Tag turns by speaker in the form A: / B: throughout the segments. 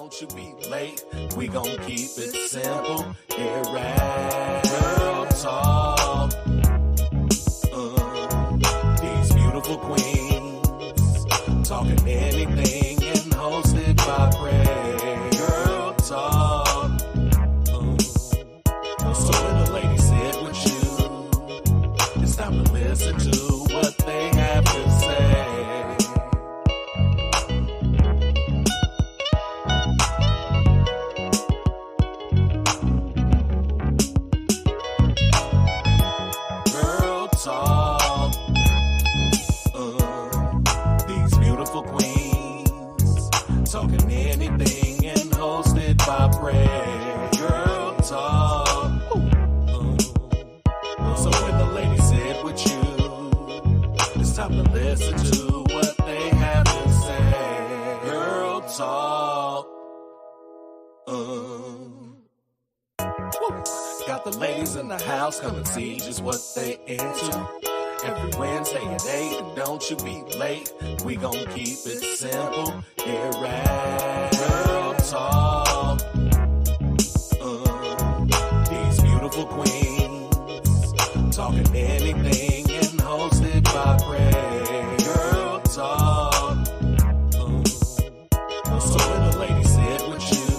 A: Don't you be late, we gon' keep it simple. Here at Girl Talk. These beautiful queens talking anything and hosted by Prez. Girl Talk. So when the ladies sit with you, it's time to listen to what they have to say. Talk. These beautiful queens talking anything and hosted by Prez. Girl Talk. So when the ladies sit with you, it's time to listen to what they have to say. Girl Talk. Got the ladies in the house, come and see just what they into. Every Wednesday at 8, and don't you be late. We gon' keep it simple. Here at Girl Talk. These beautiful queens talking anything and hosted by Prez. Girl Talk. So when the ladies sit with you,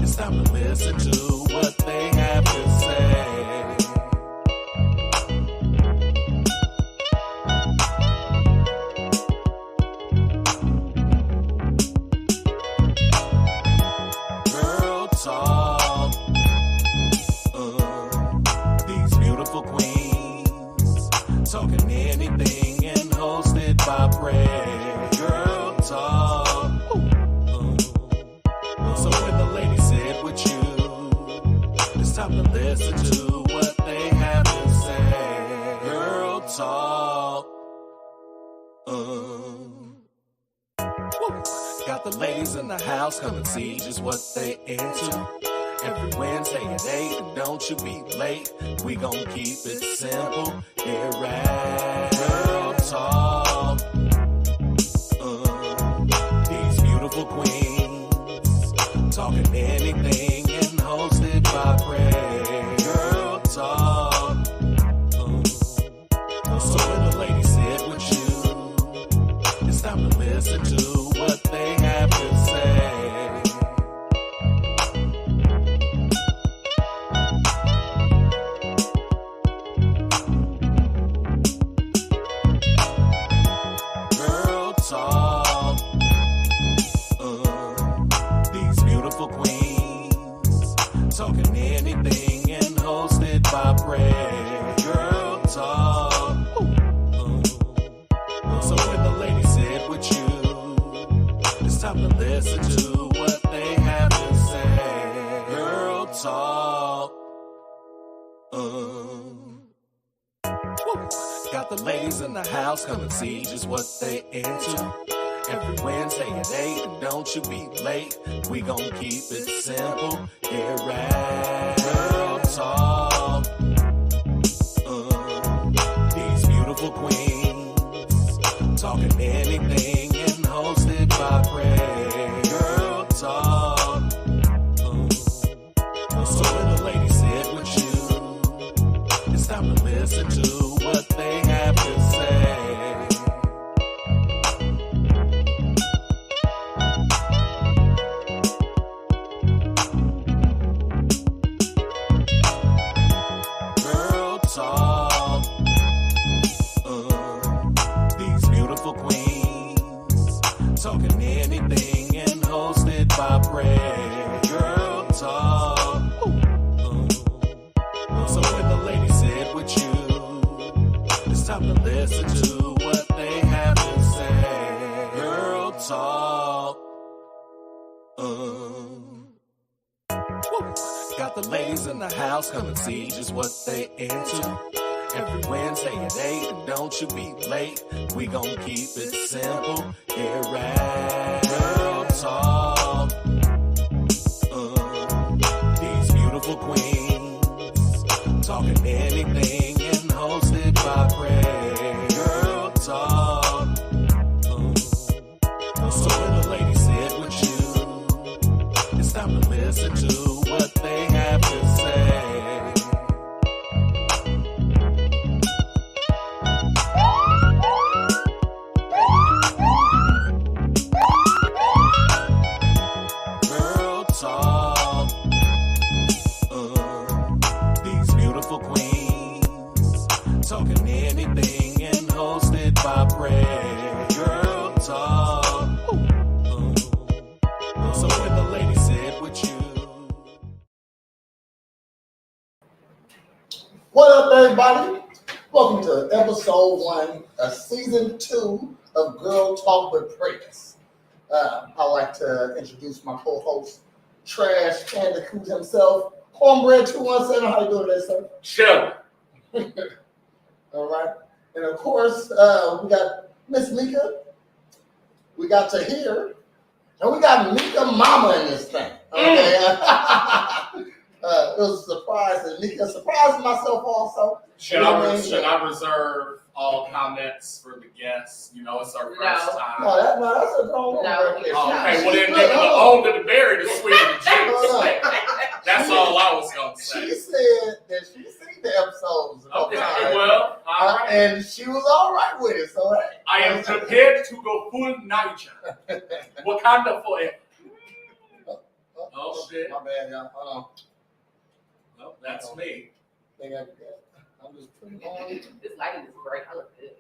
A: it's time to listen to what they have to say. Girl Talk. These beautiful queens talking anything and hosted by Prez. Girl Talk. So when the ladies sit with you, it's time to listen to what they have to say. Girl Talk. Got the ladies in the house, come and see just what they into. Every Wednesday at 8, and don't you be late. We gon' keep it simple. Here at Girl Talk. These beautiful queens talking anything and hosted by Prez. Girl Talk. So when the ladies sit with you, it's time to listen to what they have to say. Girl Talk. These beautiful queens talking anything and hosted by Prez. Girl Talk. So when the ladies sit with you, it's time to listen to what they have to say. Girl Talk. Got the ladies in the house, come and see just what they into. Every Wednesday at 8, and don't you be late. We gon' keep it simple. Here at Girl Talk. These beautiful queens talking anything and hosted by Prez. Girl Talk. So when the ladies sit with you, it's time to listen to what they have to say. Girl Talk. These beautiful queens talking anything and hosted by Prez. Girl Talk. So when the ladies sit with you, it's time to listen to what they have to say. Girl Talk. Got the ladies in the house, come and see just what they into. Every Wednesday at 8, and don't you be late. We gon' keep it simple. Here at Girl Talk. These beautiful queens talking anything and hosted by Prez. Girl Talk. So when the ladies sit with you, listen to what they have to say. Girl Talk. These beautiful queens talking anything and hosted by Prez. Girl Talk. So when the lady said with you.
B: What up, everybody? Welcome to episode 1 of season 2 of Girl Talk with Prez. I'd like to introduce my co-host, Trash Candicoot himself, Cornbread 217. How you doing today, sir?
C: Chill.
B: All right. And of course, we got Miss Mika. We got Tahir. And we got Mika Mama in this thing. Okay. It was a surprise, and Mika surprised myself also.
C: Should I reserve all comments for the guests? You know, it's our first time.
B: No, that's a grown woman right there.
C: Okay, well then give the old to the berry, the sweet and the juice. That's all I was going to say.
B: She said that she seen the episodes.
C: Okay, well, all right.
B: And she was all right with it, so hey.
C: I am prepared to go full nature. Wakanda forever. Oh, shit.
B: My bad, y'all. Hold on.
C: Well, that's me.
B: I'm just putting on.
D: This lighting is great. I look good.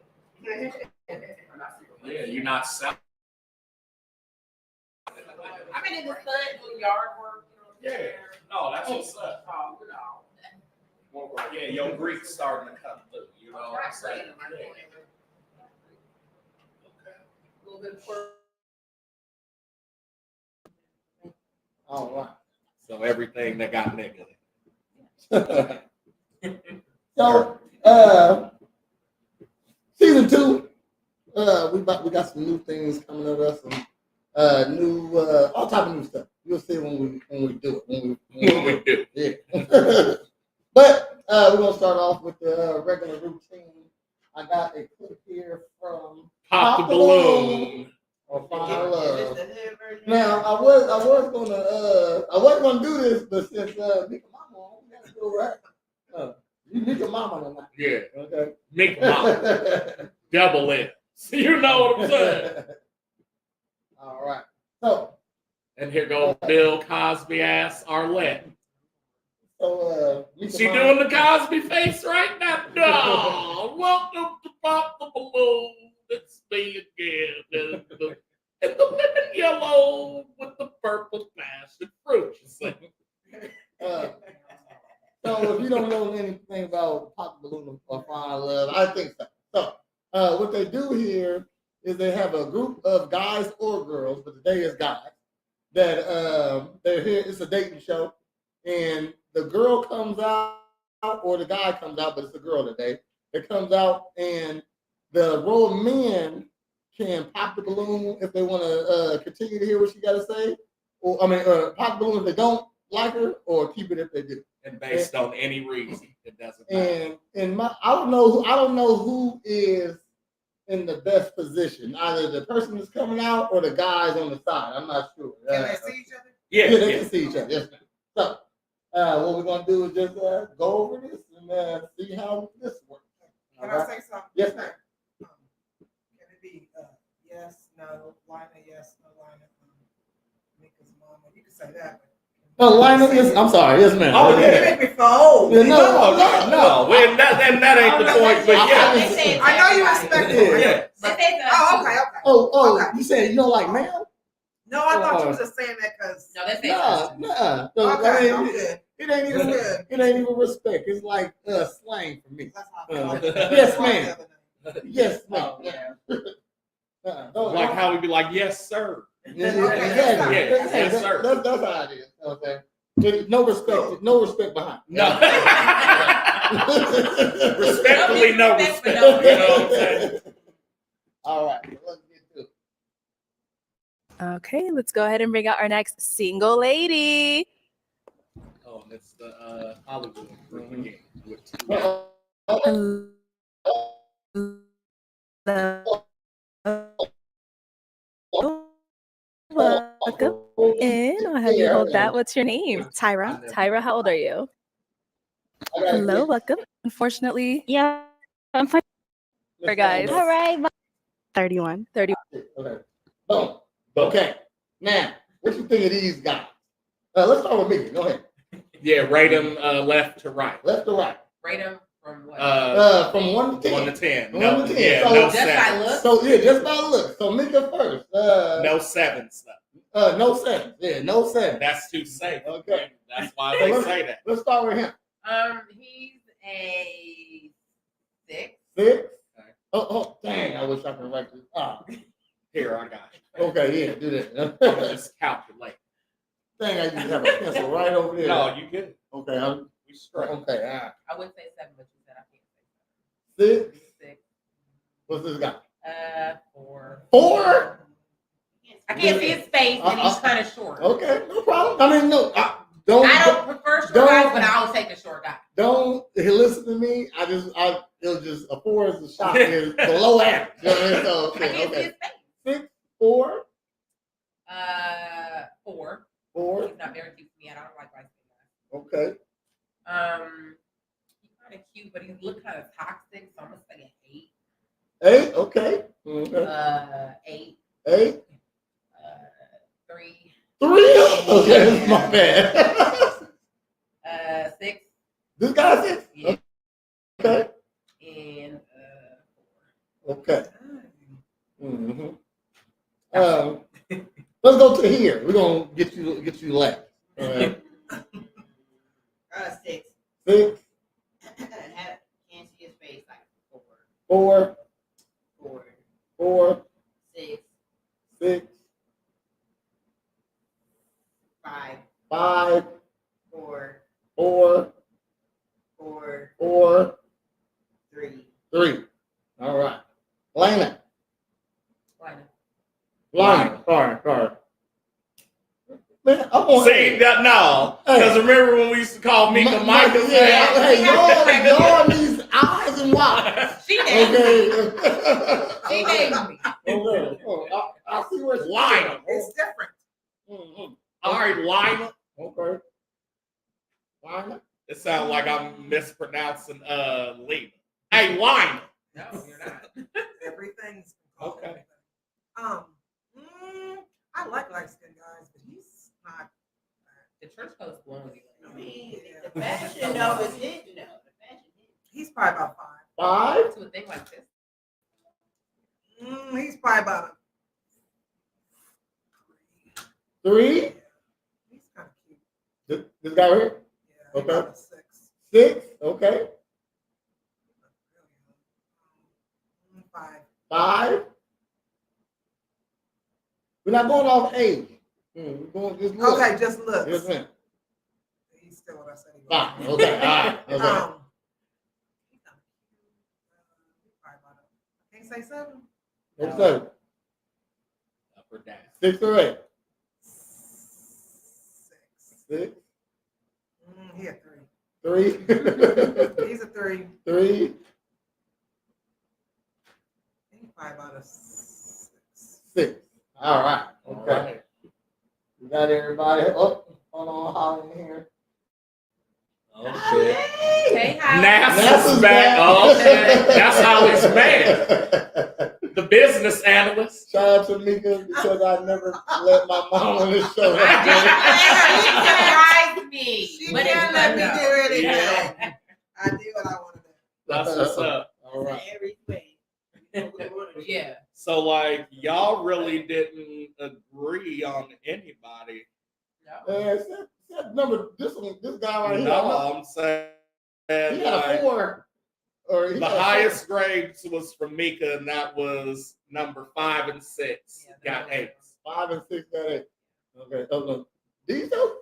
C: Yeah, you're not selling.
D: I've been in the sun doing yard work.
C: Yeah. No, that's what's up. Yeah, your Greek's starting to come through. You know what I'm saying?
D: A little bit of
B: All right.
C: So everything that got negative.
B: So, season 2, we got some new things coming at us, some new all type of new stuff. You'll see when we do it. When we do it. Yeah. But we're gonna start off with the regular routine. I got a clip here from
C: Pop the Balloon.
B: Or Final Love. Now I wasn't gonna do this, but since Mika Mama, we gotta do it right. You Mika Mama tonight.
C: Yeah.
B: Okay.
C: Mika Mama. Double it. You know what I'm saying?
B: All right. So.
C: And here goes Bill Cosby ass Arlette.
B: So
C: she doing the Cosby face right now? No. Welcome to Pop the Balloon. It's me again. And the lemon yellow with the purple passion fruit. You see?
B: So if you don't know anything about Pop the Balloon or Final Love, I think so. So what they do here is they have a group of guys or girls, but today is guys, that they're here. It's a dating show, and the girl comes out or the guy comes out, but it's a girl today. It comes out, and the role men can pop the balloon if they want to continue to hear what she got to say, or pop the balloon if they don't like her, or keep it if they do.
C: And based on any reason, it doesn't matter.
B: And I don't know who is in the best position. Either the person that's coming out or the guys on the side. I'm not sure.
D: Can they see each other?
B: Yeah, they can see each other. Yes. So what we're gonna do is just go over this and see how this works.
D: Can I say something?
B: Yes, ma'am.
D: Can it be yes, no, Lina, yes, no, Lina, Mika's mama? You can say that.
B: No, Lina is. I'm sorry. Yes, ma'am.
D: Oh, yeah. Before.
B: Yeah,
C: No. That ain't the point. But yeah,
D: I know you respect it.
C: Yeah.
D: Okay.
B: Oh, you saying you don't like ma'am?
D: No, I thought you was just saying that because. No, that's
B: Nah. So,
D: okay,
B: it ain't even respect. It's like slang for me.
D: Yes,
B: ma'am. Yes, ma'am.
C: Like how we be like, yes, sir.
B: Exactly.
C: Yes, sir.
B: That's how it is. Okay. No respect behind.
C: No. Respectfully, no respect. You know what I'm saying?
B: All right. Let's get to it.
E: Okay, let's go ahead and bring out our next single lady.
C: Oh, that's the Hollywood group again.
E: Welcome. in. I'll have you hold that. What's your name? Tyra. Tyra, how old are you? Hello, welcome. Unfortunately,
F: Yeah, I'm fine.
E: guys.
F: All right, 31.
E: 30.
B: Okay. Boom. Okay. Now, what you think of these guys? Let's start with Mickey. Go ahead.
C: Yeah, rate them left to right.
B: Left to right.
G: Rate them from what?
B: From 1 to 10.
C: 1 to 10.
B: From
C: No,
B: 1 to 10.
C: yeah,
B: So-
C: no
G: Just by
C: sevens.
G: look?
B: So yeah, just by look. So Mika first.
C: No sevens though.
B: No 7. Yeah, no 7.
C: That's too safe.
B: Okay.
C: That's why
B: So
C: they say that.
B: Let's start with him.
G: He's a 6.
B: 6. Oh, dang! I wish I could write this.
C: Here, I got you.
B: Okay, yeah, do that.
C: I'm gonna just calculate.
B: Dang, I used to have a pencil right over there.
C: No, you good.
B: Okay,
C: We straight.
B: okay, all right.
G: I would say 7, but you said I can't say
B: 6.
G: 7. 6.
B: What's this guy?
G: 4.
B: 4.
G: I can't see his face, and he's kind of short.
B: Okay, no problem. I mean, no, don't.
G: I don't prefer short
B: don't-
G: guys, but I'll take a short guy.
B: Don't listen to me. It was just a 4 is the shot is below average. You know what I mean? So,
G: I can't see
B: okay.
G: his face.
B: 6, 4,
G: 4.
B: 4.
G: He's not very cute to me. I don't like light skin
B: Okay.
G: guys. He's kind of cute, but he look kind of toxic, so I'm gonna say an 8.
B: 8. Okay. Okay.
G: 8.
B: 8.
G: 3.
B: 3. Okay, my bad.
G: 6.
B: This guy's 6.
G: Yeah.
B: Okay.
G: And
B: Okay. Mm-hmm. Let's go to here. We're gonna get you left. All right.
G: 6.
B: 6.
G: Can't see his face like 4.
B: 4.
G: 4.
B: 4.
G: 6.
B: 6.
G: 5.
B: 5.
G: 4.
B: 4.
G: 4.
B: 4.
G: 3.
B: 3. All right. Lana.
G: Liner.
B: Sorry. Man, I'm on.
C: See, that, no. Because remember when we used to call Mika Michael?
B: Yeah, hey, y'all these eyes and wise.
G: She named me.
B: Okay.
G: She named me.
B: Okay. Oh, I see where it's
C: Liner.
D: It's different.
B: Mm-hmm.
C: All right, Liner.
B: Okay. Liner.
C: It sounds like I'm mispronouncing Lena. Hey, Liner.
G: No, you're not.
D: Everything's
C: Okay.
D: I like light skinned guys, but he's not.
G: The church coat's blowing you.
D: I mean,
G: The fashion though is hidden though. The fashion hidden.
D: he's probably about
B: 5.
G: To a thing like this.
D: 5. He's probably about
B: 3.
D: He's kind of cute.
B: This guy right here.
D: Yeah.
B: Okay.
D: About a 6.
B: 6. Okay.
D: 5.
B: 5. We're not going off age. We're going just look.
D: Okay, just look.
B: Yes, ma'am.
D: He's still what I said he was.
B: 5. Okay. All right. Okay.
D: He's kind of cute. Probably about I can't say 7.
B: What's that?
C: Up or down?
B: 6 or 8?
D: 6.
B: 6.
D: He a 3.
B: 3.
D: He's a 3.
B: 3.
D: He's probably about a 6.
B: 6. All right.
C: All
B: Okay.
C: right.
B: We got everybody. Oh, hold on, Holly in here.
C: Oh, shit.
G: Hey, how?
C: NASA's back. Oh, shit. That's Holly's man. The business analyst.
B: Shout out to Mika because I never let my mom on this show.
G: I did. Me.
D: She
G: But
D: can't
G: it's
D: let me
G: no.
D: do anything.
C: Yeah.
D: I did what I wanted to do.
C: That's what's up.
B: All right.
G: Yeah.
C: So, like, y'all really didn't agree on anybody.
G: No.
B: Except number this guy right here.
C: No, I'm saying
B: He had a
C: like,
B: 4. Or he
C: the
B: had a
C: highest grades was from Mika, and that was number 5 and 6.
G: Yeah,
C: Got 8.
B: 5 and 6 got 8. Okay. Oh, no. These two?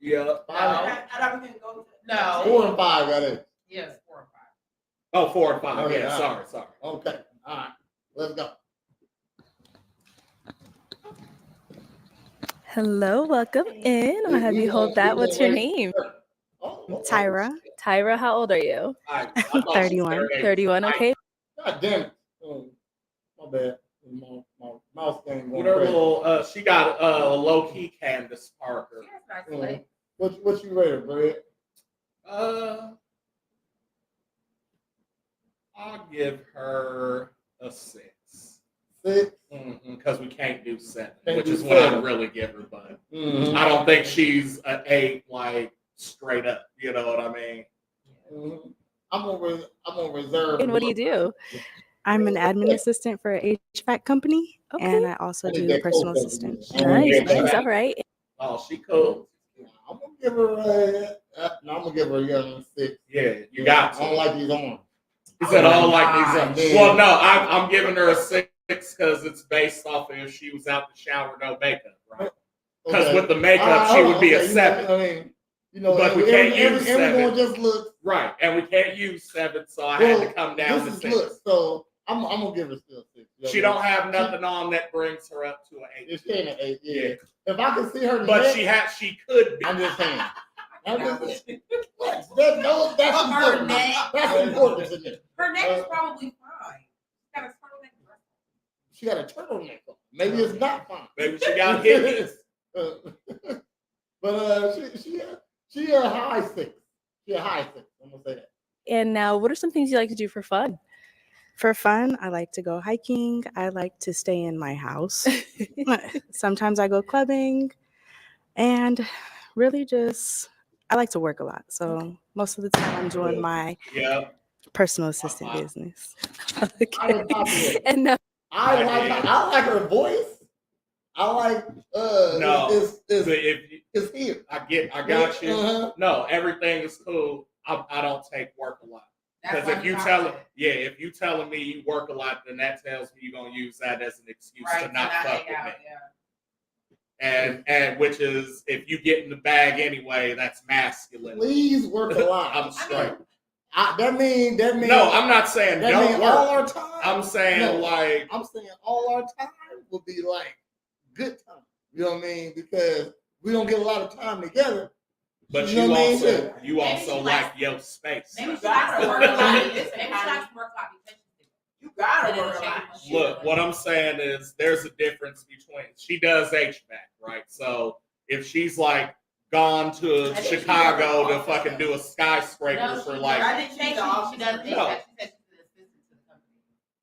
C: Yeah.
B: 5
G: No.
B: 4 and 5 got 8.
G: Yes, 4 and 5.
C: Oh, 4 and 5.
B: Okay,
C: Yeah,
B: all right.
C: sorry.
B: Okay. All right. Let's go.
E: Hello, welcome in. I'll have you hold that. What's your name?
B: Oh,
E: Tyra. Tyra, how old are you?
C: I thought she was
F: 31.
C: 38.
E: 31, okay.
B: God damn it. Oh, my bad. My mouse game
C: With
B: going
C: her
B: crazy.
C: little, she got a low key Candace Parker.
G: She has nice legs.
B: What you rate her, Brad?
C: I'll give her a 6.
B: 6.
C: Because we can't do 7,
B: Can't
C: which
B: do
C: is what I'd
B: 7.
C: really give her. But
B: Mm-hmm.
C: I don't think she's an 8, like straight up. You know what I mean?
B: Mm-hmm. I'm gonna reserve.
E: And what do you do?
F: I'm an admin assistant for an HVAC company,
E: Okay.
F: and I also
B: I need
F: do
B: that
F: personal
B: cold
F: assistant.
E: Nice, nice. All right.
C: Oh, she cool.
B: I'm gonna give her a young 6.
C: Yeah, you got to.
B: I don't like these arms.
C: He said, I don't like these.
B: Yeah.
C: Well, no, I'm giving her a 6 because it's based off of if she was out the shower, no makeup, right? Because
B: Okay.
C: with the makeup, she would be a 7. But we can't use 7.
B: Everyone just looks.
C: Right, and we can't use 7, so I had to come down to 6.
B: Look, so I'm gonna give her still 6.
C: She don't have nothing on that brings her up to an 8.
B: She ain't an 8, yeah. If I can see her
C: But
B: neck,
C: she could be.
B: I'm just saying. That's
G: Her
B: important.
G: neck.
B: That's important to me.
G: Her neck is probably fine.
B: She got a turtleneck on. Maybe it's not fine.
C: Maybe she got hit.
B: But she a high 6. She a high 6. I'm gonna say that.
E: And now, what are some things you like to do for fun?
F: For fun, I like to go hiking. I like to stay in my house. Sometimes I go clubbing, and really I like to work a lot. So most of the time I'm doing my personal assistant business.
E: Okay. And now,
B: I like her voice. I like it's here.
C: I got you.
B: Uh-huh.
C: No, everything is cool. I don't take work a lot. Because if you telling me you work a lot, then that tells me you're gonna use that as an excuse to not fuck with me. Yeah. And which is, if you get in the bag anyway, that's masculine.
B: Please work a lot.
C: I'm straight.
B: That mean.
C: No, I'm not saying
B: that
C: don't
B: mean
C: work.
B: all our time.
C: I'm saying
B: I'm saying all our time will be like good time. You know what I mean? Because we don't get a lot of time together.
C: But
B: you know
C: you also like your space.
G: Maybe she got to work a lot. Maybe she got to work a lot because you got to work a lot.
C: Look, what I'm saying is there's a difference between, she does HVAC, right? So if she's like gone to Chicago to fucking do a skyscraper for like.
G: I think she does HVAC. She said she's an assistant to the company.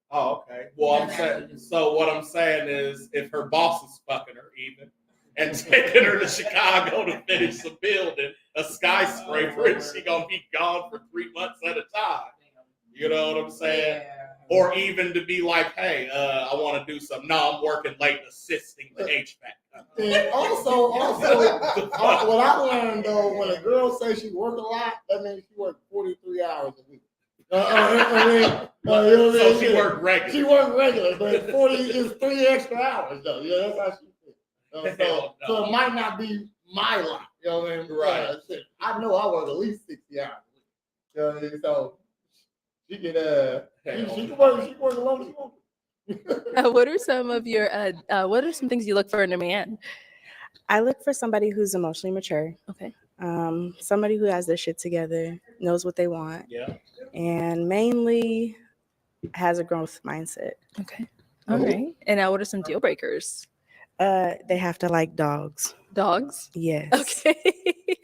C: Oh, okay. Well, I'm saying, so what I'm saying is if her boss is fucking her even and taking her to Chicago to finish the building, a skyscraper, and she gonna be gone for 3 months at a time. You know what I'm saying? Yeah. Or even to be like, hey, I want to do something. No, I'm working late assisting the HVAC.
B: And also, what I learned though, when a girl says she work a lot, that means she work 43 hours a week.
C: So she worked regular.
B: She worked regular, but 40 is 3 extra hours though. Yeah, that's how she feels. So it might not be my lot. You know what I mean? Right. I know I work at least 60 hours a week. You know what I mean? So she can she can work as long as she wants.
E: what are some of your what are some things you look for in a man?
F: I look for somebody who's emotionally mature.
E: Okay.
F: Somebody who has their shit together, knows what they want.
C: Yeah.
F: And mainly has a growth mindset.
E: Okay. All right. And now what are some deal breakers?
F: They have to like dogs.
E: Dogs?
F: Yes.
E: Okay.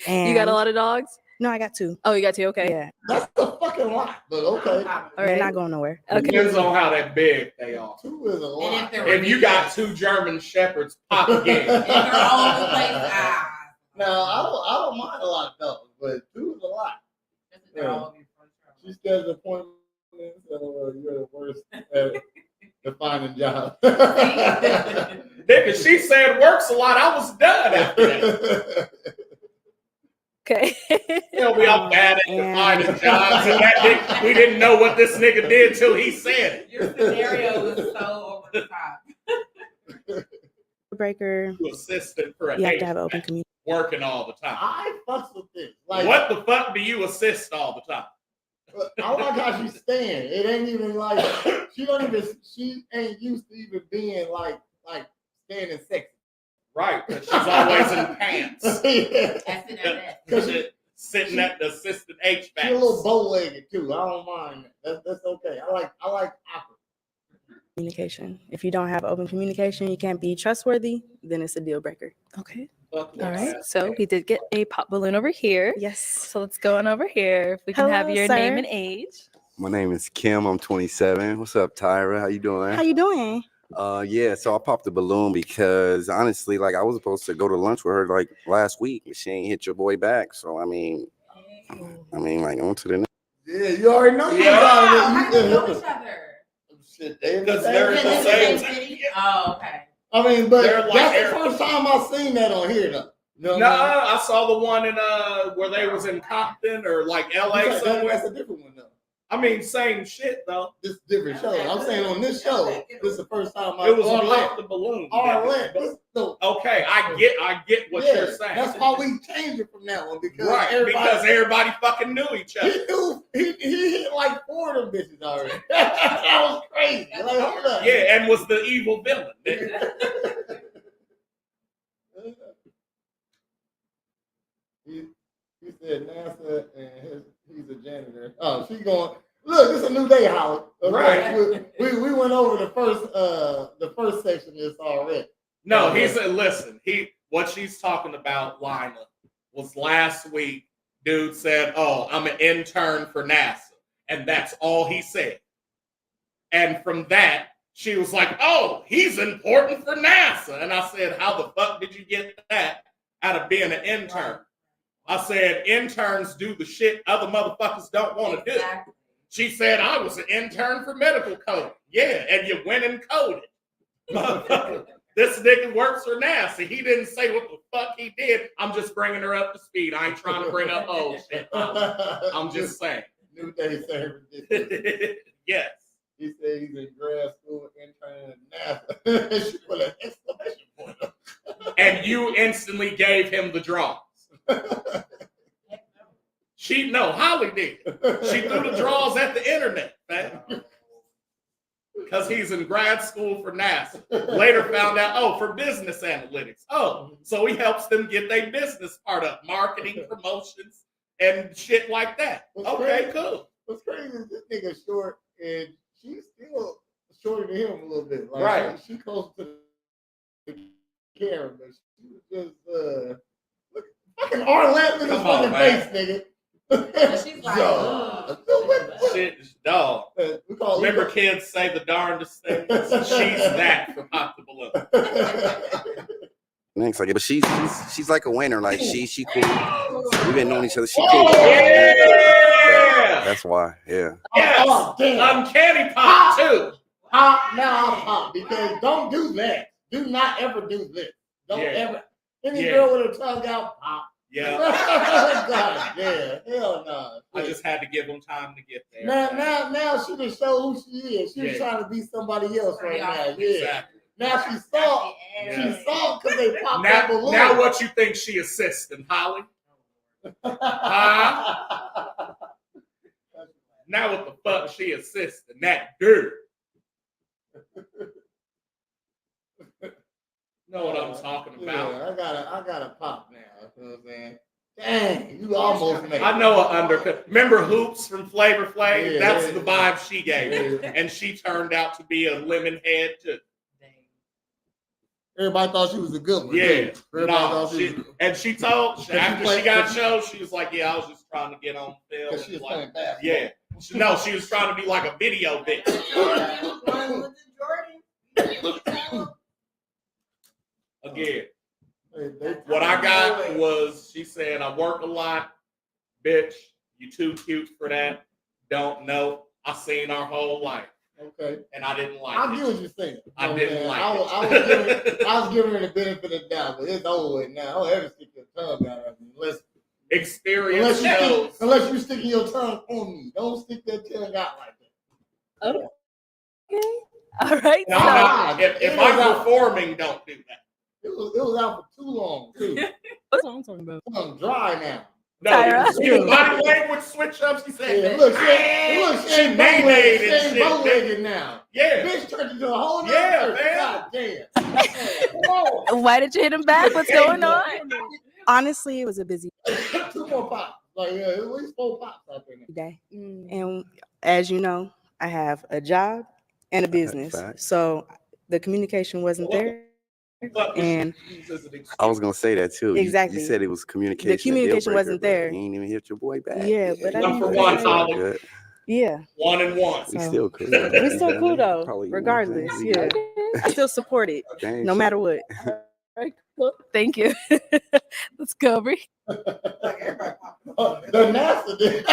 F: And
E: you got a lot of dogs?
F: No, I got 2.
E: Oh, you got 2? Okay.
F: Yeah.
B: That's a fucking lot, but okay.
F: They're not going nowhere.
E: Okay.
C: Depends on how that big they are.
B: 2 is a lot.
C: If you got 2 German Shepherds, pop again.
G: And they're all over the place.
B: No, I don't mind a lot of dogs, but 2 is a lot. Yeah. She schedules appointments, so you're the worst at finding jobs.
C: Nigga, she said works a lot. I was done after that.
E: Okay.
C: We all bad at finding jobs, and we didn't know what this nigga did till he said it.
G: Your scenario is so over the top.
F: Breaker.
C: You assistant for a
F: You have to have open communication.
C: Working all the time.
B: I fucks with this. Like,
C: what the fuck do you assist all the time?
B: I like how she's staying. It ain't even like she ain't used to even being like standing sexy.
C: Right, because she's always in pants.
B: Because
C: sitting at the assistant HVAC.
B: She's a little bow-legged too. I don't mind that. That's okay. I like opera.
F: communication. If you don't have open communication, you can't be trustworthy, then it's a deal breaker.
E: Okay.
C: Fuck
E: All right.
C: yes.
E: So we did get a pop balloon over here.
F: Yes.
E: So let's go on over here. If we can have
F: Hello,
E: your
F: sir.
E: name and age.
H: My name is Kim. I'm 27. What's up, Tyra? How you doing?
F: How you doing?
H: Yeah. So I popped the balloon because honestly, like I was supposed to go to lunch with her like last week, but she ain't hit your boy back. So I mean, like on to the next.
B: Yeah, you already know you
G: Wow,
B: got
G: how do
B: it.
G: you know each other?
B: Shit, they in the
C: Because
B: same
C: they're in the
B: city.
C: same
G: city? Oh, okay.
B: I mean, but
C: They're like
B: that's
C: air-
B: the first time I've seen that on here, though. You know
C: No,
B: what I mean?
C: I saw the one in where they was in Compton or like LA
B: That's
C: somewhere.
B: a different one, though.
C: I mean, same shit though.
B: This is a different show. I'm saying on this show, this is the first time
C: It was
B: Arlette.
C: pop the balloon.
B: Arlette. No,
C: Okay, I get what
B: yeah,
C: you're saying.
B: that's why we changed it from that one because
C: Right, because everybody fucking knew each other.
B: he knew he hit like 4 of them bitches already. That was crazy. Like, hold up.
C: Yeah, and was the evil villain.
B: He said NASA and he's a janitor. Oh, she going. Look, it's a new day, Howard. Okay?
C: Right.
B: We went over the first section of this already.
C: No, he said, listen, what she's talking about, Lina, was last week, dude said, oh, I'm an intern for NASA. And that's all he said. And from that, she was like, oh, he's important for NASA. And I said, how the fuck did you get that out of being an intern? I said, interns do the shit other motherfuckers don't want to do. She said, I was an intern for medical coding. Yeah, and you went and coded. Motherfucker, this nigga works for NASA. He didn't say what the fuck he did. I'm just bringing her up to speed. I ain't trying to bring up old shit. I'm just saying.
B: New day saying ridiculous.
C: Yes.
B: He said he's in grad school interning at NASA. She put an exclamation point up.
C: And you instantly gave him the drawings. Holly did. She threw the draws at the internet, man. Because he's in grad school for NASA. Later found out, for business analytics. Oh, so he helps them get their business part up, marketing, promotions, and shit like that. Okay, cool.
B: What's crazy is this nigga short, and she's still shorter than him a little bit. Like,
C: Right.
B: She close to the camera, but she was just look, fucking Arlette in his
C: Come on,
B: fucking
C: man.
B: face, nigga.
G: She's like,
C: Shit, dog.
B: We call
C: Remember kids say the darndest things? She's that for Pop the Balloon.
H: Next, like, but she's like a winner. Like she cool. We've been knowing each other. She cool.
C: Yeah!
H: That's why. Yeah.
C: Yes!
B: Oh, damn.
C: Uncanny Pop, too.
B: Pop now, pop, because don't do that. Do not ever do this. Don't ever. Any girl with her tongue out, pop.
C: Yeah.
B: God, yeah, hell no.
C: I just had to give them time to get there.
B: Now she done show who she is. She's trying to be somebody else right now. Yeah.
C: Exactly.
B: Now she saw because they popped that balloon.
C: Now what you think she assisting, Holly? Huh? Now what the fuck she assisting? That dude. Know what I'm talking about?
B: Yeah, I gotta pop now. You know what I'm saying? Dang, you almost made it.
C: I know an undercut. Remember Hoops from Flavor Flav?
B: Yeah,
C: That's
B: yeah.
C: the vibe she gave.
B: Yeah.
C: And she turned out to be a lemon head too.
B: Everybody thought she was a good one.
C: Yeah.
B: Everybody thought she was
C: And she told,
B: she
C: after
B: played-
C: she got shows, she was like, yeah, I was just trying to get on film.
B: because she was playing
C: Like,
B: basketball.
C: yeah. She was trying to be like a video bitch. Again, what I got was, she said, I work a lot. Bitch, you too cute for that. Don't know. I seen our whole life.
B: Okay.
C: And I didn't like
B: I
C: it.
B: get what you're saying.
C: I didn't like
B: it. I was giving her the benefit of the doubt, but it's over with now. Don't ever stick your tongue out at me.
C: Experience shows.
B: Unless you're sticking your tongue on me. Don't stick that tongue out like that.
E: Okay. All right.
C: No,
B: Nah,
C: if
B: it
C: I'm
B: was out.
C: performing, don't do that.
B: It was out for too long, too.
F: What's what I'm talking about?
B: Tongue dry now.
C: No,
E: Tyra.
C: your body language switch up. She said,
B: Yeah, look, she ain't
C: Mayday and
B: bow-legged. She
C: shit.
B: ain't bow-legged now.
C: Yeah.
B: Bitch turned into a whole nother
C: Yeah,
B: person.
C: man.
B: God damn. Whoa.
E: Why did you hit him back? What's going on?
F: Honestly, it was a busy
B: 2 more pops. Like, at least 4 pops out there now.
F: day. And as you know, I have a job and a business.
H: Facts.
F: So the communication wasn't there. And
H: I was gonna say that too.
F: Exactly.
H: You said it was communication.
F: The communication
H: a deal breaker,
F: wasn't
H: but
F: there.
H: You ain't even hit your boy back.
F: Yeah, but I
C: One
F: didn't
C: for
F: figure
C: one,
F: it out.
C: Holly.
H: Good.
F: Yeah.
C: 1 and 1.
H: We
F: So
H: still cool.
F: we still cool though,
H: Probably,
F: regardless.
H: you know what I'm
F: Yeah.
H: saying?
F: I still support it,
H: Dang,
F: no
H: shit.
F: matter what.
E: Well, thank you. Let's go, Bree.
D: Like everybody popping
B: Oh,
D: up.
B: the NASA did.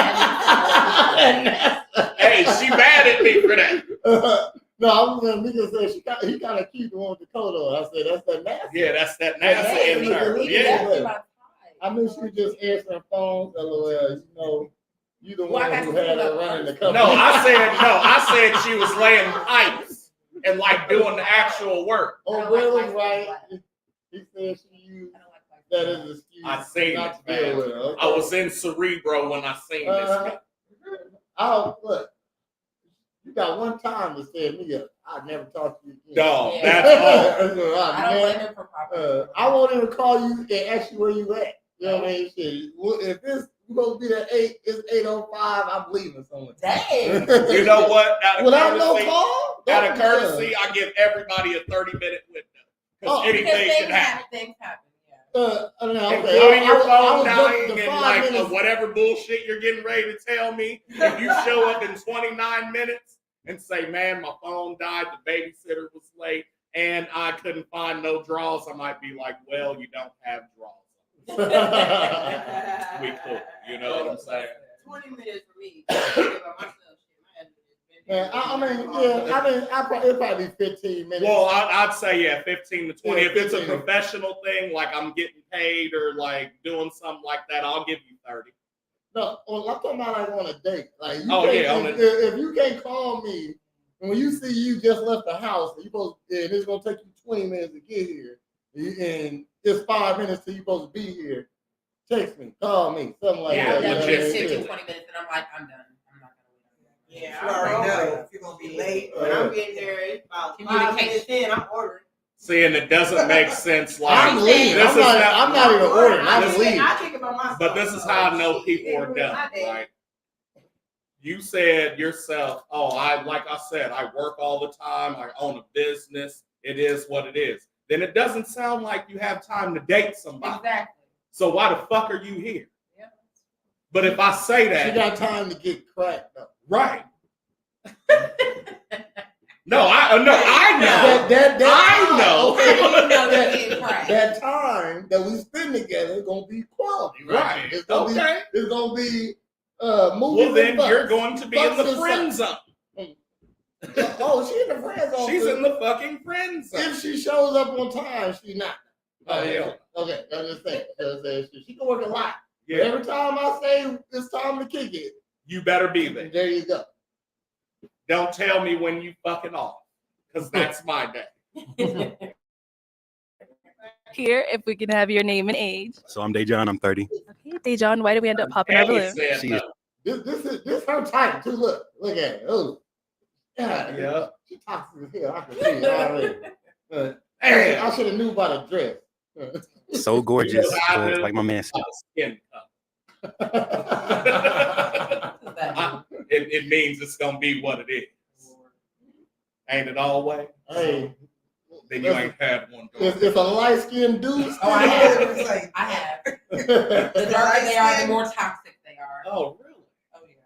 C: Hey, she mad at me for that.
B: No, I was gonna Mika said he kind of cute the one with the coat on. I said that's the NASA.
C: Yeah, that's that NASA
B: Hey,
C: intern.
B: look at
C: Yeah.
B: that. I knew she was just answering phones. LOL. You know, you the
G: Well, I
B: one
G: got
B: who
G: to
B: had
G: feel
B: her
G: like
B: running the
G: first.
B: company.
C: No, I said she was laying pipes and like doing the actual work.
B: Oh,
G: I don't
B: Will
G: like
B: was
G: light
B: right.
G: skin
B: He said she used
G: I don't like light
B: that
G: skin.
B: as an excuse
C: I seen
B: not
C: it,
B: to deal
C: man.
B: with her. Okay.
C: I was in Cerebro when I seen this.
B: Oh, look. You got one time to set me up. I'd never talk to you again.
C: Dog,
G: Yeah.
C: that's hard.
G: I don't blame him for popping.
B: I won't even call you and ask you where you at. You know what I mean? Shit. Well, if this supposed to be at 8, it's 8:05. I'm leaving somewhere.
G: Dang.
C: You know what? Out of
B: Without no
C: courtesy,
B: call?
C: out of courtesy, I give everybody a 30-minute window. Because
B: Oh,
C: anything
G: Because
C: can happen.
G: things happen.
C: Including your phone dying and like
B: minutes.
C: whatever bullshit you're getting ready to tell me. If you show up in 29 minutes and say, man, my phone died, the babysitter was late, and I couldn't find no draws, I might be like, well, you don't have draws. We cool. You know what I'm saying?
G: 20 minutes for me.
B: It'd probably be 15 minutes.
C: Well, I'd say, yeah, 15 to 20.
B: Yeah,
C: If it's a
B: 15.
C: professional thing, like I'm getting paid or like doing something like that, I'll give you 30.
B: No, well, I'm talking about like on a date. Like, you
C: Oh,
B: can't-
C: yeah, on a-
B: if you can't call me, and when you see you just left the house, and it's gonna take you 20 minutes to get here, and it's 5 minutes till you're supposed to be here. Text me, call me, something like
C: Yeah,
B: that.
G: Yeah,
B: you know
C: legit.
B: what I mean?
G: 15, 20 minutes, and I'm like, I'm done. I'm not gonna wait.
D: Yeah, I already know if you're gonna be late. When I'm getting there, it's about 5 minutes in. I'm ordering.
C: See, and it doesn't make sense. Like
B: I'm leaving.
C: this
B: I'm
C: is
B: not even ordering. I'm
D: I
B: leaving.
D: think about myself.
C: But this is how I know people are done. Like you said yourself, like I said, I work all the time. I own a business. It is what it is. Then it doesn't sound like you have time to date somebody.
G: Exactly.
C: So why the fuck are you here?
G: Yeah.
C: But if I say
B: She
C: that,
B: got time to get cracked up.
C: right? No, I know. I know.
G: You know they're getting cracked.
B: That time that we spend together is gonna be quality, right?
C: Right.
B: It's gonna
C: Okay.
B: be. It's gonna be movies.
C: Well, then
B: and butts.
C: you're going to be in the
B: Butts and
C: friend
B: sucks.
C: zone.
B: Oh, she in the friend zone.
C: She's in the fucking friend zone.
B: If she shows up on time, she's not.
C: Oh, yeah.
B: Okay, I'm just saying. She can work a lot. But
C: Yeah.
B: every time I say it's time to kick it,
C: You better be there.
B: there you go.
C: Don't tell me when you fucking off, because that's my day.
E: Here, if we can have your name and age.
I: So I'm Dejan, I'm 30.
E: Okay, Dejan, why did we end up popping our
C: Ellie
E: balloon?
C: said
I: She
C: no.
I: is-
B: This her type too. Look at it. Oh,
C: Yeah.
B: She toxic as hell. I can see it already. Hey, I should have knew about a dress.
I: So gorgeous,
C: I
I: but
C: do.
I: like my man said.
C: Skin color. It means it's gonna be what it is. Ain't it always?
B: Hey,
C: Then you ain't had one.
B: if a light skinned dude.
G: Oh, I have. I have. The darker they are, the more toxic they are.
C: Oh, really?
G: Oh, yeah.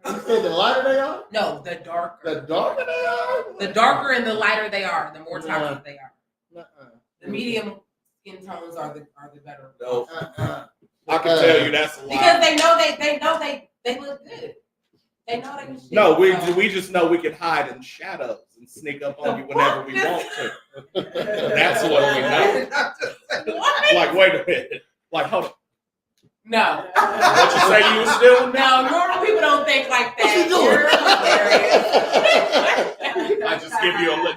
B: You said the lighter they are?
G: No, the darker.
B: The darker they are?
G: The darker and the lighter they are, the more
B: Yeah.
G: toxic they are.
B: Uh-uh.
G: The medium skin tones are the better.
C: No.
B: Uh-uh.
C: I can tell you that's a lie.
G: Because they know they look good. They know they can shit.
C: No,
G: so-
C: we just know we can hide in shadows and sneak up on you whenever we want to. That's what we know.
G: What?
C: Like, wait a minute. Like, hold on.
G: No.
C: What you say you was doing?
G: No, normal people don't think like
B: What you
G: that.
B: doing?
G: You're hilarious.
C: I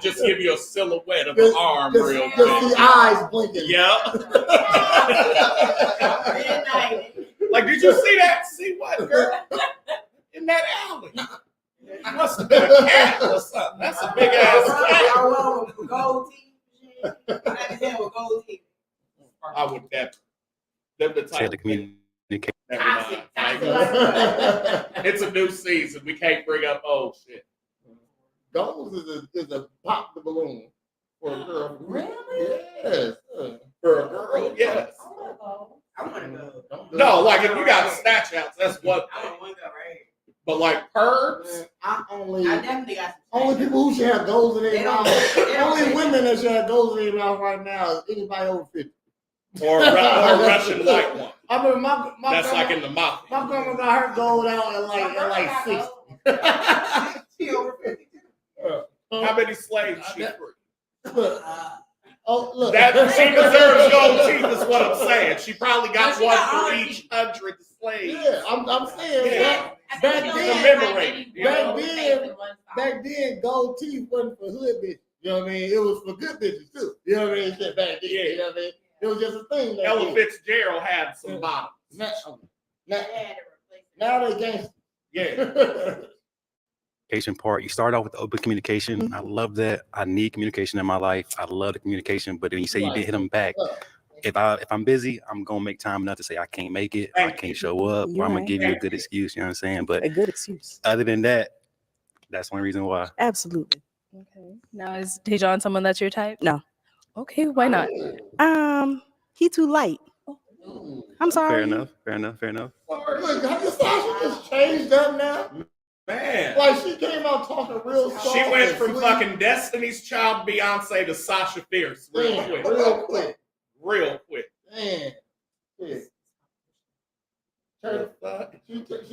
C: just give you a silhouette of an arm
B: Just
C: real quick.
B: the eyes blinking.
C: Yeah.
G: Midnight.
C: Like, did you see that? See what, girl? In that alley. Must have been a cat or something. That's a big ass cat.
D: I love with gold teeth. I had with gold teeth.
C: I would never. Them the
I: Said
C: type
I: the
C: of thing.
I: communication.
C: Never mind. It's a new season. We can't bring up old shit.
B: Goals is a pop the balloon for a girl.
G: Really?
B: Yes.
C: For a girl, yes.
G: I want to go.
C: No, like if you got snatch outs, that's one
G: I
C: thing.
G: want to go, right?
C: But like perms,
B: I
G: definitely got some.
B: only people who should have goals in
G: They
B: their
G: don't-
B: mouth.
G: they don't
B: Only
G: say
B: women that should have goals in their mouth right now is anybody over 50.
C: or a Russian white one.
B: I remember my
C: That's
B: grandma,
C: like in the mouth.
B: my grandma got her gold out at like 60.
G: She over 50.
C: How many slaves she free?
B: Oh, look.
C: That she deserves gold teeth is what I'm saying. She probably got
G: No, she
C: one
G: got all
C: for
G: her
C: each
G: teeth.
C: 100 slaves.
B: Yeah, I'm saying
C: Yeah.
B: back
C: Commemorate.
B: back then, gold teeth wasn't for hood bitches. You know what I mean? It was for good bitches too. You know what I mean? Shit back then.
C: Yeah.
B: You know what I mean? It was just a thing. back
C: Ella
B: then.
C: Fitzgerald had some bottoms.
B: Now they gangsters.
C: Yeah.
I: Communication part. You start off with open communication. I love that. I need communication in my life. I love the communication. But then you say you didn't hit them back. If I'm busy, I'm gonna make time enough to say I can't make it, or I can't show up, or I'm gonna give you a good excuse. You know what I'm saying? But
F: A good excuse.
I: other than that, that's one reason why.
F: Absolutely.
E: Okay. Now is Dejon someone that's your type?
F: No.
E: Okay, why not?
F: He too light. I'm sorry.
I: Fair enough.
B: Look, have you Sasha just changed up now?
C: Man.
B: Like she came out talking real soft.
C: She went
B: and
C: from
B: sweet.
C: fucking Destiny's Child Beyonce to Sasha Fierce real
B: Damn,
C: quick.
B: real quick.
C: Real quick.
B: Man. She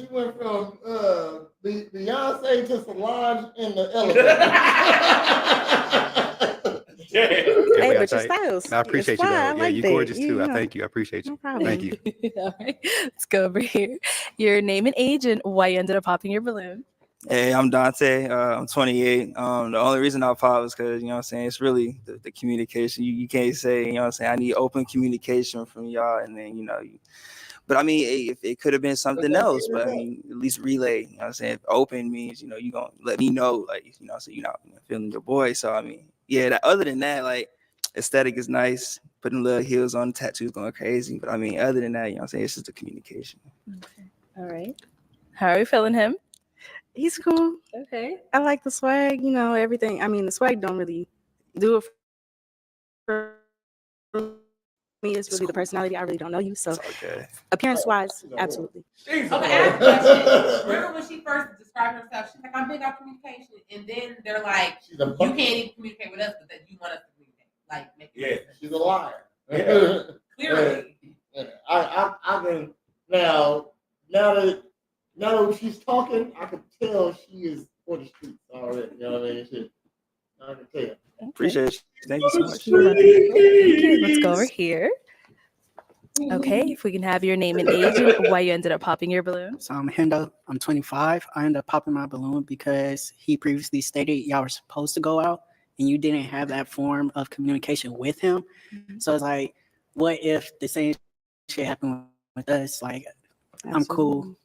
B: went from Beyonce to Solange in the elevator.
C: Yeah.
F: Hey,
I: we
F: but your
I: tight.
F: styles.
I: I appreciate
F: it's
I: you though.
F: fine. I
I: Yeah,
F: like
I: you
F: that.
I: gorgeous too. I
F: know.
I: thank you. I appreciate you.
F: No problem.
I: Thank you.
E: All right, let's go over here. Your name and age and why you ended up popping your balloon.
J: Hey, I'm Dante. I'm 28. The only reason I pop is because, you know what I'm saying, it's really the communication. You can't say, you know what I'm saying, I need open communication from y'all. And then, but I mean, it could have been something else, but I mean, at least relay, you know what I'm saying? If open means, you're going to let me know, like, so you're not feeling your boy. So, I mean, yeah, other than that, like, aesthetic is nice. Putting little heels on, tattoos going crazy. But I mean, other than that, you know what I'm saying, it's just the communication.
E: Okay. All right. How are you feeling him?
F: He's cool.
E: Okay.
F: I like the swag, everything. I mean, the swag don't really do it for me. It's really the personality. I really don't know you. So
J: Okay.
F: appearance-wise, absolutely.
G: Okay, I have a question. Remember when she first described herself? She's like, I'm big on communication. And then they're like, you can't even communicate with us, but that you want us to communicate. Like, make it
B: She's a liar.
C: Yeah.
G: Clearly.
B: Yeah. I can now that she's talking, I can tell she is for the streets already. You know what I mean? Shit. I can tell.
J: Appreciate you. Thank you so much.
E: Okay, let's go over here. Okay, if we can have your name and age and why you ended up popping your balloon.
K: So I'm Hendo. I'm 25. I ended up popping my balloon because he previously stated y'all were supposed to go out and you didn't have that form of communication with him. So it's like, what if the same shit happened with us? Like, I'm cool.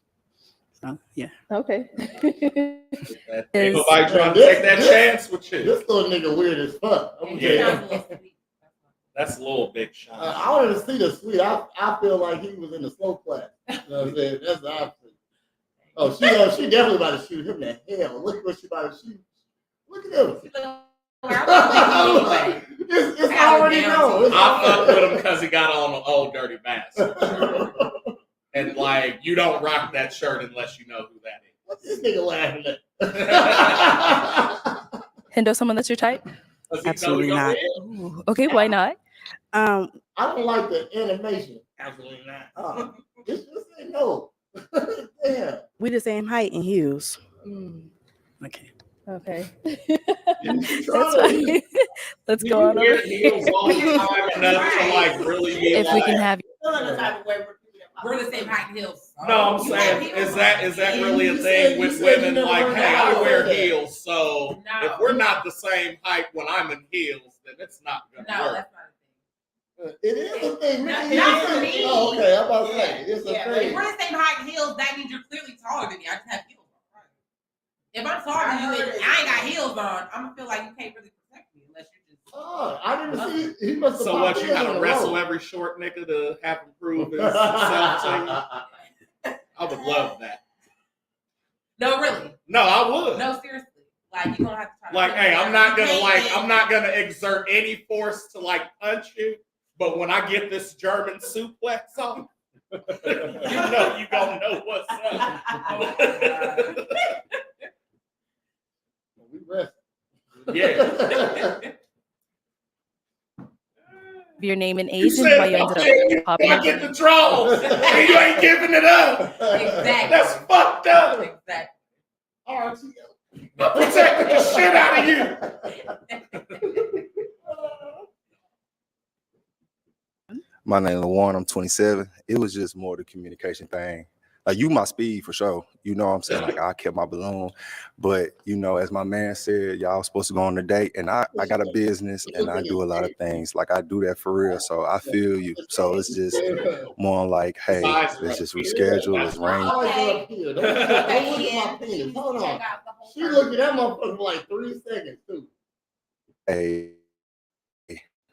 K: So, yeah.
E: Okay.
C: Ain't nobody trying to take that chance with you.
B: This little nigga weird as fuck.
C: That's a little big shot.
B: I wanted to see the sweet. I feel like he was in the slow class. You know what I'm saying? That's the opposite. Oh, she definitely about to shoot him to hell. Look what she about to shoot. Look at him. It's already known.
C: I fucked with him because he got on an old dirty bastard. And like, you don't rock that shirt unless you know who that is.
B: What's this nigga laughing at?
E: Hendo, someone that's your type?
F: Absolutely not.
E: Ooh, okay, why not?
B: I don't like the animation. Absolutely not. Just say no. Damn.
F: We the same height and heels.
K: Okay.
E: Okay.
C: That's
E: fine. Let's go on over
C: heels all the time enough to like really be
E: if we can have
G: We're the same height and heels.
C: No, I'm saying, is that really a thing with women? Like, hey, I wear heels, so if we're not the same height when I'm in heels, then it's not gonna work.
G: That's not a thing.
B: It is a thing.
G: Not for me.
B: Oh, okay, I'm about to say it's a
G: If
B: thing.
G: we're the same height and heels, that means you're clearly taller than me. I just have heels on. If I'm taller than you and I ain't got heels on, I'm gonna feel like you can't really protect me unless you're just.
B: Oh, I didn't see. He must have.
C: So what? You gotta wrestle every short nigga to have him prove himself to I would love that.
G: No, really.
C: No, I would.
G: No, seriously. Like you gonna have to try.
C: Like, hey, I'm not gonna exert any force to like punch you, but when I get this German suplex on, you know you gonna know what's up.
B: We rest.
C: Yeah.
E: Your name and age and why you ended up popping
C: I
E: up.
C: get the draws, and you ain't giving it up.
G: Exactly.
C: That's fucked up.
G: Exactly.
B: RTO.
C: I protected the shit out of you.
L: My name is Lawan. I'm 27. It was just more the communication thing. Like, you my speed for sure. You know what I'm saying? Like, I kept my balloon. But, you know, as my man said, y'all supposed to go on a date. And I got a business and I do a lot of things. Like, I do that for real. So I feel you. So it's just more like, hey, let's just reschedule. Let's rain.
B: Don't look at my penis. Hold on. She looked at that motherfucker for like 3 seconds, too.
L: Hey,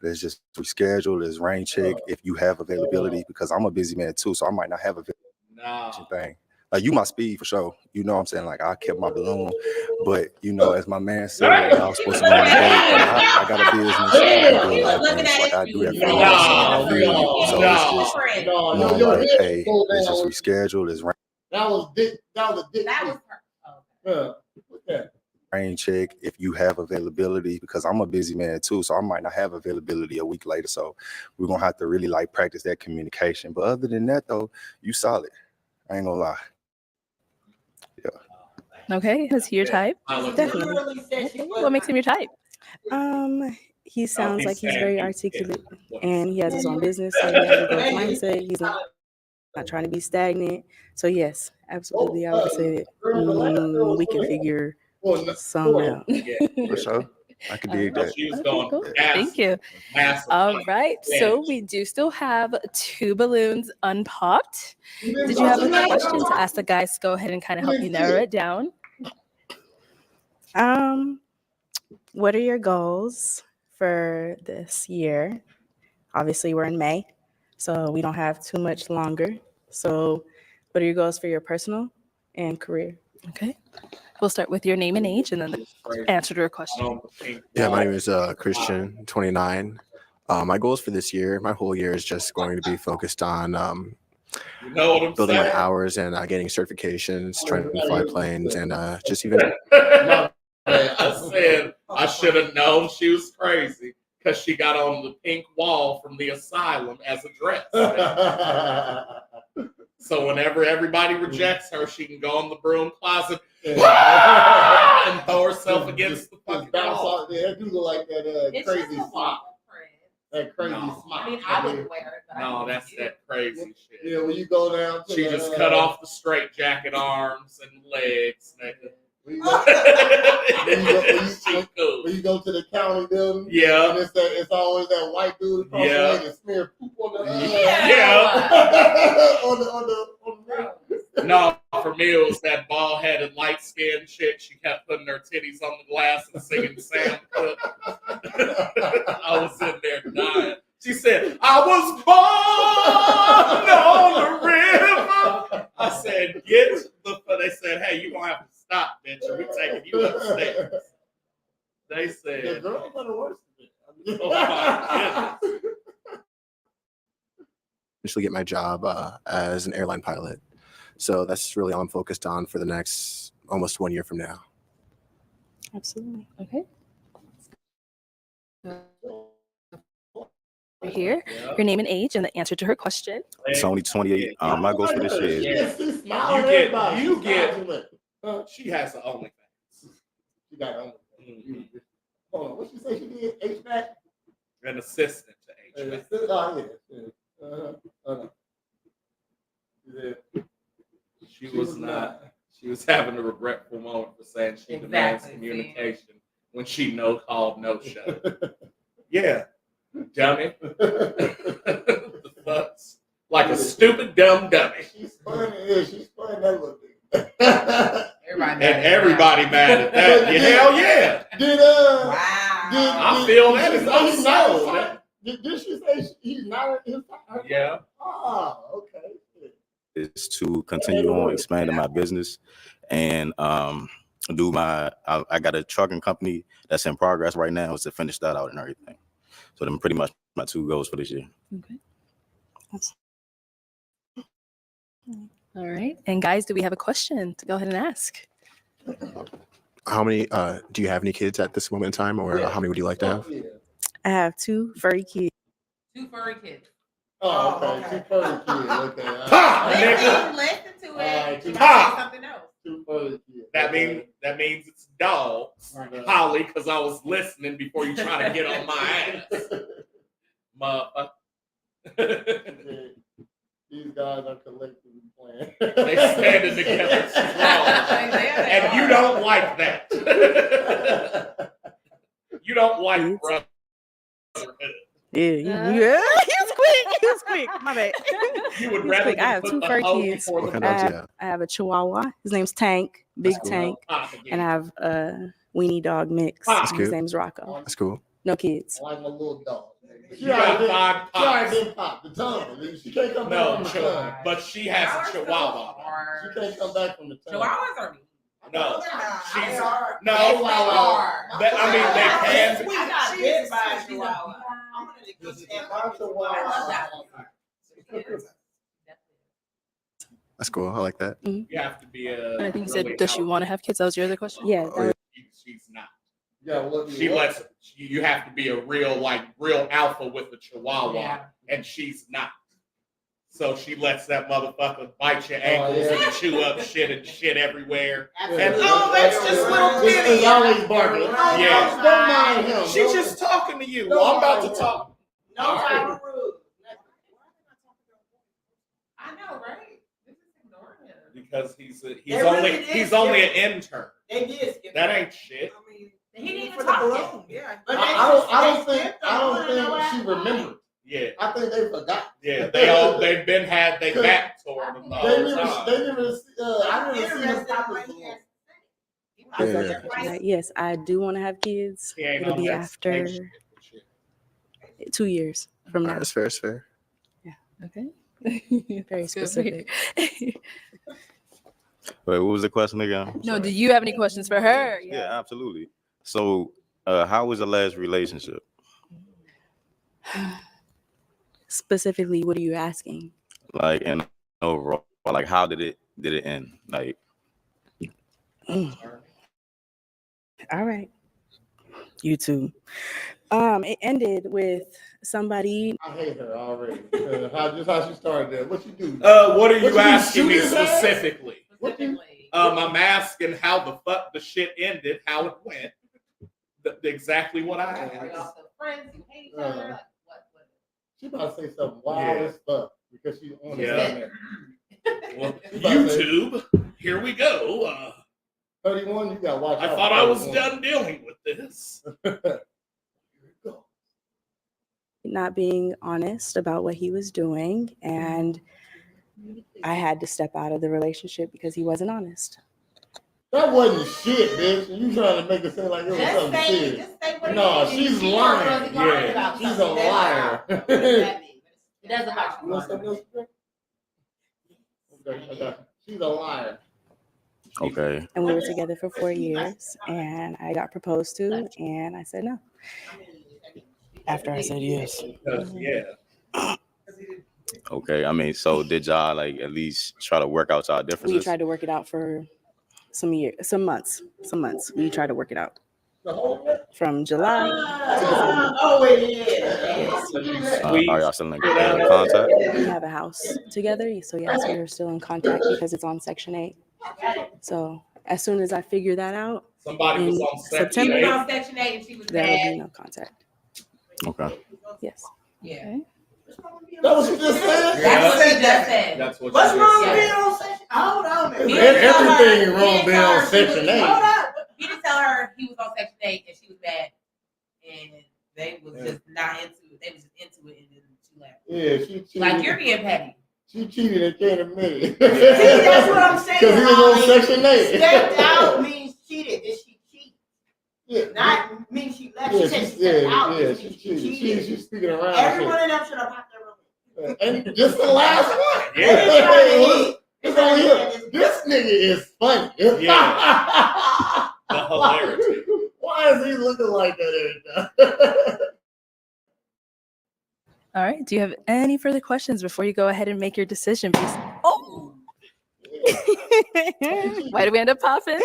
L: let's just reschedule. Let's rain check if you have availability, because I'm a busy man too. So I might not have a thing. Like, you my speed for sure. You know what I'm saying? Like, I kept my balloon. But, you know, as my man said, I was supposed to go on a date. And I got a business. And I do a lot of things. Like, I do that for you. So I feel you. So it's just more like, hey, let's just reschedule. Let's rain.
B: That was dick. That was a dick.
G: That was her.
B: What's that?
L: Rain check if you have availability, because I'm a busy man too, so I might not have availability a week later. So we're gonna have to really like practice that communication. But other than that though, you solid. I ain't gonna lie. Yeah.
E: Okay, is he your type?
F: Definitely.
E: Okay, what makes him your type?
F: He sounds like he's very articulate and he has his own business, so he has a growth mindset. He's not trying to be stagnant. So yes, absolutely, I would say that we can figure something out.
L: For sure. I can dig that.
C: She's
E: Okay, cool.
C: gas.
E: Thank you.
C: Massive.
E: All right, so we do still have 2 balloons unpopped. Did you have a question to ask the guys? Go ahead and kind of help you narrow it down.
F: What are your goals for this year? Obviously, we're in May, so we don't have too much longer. So what are your goals for your personal and career?
E: Okay. We'll start with your name and age and then the answer to your question.
M: Yeah, my name is Christian, 29. My goals for this year, my whole year is just going to be focused on building my hours and getting certifications, trying to fly planes, and just even.
C: I said I should have known she was crazy because she got on the pink wall from the asylum as a dress. So whenever everybody rejects her, she can go in the broom closet and throw herself against the fucking wall.
B: Yeah, that do look like that crazy smile. That crazy smile.
G: I mean, I wouldn't wear it, but
C: No, that's that crazy shit.
B: Yeah, when you go down to
C: she just cut off the straight jacket arms and legs, nigga.
B: When you go to the county building,
C: yeah,
B: and it's always that white dude across the way that smear poop on the on the
C: No, for me it was that bald-headed, light-skinned chick. She kept putting her titties on the glass and singing Sam Cooke. I was in there dying. She said, "I was born on the river." I said, "Get the." They said, "Hey, you gonna have to stop, bitch, or we taking you upstairs." They said,
B: "The girls are the worst."
C: Oh my goodness.
M: Initially get my job as an airline pilot. So that's really all I'm focused on for the next almost 1 year from now.
E: Absolutely. Okay. Here, your name and age and the answer to her question.
L: It's only 28. My goals for this year is
C: You get. She has an OnlyFans.
B: She got OnlyFans. Hold on, what she say she did? HVAC?
C: An assistant to HVAC. She was not. She was having a regretful moment for saying she demands communication when she called no show. Yeah, dummy. The fuck's like a stupid dumb dummy.
B: She's funny. Yeah, she's funny. That little thing.
C: Everybody mad at that. Yeah, hell yeah. I feel that is my soul.
B: Did she say he's not in his time?
C: Yeah.
B: Oh, okay.
L: is to continue on expanding my business and do I got a trucking company that's in progress right now, is to finish that out and everything. So them pretty much my 2 goals for this year.
E: Okay. All right. And guys, do we have a question to go ahead and ask?
M: How many do you have any kids at this moment in time, or how many would you like to have?
F: I have 2 furry kids.
G: 2 furry kids.
B: Oh, okay. 2 furry kids. Okay.
G: Listen to it.
C: Something
G: else.
B: 2 furry kids.
C: That means it's dogs, Holly, because I was listening before you try to get on my ass.
B: These guys are collectively playing.
C: They standing together strong. And you don't like that. You don't like brotherhood.
F: Yeah. He was quick. My bad.
C: You would rather
F: I have 2 furry kids. I have a Chihuahua. His name's Tank, Big Tank, and I have a weenie dog mix. His name's Rocco.
M: That's cool.
F: No kids.
B: I like my little dog.
C: You got 5 pops.
B: She popped the tongue. She can't come back from the tongue.
C: But she has a Chihuahua.
B: She can't come back from the tongue.
G: Chihuahuas are mean.
C: No, she's
B: no.
C: They can.
D: I got bit by a Chihuahua.
M: That's cool. I like that.
C: You have to be a.
E: And I think you said, does she want to have kids? That was your other question?
F: Yeah.
C: She's not.
B: Yeah,
C: she lets. You have to be a real alpha with the Chihuahua, and she's not. So she lets that motherfucker bite your ankles and chew up shit and shit everywhere. And
D: that's just little Kitty.
B: He's always barking.
C: Yeah.
B: Don't mind him.
C: She's just talking to you. Well, I'm about to talk.
D: No time of rude.
G: I know, right? This is ignoring him.
C: Because he's only an intern.
D: They did skip.
C: That ain't shit.
D: I mean,
G: he didn't even
D: for
G: talk
D: the
G: yet.
D: balloon. Yeah.
B: I don't think she remembered.
C: Yeah.
B: I think they forgot.
C: Yeah, they've been had they back toward them.
B: I never seen them pop a
F: Yes, I do want to have kids. It'll be after 2 years from now.
M: That's fair. That's fair.
F: Yeah. Okay. Very specific.
L: Wait, what was the question again?
E: No, do you have any questions for her?
L: Yeah, absolutely. So, how was the last relationship?
F: Specifically, what are you asking?
L: Like, and overall, like, how did it end? Like,
F: all right, you too. It ended with somebody.
B: I hate her already. Just how she started there. What you do?
C: What are you asking me specifically? I'm asking how the fuck the shit ended, how it went. Exactly what I asked.
G: Friends, you hate each other.
B: She about to say something wild as fuck because she's on it.
C: Well, YouTube, here we go.
B: 31, you got to watch out.
C: I thought I was done dealing with this.
F: Not being honest about what he was doing, and I had to step out of the relationship because he wasn't honest.
B: That wasn't shit, bitch. You trying to make it seem like it was something serious. No, she's lying. Yeah, she's a liar.
G: It doesn't matter.
B: You want something else? Okay. She's a liar.
L: Okay.
F: And we were together for 4 years, and I got proposed to, and I said no. After I said yes.
C: Yeah.
L: Okay. I mean, so did y'all like at least try to work out y'all differences?
F: We tried to work it out for some months. We tried to work it out. From July to December.
D: Oh, yeah.
L: Are y'all still in contact?
F: We have a house together, so yes, we are still in contact because it's on Section 8. So as soon as I figure that out,
C: somebody was on
F: September,
G: Section 8 and she was
F: there will be no contact.
L: Okay.
F: Yes.
G: Yeah.
F: Okay.
B: That was what you just said?
G: That's what she just said.
C: That's what
D: What's
C: she
D: wrong
C: just
D: with
C: said.
D: being on Section? Hold on.
B: Everything wrong being on Section 8.
D: Hold up.
G: He didn't tell her he was on Section 8 and she was mad, and they was just not into it. They was just into it, and then she left.
B: Yeah, she cheated.
G: Like, you're being petty.
B: She cheated and can't admit it.
D: See, that's what I'm saying.
B: Because he was on Section 8.
D: Stepped out means cheated. Did she cheat?
B: Yeah.
D: Not mean she left.
B: Yeah,
D: She said she stepped out.
B: yeah, she cheated. She's speaking around.
D: Everyone in them should have popped their room.
B: And just the last one.
C: Yeah.
B: It's on him. This nigga is funny.
C: Yeah. The hilarity.
B: Why is he looking like that every time?
E: All right. Do you have any further questions before you go ahead and make your decision, please? Oh. Why did we end up popping?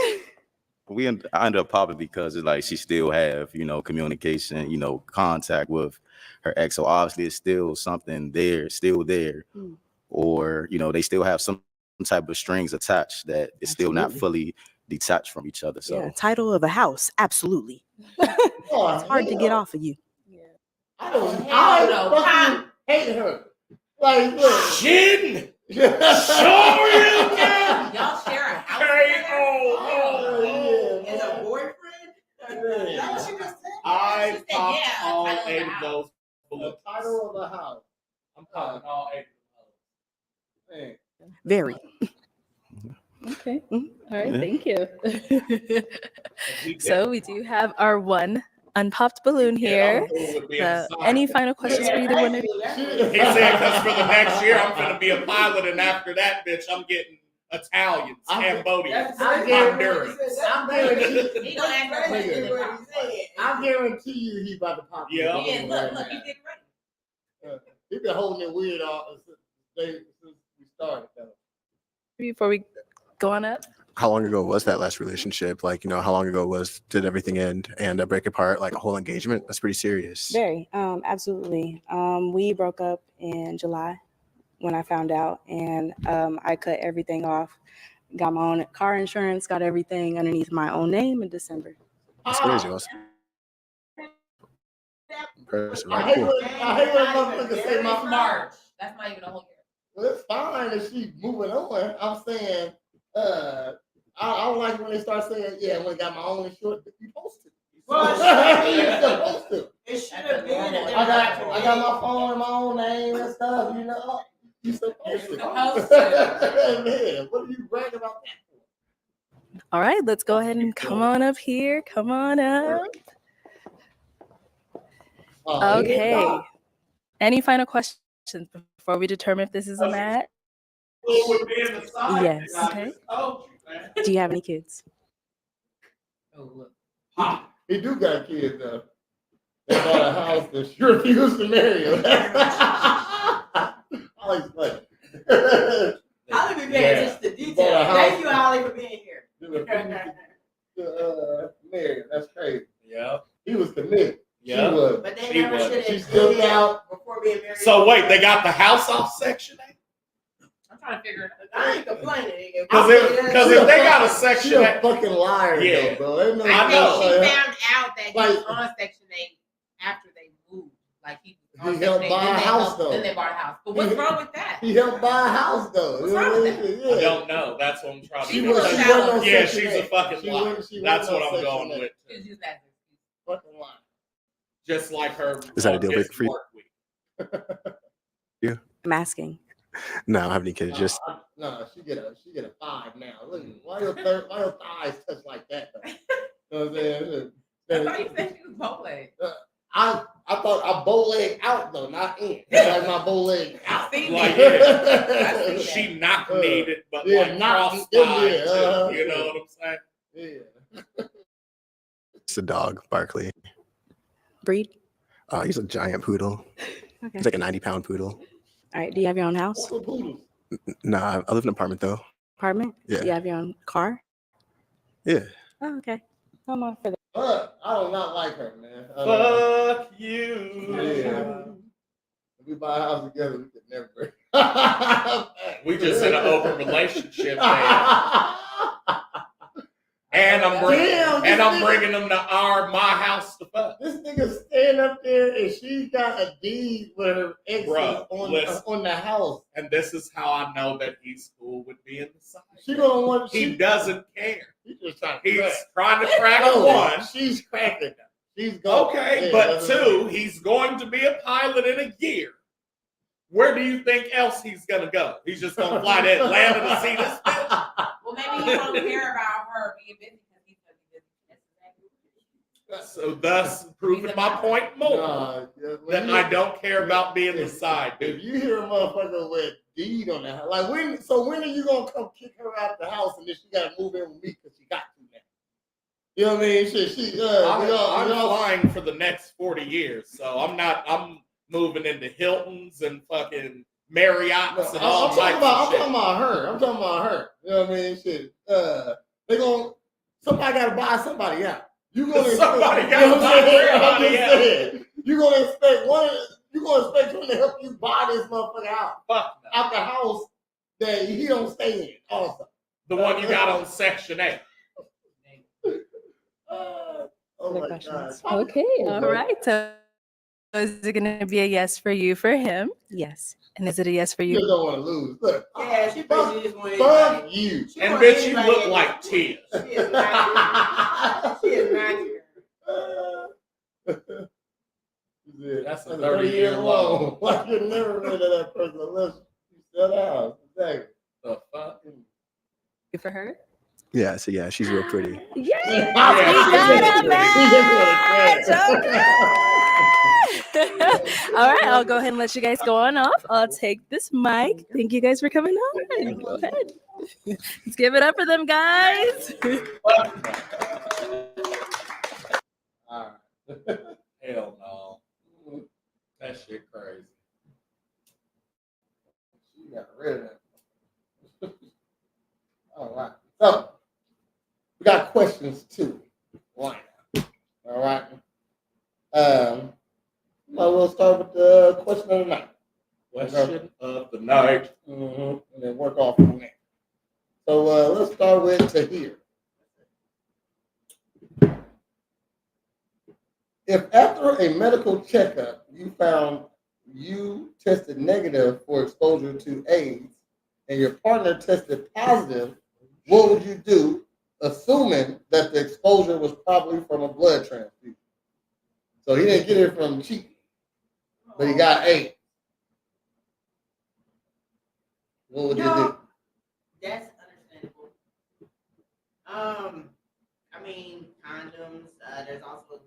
N: I ended up popping because it's like she still have, communication, contact with her ex. So obviously it's still something there, or, they still have some type of strings attached that is still not fully detached from each other. So
F: Yeah, title of a house, absolutely. It's hard to get off of you.
B: I fucking hate her. Like, look.
C: Shin! Show you again!
G: Y'all share a house
B: Oh,
D: As a boyfriend? That's what she just said.
C: I
G: said,
C: popped
G: yeah,
C: all
G: title of
C: 8
G: the
C: of
G: house.
C: those
B: The
C: balloons.
B: title of the house.
C: I'm popping all 8 of
B: Man.
F: Very.
E: Okay. All right.
N: Yeah.
E: Thank you.
C: those.
E: So we do have our one unpopped balloon here. So any final questions for either one of you?
C: He said, because for the next year, I'm going to be a pilot, and after that, bitch, I'm getting Italians, Cambodians, Honduras.
B: I guarantee you he about to pop.
C: Yeah.
G: Look, you get ready.
B: He been holding it weird since we started.
E: Before we go on up?
M: How long ago was that last relationship? Like, how long ago did everything end and break apart? Like a whole engagement? That's pretty serious.
F: Very, absolutely. We broke up in July when I found out, and I cut everything off. Got my own car insurance, got everything underneath my own name in December.
M: That's crazy. Awesome. Impressive.
B: I
M: Right,
B: hate
M: cool.
B: when motherfuckers say my
G: March. That's not even a whole year.
B: Well, it's fine if she's moving on. I'm saying, I don't like when they start saying, yeah, when I got my own insurance. You supposed to. You're supposed to.
D: It should have been.
B: I got my phone in my own name and stuff, You supposed to. Man, what are you bragging about that for?
E: All right, let's go ahead and come on up here. Come on up. Okay. Any final questions before we determine if this is a match?
F: Yes.
E: Okay.
F: Do you have any kids?
B: He do got kids though. They bought a house that she refused to marry him. Holly's funny.
D: Holly be paying just the details. Thank you, Holly, for being here.
B: Marry him. That's crazy.
C: Yeah.
B: He was committed.
C: Yeah.
B: She was.
D: But they never should have.
B: She stepped out
D: before being married.
C: So wait, they got the house off Section 8?
G: I'm trying to figure it out.
D: I ain't complaining.
C: Because if they got a Section 8,
B: she a fucking liar,
C: yeah,
B: though, bro.
G: I think she found out that he was on Section 8 after they moved. Like he
B: helped buy a house, though.
G: Then they bought a house. But what's wrong with that?
B: He helped buy a house, though.
G: What's wrong with that?
B: Yeah.
C: I don't know. That's what I'm trying to
B: She
C: figure
B: was
C: out.
B: on
C: Yeah,
B: Section
C: she's a
B: 8.
C: fucking liar. That's what I'm going with.
B: Fucking liar.
C: Just like her.
M: Is that a deal breaker for you?
C: work week.
M: Yeah.
F: I'm asking.
M: No, I don't have any kids. Just
B: No, she get a 5 now. Look, why your thighs touch like that? Though? You know what I'm saying?
G: I thought you said she was bow leg.
B: I thought I bow leg out though, not in. Like my bow leg out.
C: Like, yeah. She knock kneed, but like cross thighs too. You know what I'm saying?
B: Yeah.
M: it's a dog, Barkley.
F: Breed?
M: He's a giant poodle.
F: Okay.
M: He's like a 90-pound poodle.
F: All right. Do you have your own house?
M: Nah, I live in an apartment though.
F: Apartment?
M: Yeah.
F: Do you have your own car?
M: Yeah.
F: Oh, okay. I'm on for that.
B: But I do not like her, man.
C: Fuck you.
B: Yeah. If we buy a house together, we could never break.
C: We just in an open relationship, man. And I'm bringing them to my house to fuck.
B: This nigga stand up there and she got a deed with her ex on the house.
C: And this is how I know that he's cool with being the side.
B: She gonna want.
C: He doesn't care.
B: He's just trying
C: to crack one.
B: She's cracking them. She's going.
C: Okay, but 2, he's going to be a pilot in a year. Where do you think else he's gonna go? He's just gonna fly to Atlanta to see this bitch.
G: Well, maybe he don't care about her being busy because he's gonna be busy.
C: So thus proving my point more that I don't care about being the side dude.
B: If you hear a motherfucker with deed on the house, like when are you gonna come kick her out the house and then she gotta move in with me because she got to now? You know what I mean?
C: I'm flying for the next 40 years, so I'm moving into Hiltons and fucking Marriott's and all types of shit.
B: I'm talking about her. You know what I mean? Shit. Somebody gotta buy somebody out. You gonna expect him to help you buy this motherfucker out the house that he don't stay in. Also,
C: the one you got on Section 8.
B: Oh my God.
E: Okay, all right. So is it going to be a yes for you for him?
F: Yes.
E: And is it a yes for you?
B: You don't want to lose. Look,
D: Yeah, she basically just wanted
B: fuck you.
C: And bitch, you look like Tia.
D: She is not
C: That's a 30-year loan.
B: Like you're never rid of that person unless you sell the house. Exactly.
C: The fuck?
E: Good for her?
M: Yeah, so yeah, she's real pretty.
E: Yes, we got a match. Okay. All right, I'll go ahead and let you guys go on off. I'll take this mic. Thank you guys for coming on. Go ahead. Let's give it up for them, guys.
C: All right. Hell no. That shit crazy.
B: She got rid of that. All right. So, we got questions too. All right. We'll start with the question of the night.
C: Question of the night.
B: And then work off from there. So let's start with Tahir. If after a medical checkup you found you tested negative for exposure to AIDS and your partner tested positive, what would you do, assuming that the exposure was probably from a blood transfusion? So he didn't get it from cheating, but he got AIDS. What would you do?
O: That's understandable. I mean, condoms. There's also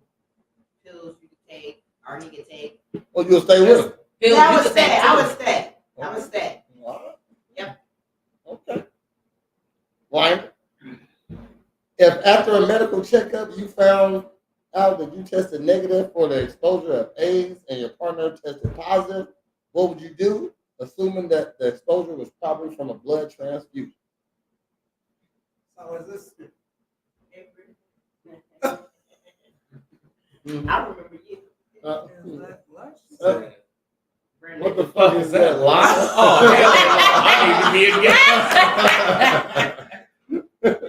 O: pills you can take, or he can take.
B: Oh, you'll stay with him?
O: Yeah, I would stay. I would stay. Yep.
B: Okay. Why? If after a medical checkup you found out that you tested negative for the exposure of AIDS and your partner tested positive, what would you do, assuming that the exposure was probably from a blood transfusion?
D: So is this?
O: I remember you.
B: What the fuck is that? Lie?
C: Oh, hell no. I need to be a guest.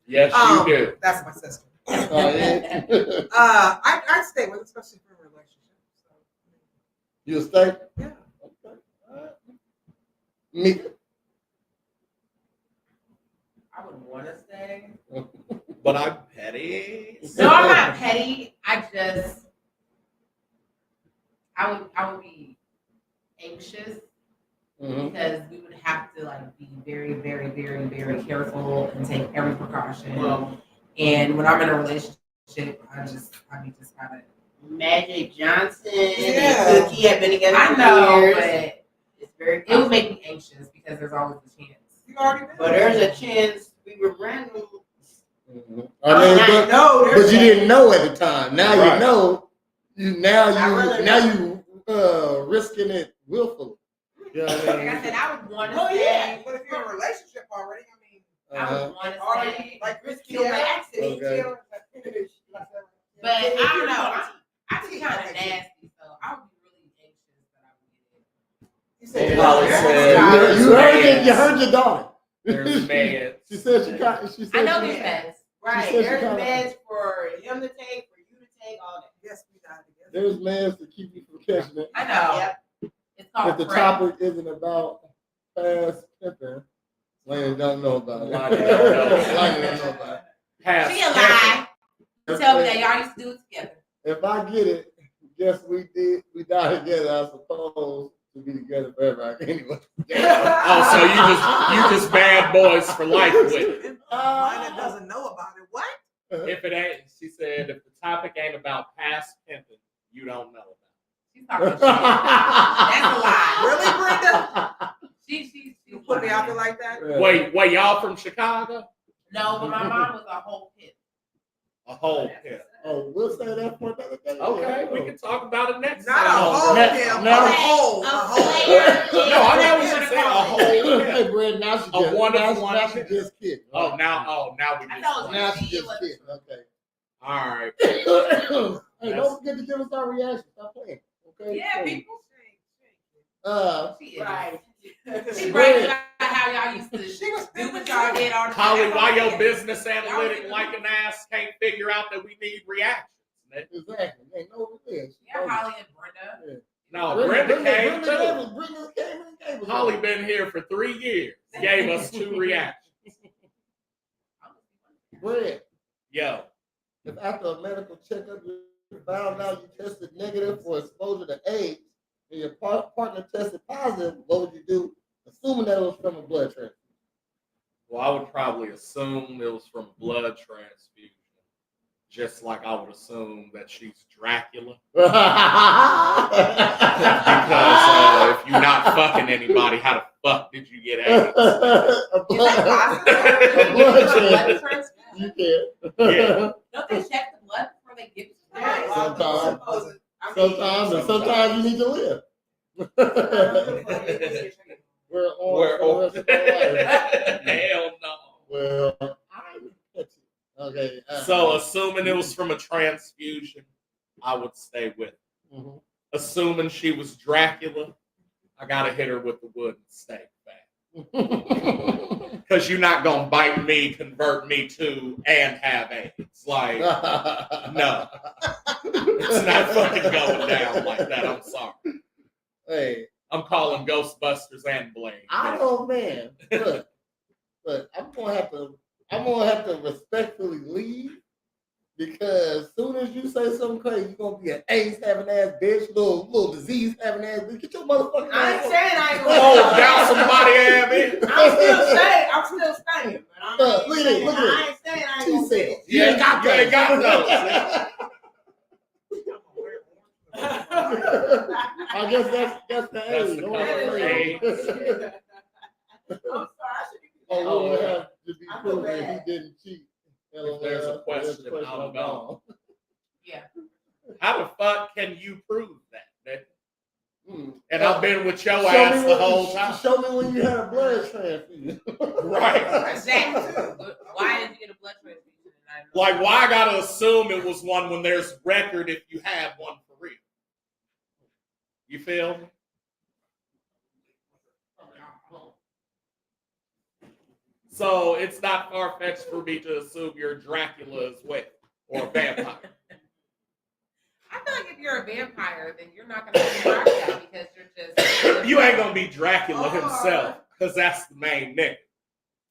C: Yes, you do.
D: That's my sister.
B: Yeah.
D: I'd stay with, especially for a relationship. So.
B: You'll stay?
D: Yeah.
B: Okay. All right. Mika?
G: I would want to stay.
C: But I'm petty.
G: No, I'm not petty. I would be anxious because we would have to like be very, very, very, very careful and take every precaution. And when I'm in a relationship, I mean, just kind of
O: Magic Johnson and Cookie have been together
G: I
O: for
G: know,
O: years.
G: but
O: It's very
G: it would make me anxious because there's always the chance.
D: You already know.
O: But there's a chance we were random.
B: I mean, but you didn't know at the time. Now you know. You risking it willfully. You know what I mean?
G: Like I said, I would want to
D: Oh
G: stay.
D: yeah, but if you're in a relationship already, I mean,
G: I would want to stay.
D: like risky
O: Kill by
D: accident.
B: Okay.
G: But I don't know. I be kind of nasty, so I would be really anxious that I would get it.
B: You heard your daughter.
C: There's meds.
B: She said she said
G: I know there's meds.
O: Right,
B: said she
O: there's
B: kinda-
O: meds for him to take, for you to take, all that.
D: Yes, we got together.
B: There's meds to keep you from catching it.
G: I know.
O: Yep.
G: It's called
B: If the
G: PrEP.
B: topic isn't about fast pimping, Lane don't know about it.
C: Lonnie don't know.
B: Lonnie don't know about it.
C: Pass
G: She a lie. You tell me that y'all used to do it together.
B: If I get it, guess we die together, I suppose, to be together forever anyway.
C: Oh, so you just bad boys for life with it.
D: Mine doesn't know about it. What?
C: If it ain't, she said, if the topic ain't about past pimping you don't know about.
G: She's talking shit. That's a lie.
D: Really, Brenda?
G: She
D: You put me out there like that?
C: Wait, y'all from Chicago?
G: No, but my mom was a whole pimp.
C: A whole pimp.
B: Oh, we'll say that for another day.
C: Okay, we can talk about it next
D: Not
C: time.
D: a whole pimp, a whole.
C: No, I know what you're saying. A whole pimp.
B: Hey, Brad, now she just, now she just kidding.
C: Oh, now we just.
B: Now she just kidding. Okay.
C: All right.
B: Hey, don't forget to give us our reaction. Stop playing. Okay.
G: Yeah, people.
B: Right.
G: She bragging about how y'all used to do what y'all did all the time.
C: Holly, why your business analytic like an ass can't figure out that we need reactions?
B: Exactly. They know what it is.
G: Yeah, Holly and Brenda.
C: No, Brenda came too.
B: Brenda came and gave us
C: Holly been here for 3 years. Gave us 2 reactions.
B: Brad.
C: Yo.
B: If after a medical checkup you found out you tested negative for exposure to AIDS and your partner tested positive, what would you do? Assuming that it was from a blood transfusion.
C: Well, I would probably assume it was from blood transfusion. Just like I would assume that she's Dracula. Because if you're not fucking anybody, how the fuck did you get AIDS?
B: A blood transfusion. You can.
C: Yeah.
G: Don't they check the blood before they give it to you?
B: Sometimes you need to live. We're on for the rest of our life.
C: Hell no.
B: Well, okay.
C: So assuming it was from a transfusion, I would stay with it.
B: Mm-hmm.
C: Assuming she was Dracula, I gotta hit her with the wooden stake back. Because you're not gonna bite me, convert me to, and have AIDS. Like, no. It's not fucking going down like that. I'm sorry.
B: Hey.
C: I'm calling Ghostbusters and Blade.
B: Oh man. Look, I'm gonna have to respectfully leave because as soon as you say something crazy, you're gonna be an AIDS having ass bitch, little disease having ass bitch. Get your motherfucking ass.
D: I ain't saying I ain't gonna.
C: Oh, down somebody ass bitch.
D: I'm still saying.
B: Look at it.
D: I ain't saying I ain't gonna say it.
C: You ain't got those.
B: I guess that's the
C: That's
B: age.
C: the
B: No
C: color
B: one's
C: age.
D: I'm sorry.
B: Oh, we'll have to be
D: I feel
B: proven
D: bad.
B: he didn't cheat.
C: If there's a question, I'm gone.
G: Yeah.
C: How the fuck can you prove that? And
B: Oh,
C: I've been with your ass the whole time.
B: Show me when you had a blood transfusion.
C: Right.
G: Exactly. Why did you get a blood transfusion?
C: Like, why I gotta assume it was one when there's record if you had one for real? You feel me? So it's not far-fetched for me to assume you're Dracula as well, or a vampire.
G: I feel like if you're a vampire, then you're not gonna be Dracula because you're just.
C: You ain't gonna be Dracula himself, because that's the main nigga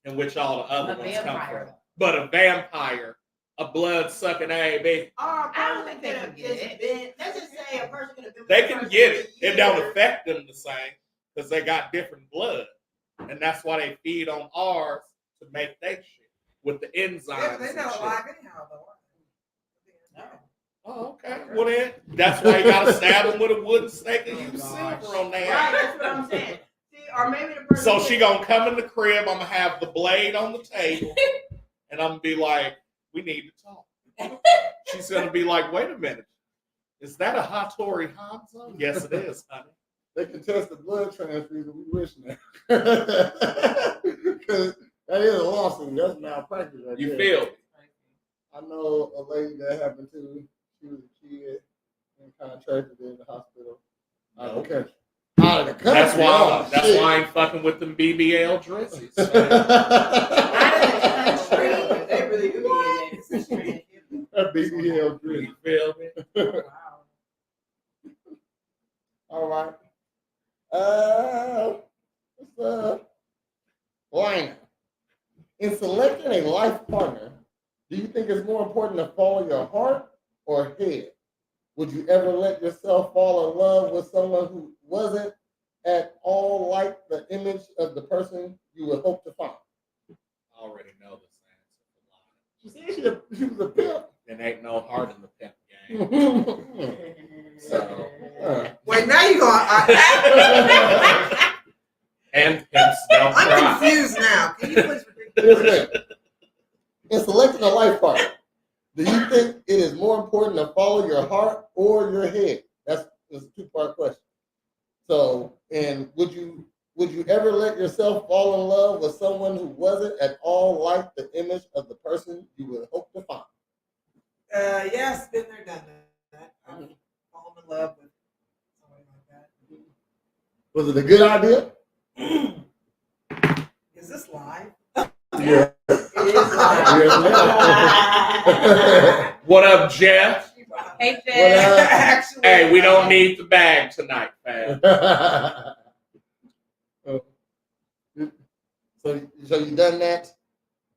C: in which all the other ones come from. But a vampire, a blood-sucking AB,
G: I don't think they can get it.
D: Let's just say a person could have been.
C: they can get it. It don't affect them the same, because they got different blood. And that's why they feed on ours to make that shit with the enzymes.
D: Yeah, they
C: and
D: not
C: shit.
D: alive anyhow, though. No.
C: Oh, okay. Well then, that's why you gotta stab them with a wooden stake and use silver on their
D: Right,
C: ass.
D: that's what I'm saying. See, or maybe the person.
C: So she gonna come in the crib. I'm gonna have the blade on the table, and I'm gonna be like, "We need to talk." She's gonna be like, "Wait a minute, is that a Hattori Hanzo?" Yes, it is, honey.
B: They can test the blood transfusion. We wish now. Because that is a lawsuit. That's malpractice right
C: You
B: there.
C: feel me?
B: I know a lady that happened to. She was a kid and contracted in the hospital. Out of the country. Out of the country.
C: That's why.
B: Oh,
C: That's
B: shit.
C: why I ain't fucking with them BBL dresses.
D: They really do need
B: That BBL dress.
C: You feel me?
B: All right. Liner. In selecting a life partner, do you think it's more important to follow your heart or head? Would you ever let yourself fall in love with someone who wasn't at all like the image of the person you would hope to find?
C: I already know this
B: She said she was a pimp.
C: And ain't no heart in the pimp game. So,
D: Wait, now you going?
C: and pimps don't
D: I'm
C: cry.
D: confused now. Can you please repeat the question?
B: In selecting a life partner, do you think it is more important to follow your heart or your head? That's a two-part question. So, and would you ever let yourself fall in love with someone who wasn't at all like the image of the person you would hope to find?
D: Yes, been there, done that. I've fallen in love with somebody like that.
B: Was it a good idea?
D: Is this live?
B: Yeah.
D: It is live.
C: What up, Jeff?
G: Hey, Jeff.
C: Hey, we don't need the bag tonight, fam.
B: So you done that,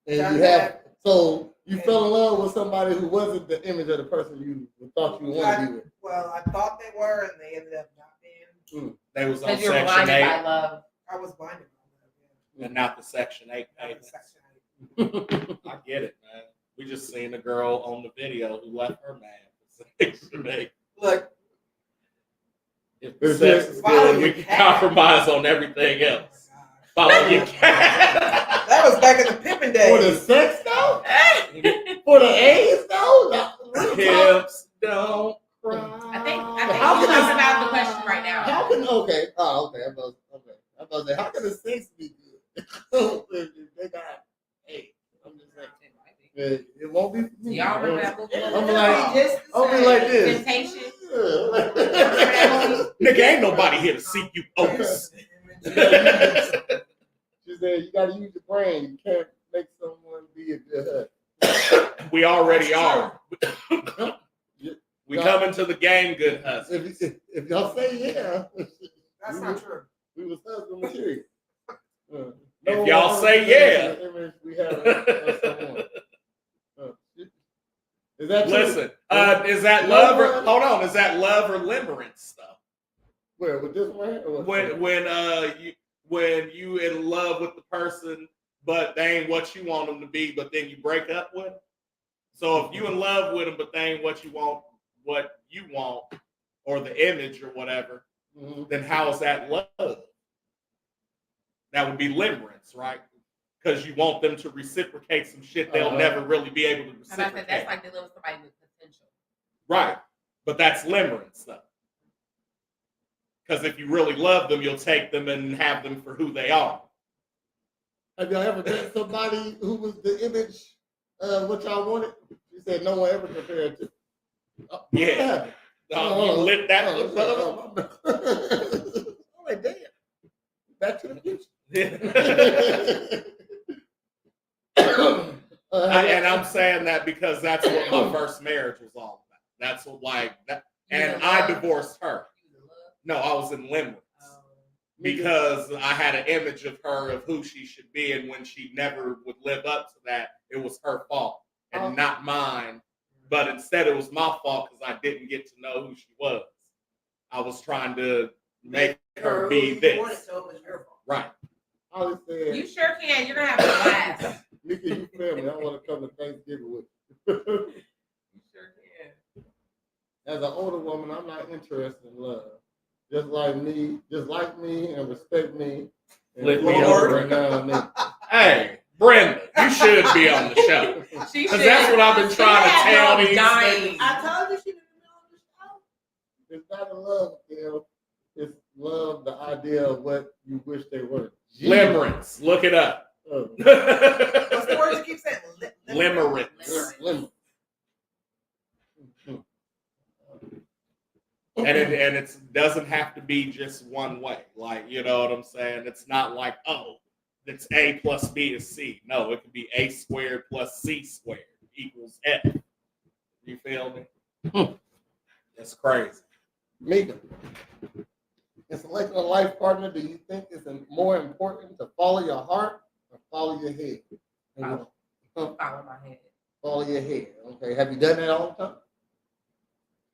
B: and
D: Done
B: you
D: that.
B: have. So you fell in love with somebody who wasn't the image of the person you thought you wanted to be with.
D: Well, I thought they were, and they ended up not being.
C: They was on
G: Because you're
C: Section
G: blinded
C: 8
G: by love.
D: I was blinded by love.
C: and not the Section 8
D: Yeah.
C: payments.
D: Section
C: I get it, man. We just seen a girl on the video who left her man for Section 8.
D: Look,
C: If the sex is good, we can compromise on everything else. Follow your cat.
D: that was back in the pimping days.
B: For the sex though? For the AIDS though?
C: Hips don't cry.
G: I think
B: How
G: we're
B: can
G: talking about the question right now.
B: How can okay? Oh, okay. I'm about to say, how can the sex be good? If they got AIDS. I'm just saying. It won't be for me.
G: Y'all remember that movie?
B: I'll be like this.
G: Temptation.
C: Nigga, ain't nobody here to seek you oats.
B: She said you gotta use your brain. You can't make someone be a good husband.
C: We already are. We coming to the game, good husband.
B: If y'all say yeah,
D: That's not true.
B: we was husband material.
C: If y'all say yeah.
B: We have of someone. Is that true?
C: Listen, is that love or hold on? Is that love or limerence stuff?
B: Where with this one?
C: When you in love with the person, but they ain't what you want them to be, but then you break up with them. So if you in love with them, but they ain't what you want, or the image or whatever, then how is that love? That would be limerence, right? Because you want them to reciprocate some shit they'll never really be able to reciprocate.
G: That's like they live with somebody with potential.
C: Right. But that's limerence, though. Because if you really love them, you'll take them and have them for who they are.
B: Have y'all ever met somebody who was the image of what y'all wanted? You said no one ever compared to.
C: Yeah. You lit that.
B: Oh, wait, damn. Back to the future.
C: And I'm saying that because that's what my first marriage was all about. That's what and I divorced her. No, I was in limerence because I had an image of her of who she should be, and when she never would live up to that, it was her fault and not mine. But instead, it was my fault because I didn't get to know who she was. I was trying to make her be this. Right.
G: You sure can. You're gonna have a blast.
B: Nikki, you family. I want to come to Thanksgiving with you.
G: You sure can.
B: As an older woman, I'm not interested in love. Just like me, and respect me. And
C: Lift me up. Hey, Brenda, you should be on the show. Because that's what I've been trying to tell these niggas.
D: I told you she didn't be on the show.
B: It's not a love, Gail. It's love, the idea of what you wish they were.
C: Limerence. Look it up.
D: What's the word you keep saying?
C: Limerence. And it doesn't have to be just one way. Like, you know what I'm saying? It's not like, oh, it's A plus B is C. No, it could be A squared plus C squared equals F. You feel me? That's crazy.
B: Mika, in selecting a life partner, do you think it's more important to follow your heart or follow your head?
G: Follow my head.
B: Follow your head. Okay. Have you done that all the time?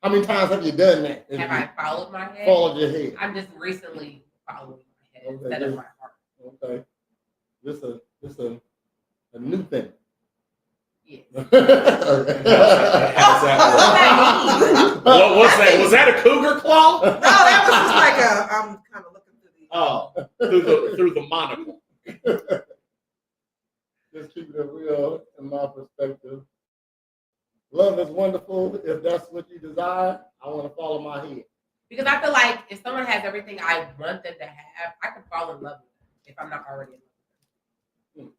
B: How many times have you done that?
G: Have I followed my head?
B: Followed your head.
G: I'm just recently following my head
B: Okay,
G: instead of my heart.
B: Okay. This a new thing.
G: Yes.
C: How's that work? What was that? Was that a cougar claw?
D: No, that was just like I'm kind of looking through the
C: through the monocle.
B: Just keeping it real in my perspective. Love is wonderful. If that's what you desire, I want to follow my head.
G: Because I feel like if someone has everything I want them to have, I can fall in love with them if I'm not already in love with them.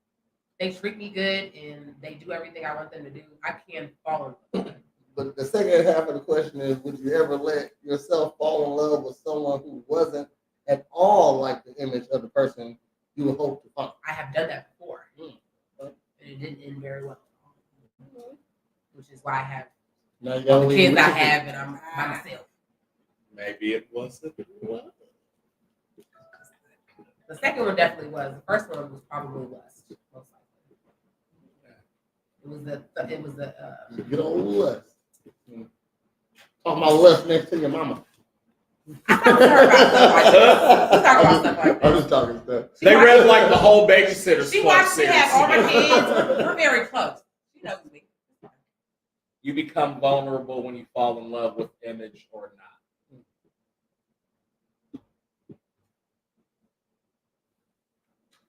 G: They treat me good and they do everything I want them to do. I can fall in love with them.
B: But the second half of the question is, would you ever let yourself fall in love with someone who wasn't at all like the image of the person you would hope to find?
G: I have done that before. And it didn't end very well. Which is why I have all the kids I have and I'm by myself.
C: Maybe it wasn't.
G: The second one definitely was. The first one was probably lust, most likely. It was the
B: good old lust. Talking about lust next to your mama.
G: I'm
B: just talking stuff.
C: They read like the whole Babysitter's
G: She
C: Club
G: watched me
C: series.
G: have all my kids. We're very close. She knows me.
C: You become vulnerable when you fall in love with image or not.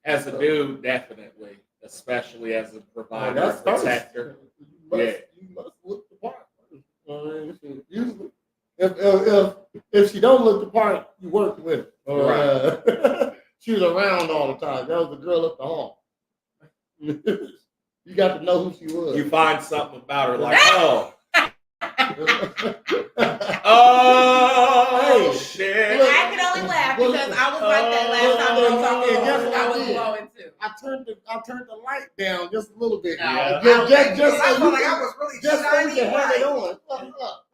C: As a dude, definitely, especially as a provider and protector.
B: You must look the part. Usually, if she don't look the part, you work with her. Right. She was around all the time. That was the girl up the hall. You got to know who she was.
C: You find something about her like, oh. Oh, shit.
G: I can only laugh because I was like that last time we were talking. I was blowing too.
B: I turned the light down just a little bit.
G: Yeah.
B: Just
D: I felt like I was really shiny
B: have
D: bright.
B: it on.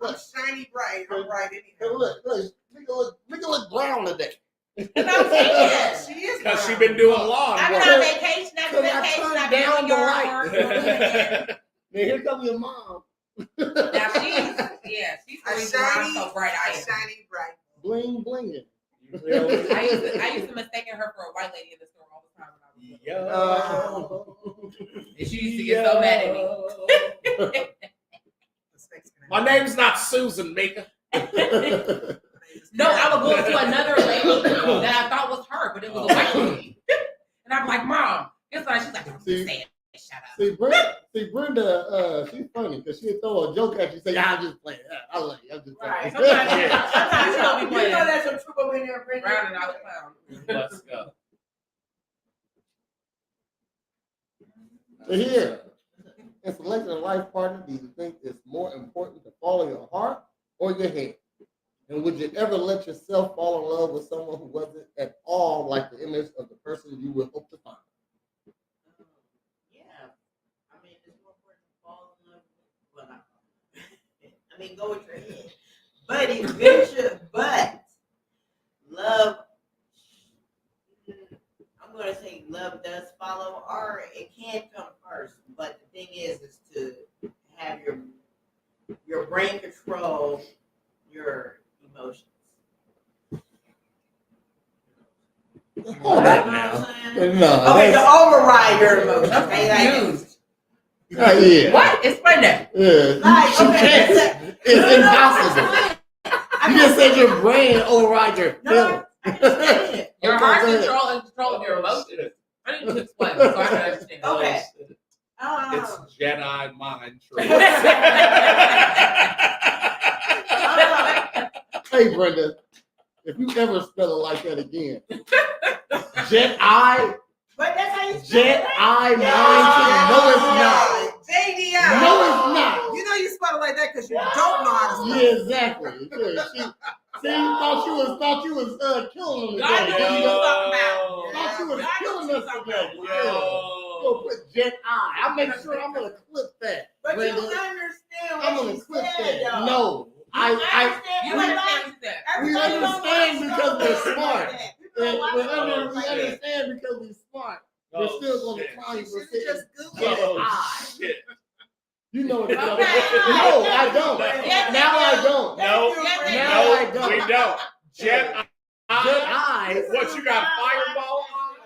D: I'm shiny bright. I'm bright anyhow.
B: Look, brown today.
G: She is
C: because she been doing lawn
G: I've been
C: work.
G: on vacation after vacation. I've been on yard work.
B: Now here comes your mom.
G: Now she's shiny, so bright. I am
D: shiny bright.
B: Bling blinging.
G: I used to mistake her for a white lady in the store all the time when I was little. And she used to get so mad at me.
C: My name's not Susan, Mika.
G: No, I would go up to another lady that I thought was her, but it was a white lady. And I'm like, Mom, guess what? She's like, I'm just saying. Shut up.
B: See, Brenda, she's funny because she'll throw a joke at you, say, "I'm just playing." I like, I'm just playing.
G: Right. Sometimes you don't be playing.
D: You know that's some triple in there, Brenda.
G: Round and out of clown.
C: Let's go.
B: So here, in selecting a life partner, do you think it's more important to follow your heart or your head? And would you ever let yourself fall in love with someone who wasn't at all like the image of the person you would hope to find?
O: I mean, go with your head. But eventually, love, I'm going to say love does follow, or it can come first. But the thing is to have your brain control your emotions.
B: Hold that now. No.
O: Okay, to override your emotions. Okay,
B: yeah.
G: What? Explain that.
B: Yeah. It's impossible. You just said your brain overrides your feelings.
G: Your heart control your emotions. I need to explain so I can understand.
O: Okay.
C: It's Jedi mind trick.
B: Hey, Brenda, if you ever spell it like that again, Jedi.
O: But that's how you spell
B: Jedi
O: it.
B: mind trick. No, it's not.
D: JDI.
B: No, it's not.
D: You know you spell it like that because you don't know how to spell it.
B: Yeah, exactly. Yeah, she thought you was killing them today. Thought you was killing us today. Go put Jet Eye. I'll make sure I'm gonna clip that.
O: But
B: Brenda.
O: you understand what
B: I'm gonna
O: she
B: clip
O: said,
B: that.
O: though.
B: No,
O: You understand
B: we understand because we're smart. We understand because we're smart. We're still gonna clown you for saying Jet Eye. You know what it's about. No, I don't. Now I don't.
C: No,
B: I don't.
C: we don't. Jet
B: Eye.
C: What, you got a fireball?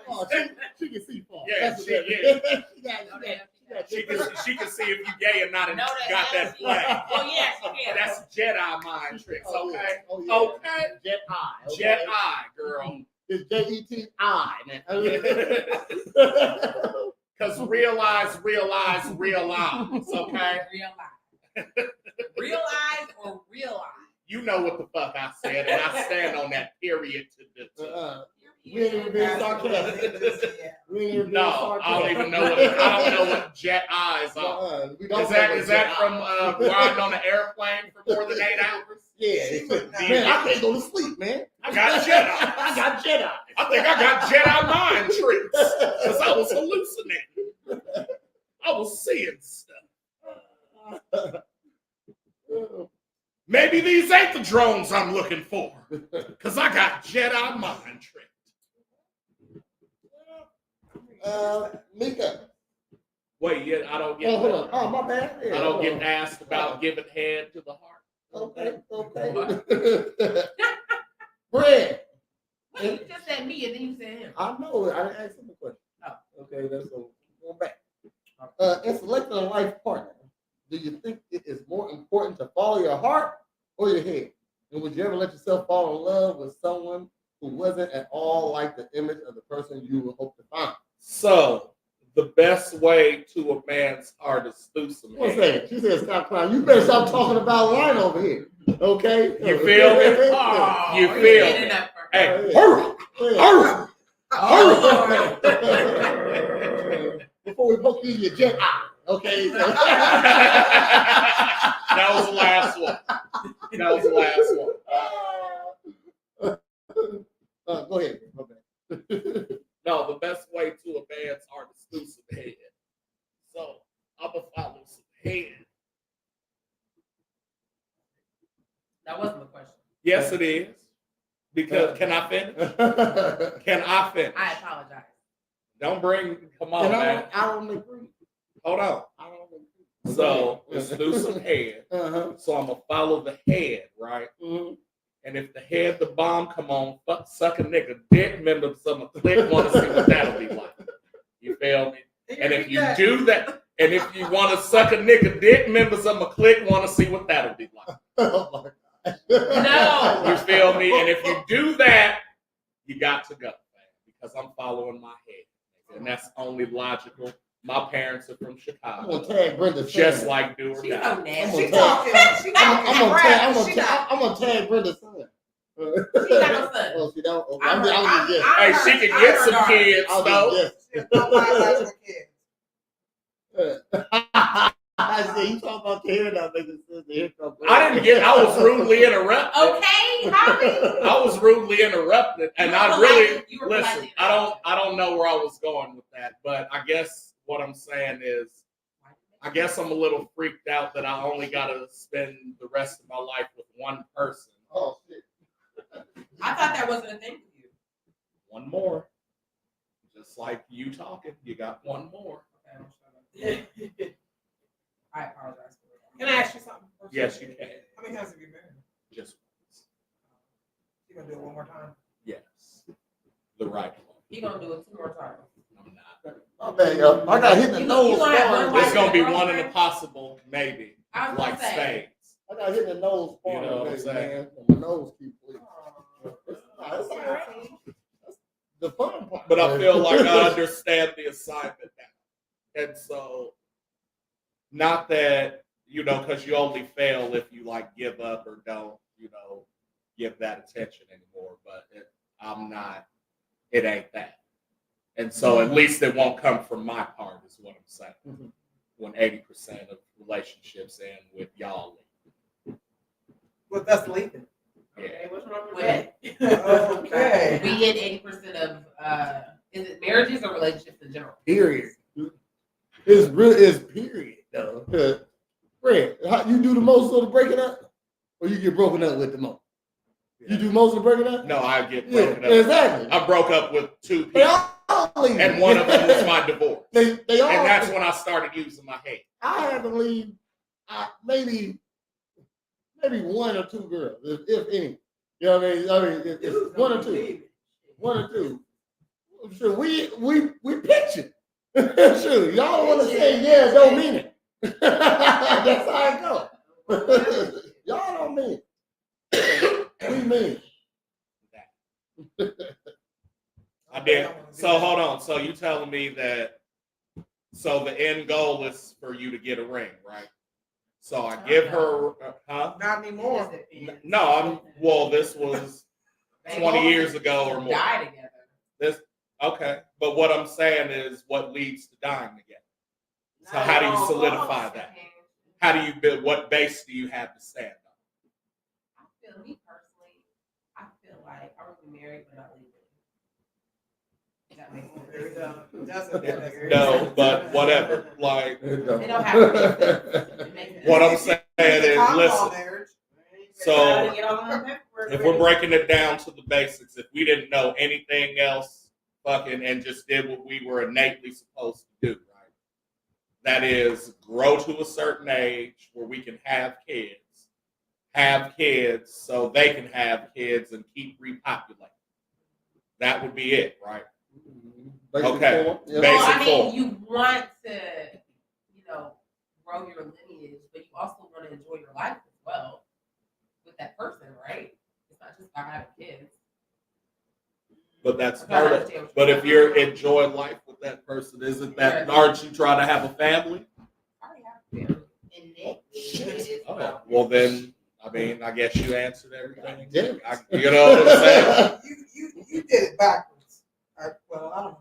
B: Oh, she can see far.
C: Yeah,
B: That's
C: she
B: what that is. She got
C: She can see if you gay or not and
G: No,
C: got that flag.
G: Oh, yeah, she can.
C: That's Jedi mind tricks,
B: Oh,
C: okay?
B: yeah. Oh, yeah.
C: Okay.
B: Jedi. Okay?
C: Jedi, girl.
B: It's Jeti, man.
C: Because realize, okay?
G: Realize or realize?
C: You know what the fuck I said, and I stand on that period to the
B: We ain't even being sarcastic.
C: No, I don't even know what jet eyes are. Is that from riding on an airplane for more than 8 hours?
B: Yeah. Man, I can't go to sleep, man.
C: I got Jedi.
B: I got Jedi.
C: I think I got Jedi mind tricks because I was hallucinating. I was seeing stuff. Maybe these ain't the drones I'm looking for because I got Jedi mind tricks.
B: Mika.
C: Wait, yeah, I don't get.
B: Oh, hold on. Oh, my bad. Yeah,
C: I don't get asked about giving head to the heart.
B: Okay. Bread.
G: You just said me and then you said him.
B: I know. I didn't ask him a question.
G: Oh.
B: Okay, that's going back. In selecting a life partner, do you think it is more important to follow your heart or your head? And would you ever let yourself fall in love with someone who wasn't at all like the image of the person you would hope to find?
C: So, the best way to a man's heart is through some
B: What's
C: head.
B: that? She said, stop crying. You better stop talking about line over here. Okay?
C: You feel me?
G: Oh,
C: You feel me? Hey, hurry! Hurry!
B: Before we poke you in your jet eye, okay?
C: That was the last one. That was the last one.
B: Go ahead. Okay.
C: No, the best way to a man's heart is through some head. So, I'm going to follow some head.
G: That wasn't the question.
C: Yes, it is. Because, can I finish? Can I finish?
G: I apologize.
C: Don't bring, come on, man.
B: I don't agree.
C: Hold on.
B: I don't agree.
C: So, let's do some head. So, I'm going to follow the head, right?
B: Mm-hmm.
C: And if the head, the bomb come on, fuck, suck a nigga dick, members of a click, want to see what that'll be like. You feel me? And if you do that, and if you want to suck a nigga dick, members of a click want to see what that'll be like.
B: Oh my God.
G: No.
C: You feel me? And if you do that, you got to go, man, because I'm following my head. And that's only logical. My parents are from Chicago.
B: I'm gonna tag Brenda.
C: Just like do or die.
B: I'm gonna tag Brenda's son.
G: She got no son.
B: Oh, she don't. Okay.
C: Hey, she can get some kids though.
B: I said, you talking about the hair now, making sense. The hair come.
C: I didn't get. I was rudely interrupted.
G: Okay, Holly.
C: I was rudely interrupted, and
G: You
C: I
G: were
C: really
G: polite. You were
C: listen.
G: polite.
C: I don't know where I was going with that, but I guess what I'm saying is, I guess I'm a little freaked out that I only got to spend the rest of my life with one person.
B: Oh shit!
G: I thought that wasn't a thing for you.
C: One more, just like you talking. You got one more.
G: Okay, I apologize for that. Can I ask you something?
C: Yes, you can.
D: How many times have you been?
C: Just once.
D: You gonna do it one more time?
C: Yes, the right one.
G: He gonna do it 2 more times.
C: I'm not.
B: Oh man, yo, I got hit in the nose.
C: It's gonna be one in a possible, maybe,
G: I was
C: like
G: gonna say.
C: spades.
B: I got hit in the nose.
C: You know what I'm saying?
B: Man. My nose keeps bleeding. It's all right. That's the fun part.
C: But I feel like I understand the assignment now, and so not that because you only fail if you like give up or don't, give that attention anymore. But I'm not. It ain't that. And so at least it won't come from my part is what I'm saying.
B: Mm-hmm.
C: When 80% of relationships end with y'all leaving.
D: Well, that's leaving.
C: Yeah.
G: Okay, what's wrong with that?
D: Okay.
G: We get 80% of is it marriages or relationships in general?
B: Period. It's period though. Fred, how you do the most of the breaking up, or you get broken up with the most? You do most of the breaking up?
C: No, I get broken up.
B: Exactly.
C: I broke up with 2 people. And one of them was my divorce.
B: They all,
C: and that's when I started using my head.
B: I had to leave maybe 1 or 2 girls, if any. You know what I mean? It's 1 or 2. 1 or 2. Sure, we pitching. Shoot, y'all want to say yeah, don't mean it. That's how it go. Y'all don't mean it. We mean it.
C: I did. So hold on. So you telling me that? So the end goal is for you to get a ring, right? So I give her, huh?
D: Not anymore.
C: No, well, this was 20 years ago or more.
G: Die together.
C: This okay, but what I'm saying is what leads to dying together. So how do you solidify that? How do you build? What base do you have to stand on?
G: I feel me personally. I feel like I would be married but not legally. That makes sense.
C: No, but whatever. Like,
B: It
G: don't have to make sense.
C: what I'm saying is, listen. So, if we're breaking it down to the basics, if we didn't know anything else, fucking, and just did what we were innately supposed to do, right? That is, grow to a certain age where we can have kids so they can have kids and keep repopulating. That would be it, right? Okay.
B: Yeah.
G: Well, I mean, you want to, grow your lineage, but you also want to enjoy your life as well with that person, right? It's not just about having kids.
C: But that's part of it. But if you're enjoying life with that person, aren't you trying to have a family?
G: I already have a family.
C: Oh, well then, I mean, I guess you answered everything. Yeah. You know what I'm saying?
D: You did it backwards. I don't know.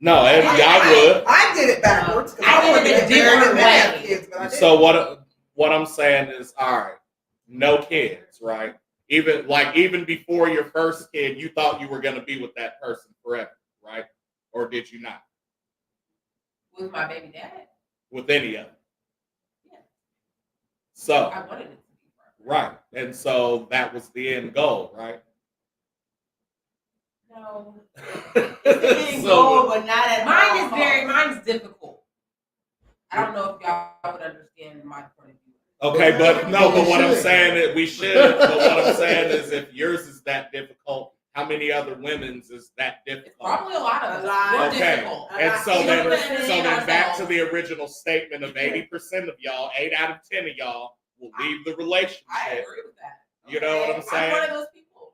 C: No, I would.
D: I did it backwards.
G: I did it a different way.
D: Kids, but I did.
C: So what I'm saying is, all right, no kids, right? Even before your first kid, you thought you were going to be with that person forever, right? Or did you not?
G: With my baby dad?
C: With any of them?
G: Yeah.
C: So
G: I wanted it to be forever.
C: right, and so that was the end goal, right?
G: No.
O: It's goal, but not at
G: mine's difficult. I don't know if y'all would understand my point of view.
C: Okay, but what I'm saying is we should. But what I'm saying is, if yours is that difficult, how many other women's is that difficult?
G: Probably a lot of us.
C: Okay,
G: Difficult.
C: and so then back to the original statement of 80% of y'all, 8 out of 10 of y'all will leave the relationship.
G: I agree with that.
C: You know what I'm saying?
G: I'm one of those people.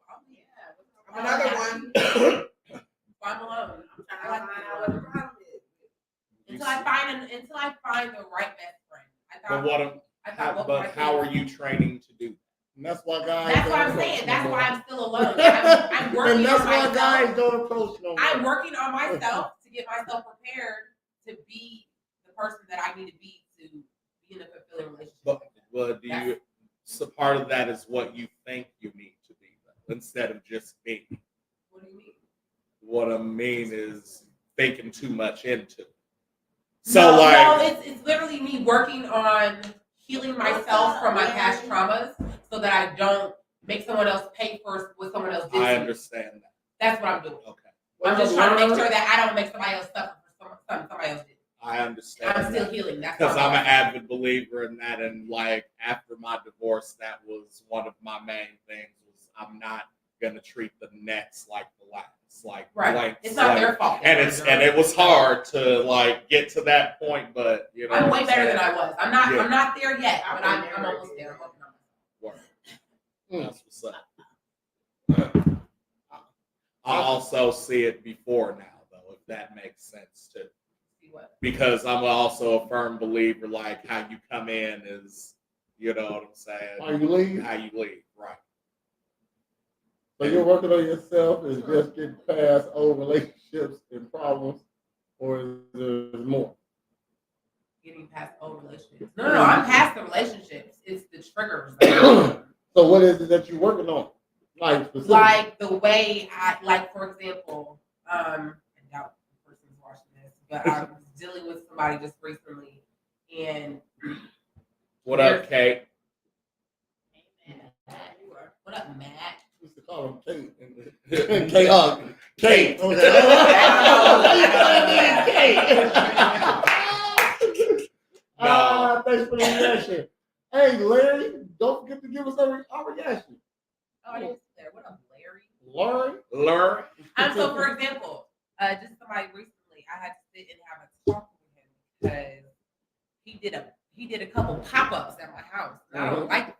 D: I'm another one.
G: I'm alone. I like to find out what the problem is until I find the right best friend.
C: How are you training to do that?
B: And that's why guys.
G: That's what I'm saying. That's why I'm still alone. I'm working.
B: And that's
G: on
B: why
G: myself.
B: guys don't approach no more.
G: I'm working on myself to get myself prepared to be the person that I need to be in a fulfilling relationship.
C: But do you? So part of that is what you think you need to be, instead of just being.
G: What do you mean?
C: What I mean is thinking too much into it.
G: It's literally me working on healing myself from my past traumas so that I don't make someone else pay for what someone else did.
C: I understand that.
G: That's what I'm doing.
C: Okay.
G: I'm just trying to make sure that I don't make somebody else suffer for something somebody else did.
C: I understand.
G: I'm still healing. That's
C: because I'm an avid believer in that, and after my divorce, that was one of my main things. Was I'm not gonna treat the next like the last.
G: Right. It's not their fault.
C: And it was hard to get to that point, but
G: I'm way better than I was. I'm not there yet, but I'm almost there. I'm working on
C: That's what's up. I also see it before now, though, if that makes sense too.
G: See what?
C: Because I'm also a firm believer, how you come in is, you know what I'm saying?
B: How you leave?
C: How you leave, right.
B: So you're working on yourself is just getting past old relationships and problems, or is there more?
G: Getting past old relationships. No, I'm past the relationships. It's the triggers.
B: So what is it that you're working on? Like
G: the way for example, I doubt the person's watching this, but I was dealing with somebody just recently, and
C: what up, Kate?
G: What up, Matt?
B: Used to call him Kate. Kate. Thanks for the reaction. Hey, Larry, don't forget to give us our reaction.
G: Oh, I didn't say that. What up, Larry?
C: Larry.
G: So, for example, just somebody recently, I had to sit and have a talk with him because he did a couple pop-ups at my house. And I don't like that.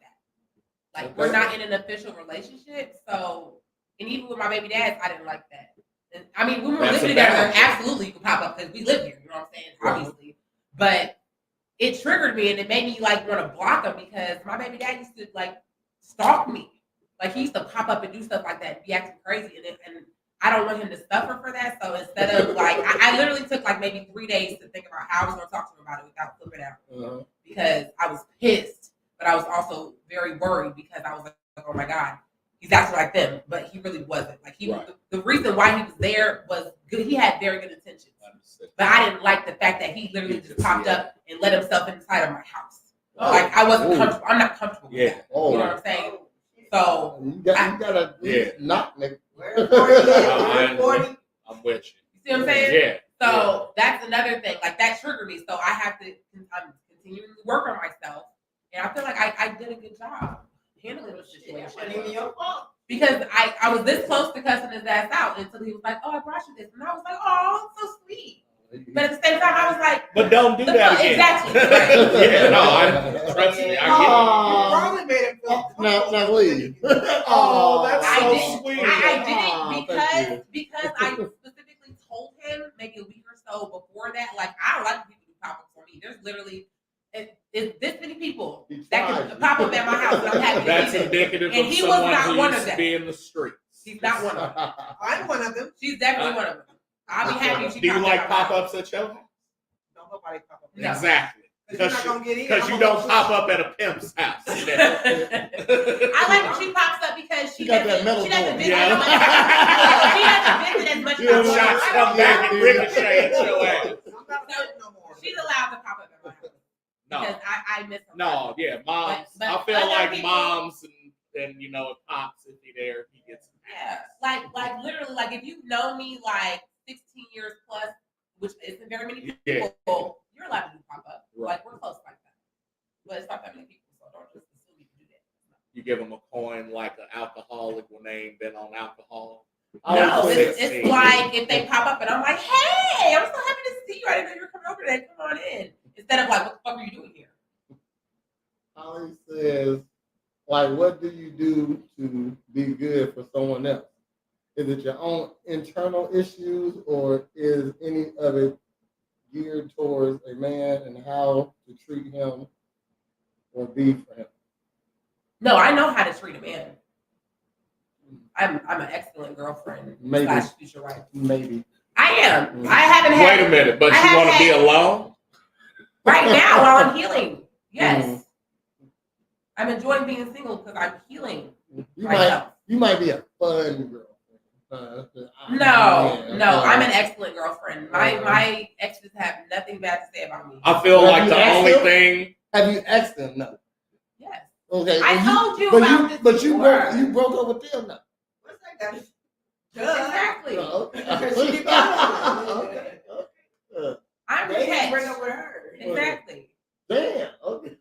G: Like we're not in an official relationship, so and even with my baby dads, I didn't like that. And, I mean, when we were living together, absolutely you could pop up because we live here. You know what I'm saying? Obviously, but it triggered me and it made me like want to block him because my baby dad used to like stalk me. Like he used to pop up and do stuff like that and be acting crazy, and I don't want him to suffer for that. So instead of like, I literally took like maybe 3 days to think about how I was going to talk to him about it without flipping out because I was pissed, but I was also very worried because I was like, oh my God, he's acting like them, but he really wasn't. Like the reason why he was there was good. He had very good intentions, but I didn't like the fact that he literally just popped up and let himself inside of my house. Like I wasn't comfortable. I'm not comfortable with that. You know what I'm saying? So
B: you gotta knock me.
C: I'm with you.
G: You see what I'm saying?
C: Yeah.
G: So that's another thing. Like that triggered me. So I have to continually work on myself. And I feel like I did a good job handling the situation. Because I was this close to cussing his ass out until he was like, oh, I brought you this. And I was like, oh, so sweet. But at the same time, I was like,
C: but don't do that again.
G: Exactly.
C: Yeah, no, trust me, I get it.
D: You probably made him feel
B: now leave.
C: That's so sweet.
G: I did it because I specifically told him maybe a week or so before that, like, I don't like people who pop up for me. There's literally this many people that can pop up at my house and I'm happy
C: That's
G: to see
C: indicative
G: and
C: of
G: he was
C: someone
G: not
C: who
G: one
C: used
G: of
C: to
G: them.
C: be in the streets.
G: He's not one of them.
D: I'm one of them.
G: She's definitely one of them. I'll be happy if she
C: Do you
G: popped
C: like
G: up at my house.
C: pop-ups at your house?
D: No, nobody pop up.
G: No.
C: Exactly. Because you don't pop up at a pimp's house.
G: I like when she pops up because she doesn't visit. She doesn't visit as much as I
C: Shots come back and ricochet at your ass.
G: She's allowed to pop up at my house.
C: No.
G: Because I miss them.
C: No, yeah, moms.
G: But
C: I feel
G: other
C: like
G: people-
C: moms and you know, pops, if he there, he gets
G: Yeah, like literally, like if you've known me like 16 years plus, which isn't very many people, you're allowed to do pop up.
C: Right.
G: Like we're close like that, but it's not that many people, so don't just assume you can do that.
C: You give them a coin like an alcoholic when they ain't been on alcohol.
G: No, it's like if they pop up and I'm like, hey, I'm so happy to see you. I didn't know you were coming over today. Come on in. Instead of like, what the fuck are you doing here?
B: Holly says, like, what do you do to be good for someone else? Is it your own internal issues or is any of it geared towards a man and how to treat him or be for him?
G: No, I know how to treat a man. I'm an excellent girlfriend.
B: Maybe.
G: / future wife.
B: Maybe.
G: I am. I haven't had.
C: Wait a minute, but you want to be alone?
G: Right now, while I'm healing. Yes. I'm enjoying being single because I'm healing.
B: You might be a fun girl.
G: No, I'm an excellent girlfriend. My exes have nothing bad to say about me.
C: I feel like the only thing.
B: Have you asked them? No.
G: Yes.
B: Okay.
G: I told you
B: but
G: about this
B: But you
G: before.
B: broke up with them now.
D: What's that?
G: Exactly.
B: Okay.
G: I'm
D: They
G: catch.
D: bring up with her.
G: Exactly.
B: Damn. Okay.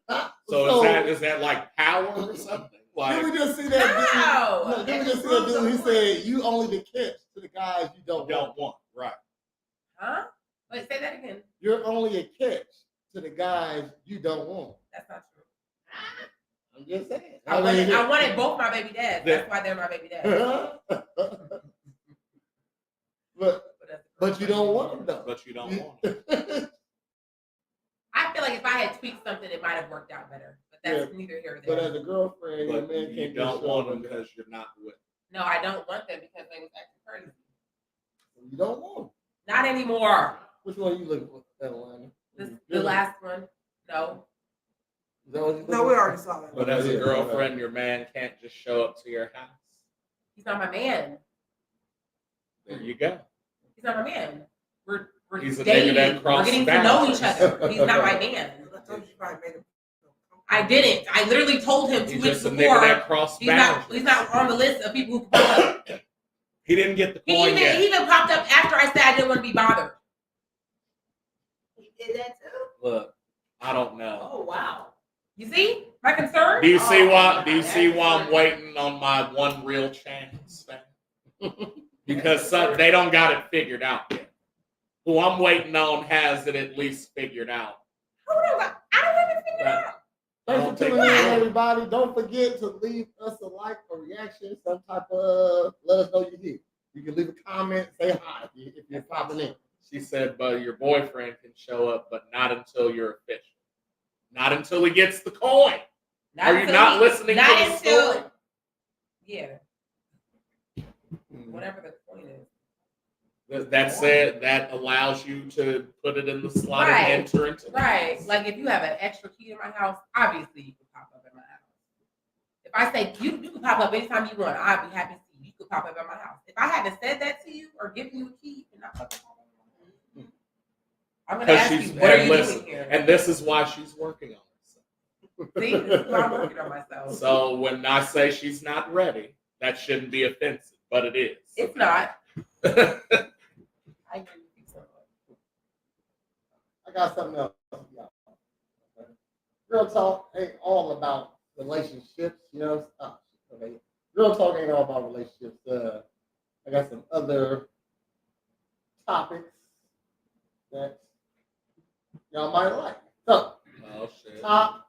C: So is that like power or something? Like,
B: Did we just see that?
G: No.
B: Did we just see that dude? He said, "You only the catch to the guys you don't want."
C: Right.
G: Huh? Wait, say that again.
B: You're only a catch to the guys you don't want.
G: That's not true.
B: I'm just saying.
G: I wanted both my baby dads. That's why they're my baby dads.
B: But you don't want them though.
C: But you don't want them.
G: I feel like if I had tweaked something, it might have worked out better. But that's neither here nor
B: But
G: there.
B: as a girlfriend, your
C: But
B: man
C: you
B: can't
C: don't
B: just
C: want
B: show
C: them
B: up.
C: because you're not with them.
G: No, I don't want them because they was acting crazy.
B: You don't want them.
G: Not anymore.
B: Which one are you looking for, Atlanta?
G: The last one. No.
B: Is that what you
D: No, we already saw that.
C: But as a girlfriend, your man can't just show up to your house.
G: He's not my man.
C: There you go.
G: He's not my man. We're
C: He's a nigga
G: dating.
C: that
G: We're
C: crossed
G: getting to know
C: boundaries.
G: each other. He's not my man.
D: I told you probably made him.
G: I didn't. I literally told him 2
C: He's
G: weeks
C: just a
G: before.
C: nigga that crossed
G: He's
C: boundaries.
G: not on the list of people who pop up.
C: He didn't get the
G: He
C: coin yet.
G: even popped up after I said I didn't want to be bothered.
O: He did that too?
C: Look, I don't know.
O: Oh, wow.
G: You see my concern?
C: Do you see why?
O: God,
C: Do you see
O: that's
C: why I'm
O: funny.
C: waiting on my one real chance? Because they don't got it figured out yet. who I'm waiting on has it at least figured out.
G: I don't have it figured out.
B: Thanks for tuning in, everybody. Don't forget to leave us a like or reaction, some type of, let us know you're here. You can leave a comment, say hi if you're popping in.
C: She said, but your boyfriend can show up, but not until you're official. Not until he gets the coin. Are you not listening to the story?
G: Yeah. Whatever the point is.
C: That said, that allows you to put it in the slot and enter into the house.
G: Like if you have an extra key in my house, obviously you can pop up in my house. If I say you can pop up anytime you want, I'd be happy to see you. You could pop up at my house. If I hadn't said that to you or given you a key, and not pop up. I'm gonna ask you, what are you doing here?
C: And this is why she's working on herself.
G: See, this is why I'm working on myself.
C: So when I say she's not ready, that shouldn't be offensive, but it is.
G: It's not. I agree with you so much.
B: I got something else. Girl Talk ain't all about relationships, you know. Okay. Girl Talk ain't all about relationships. I got some other topics that y'all might like. So, top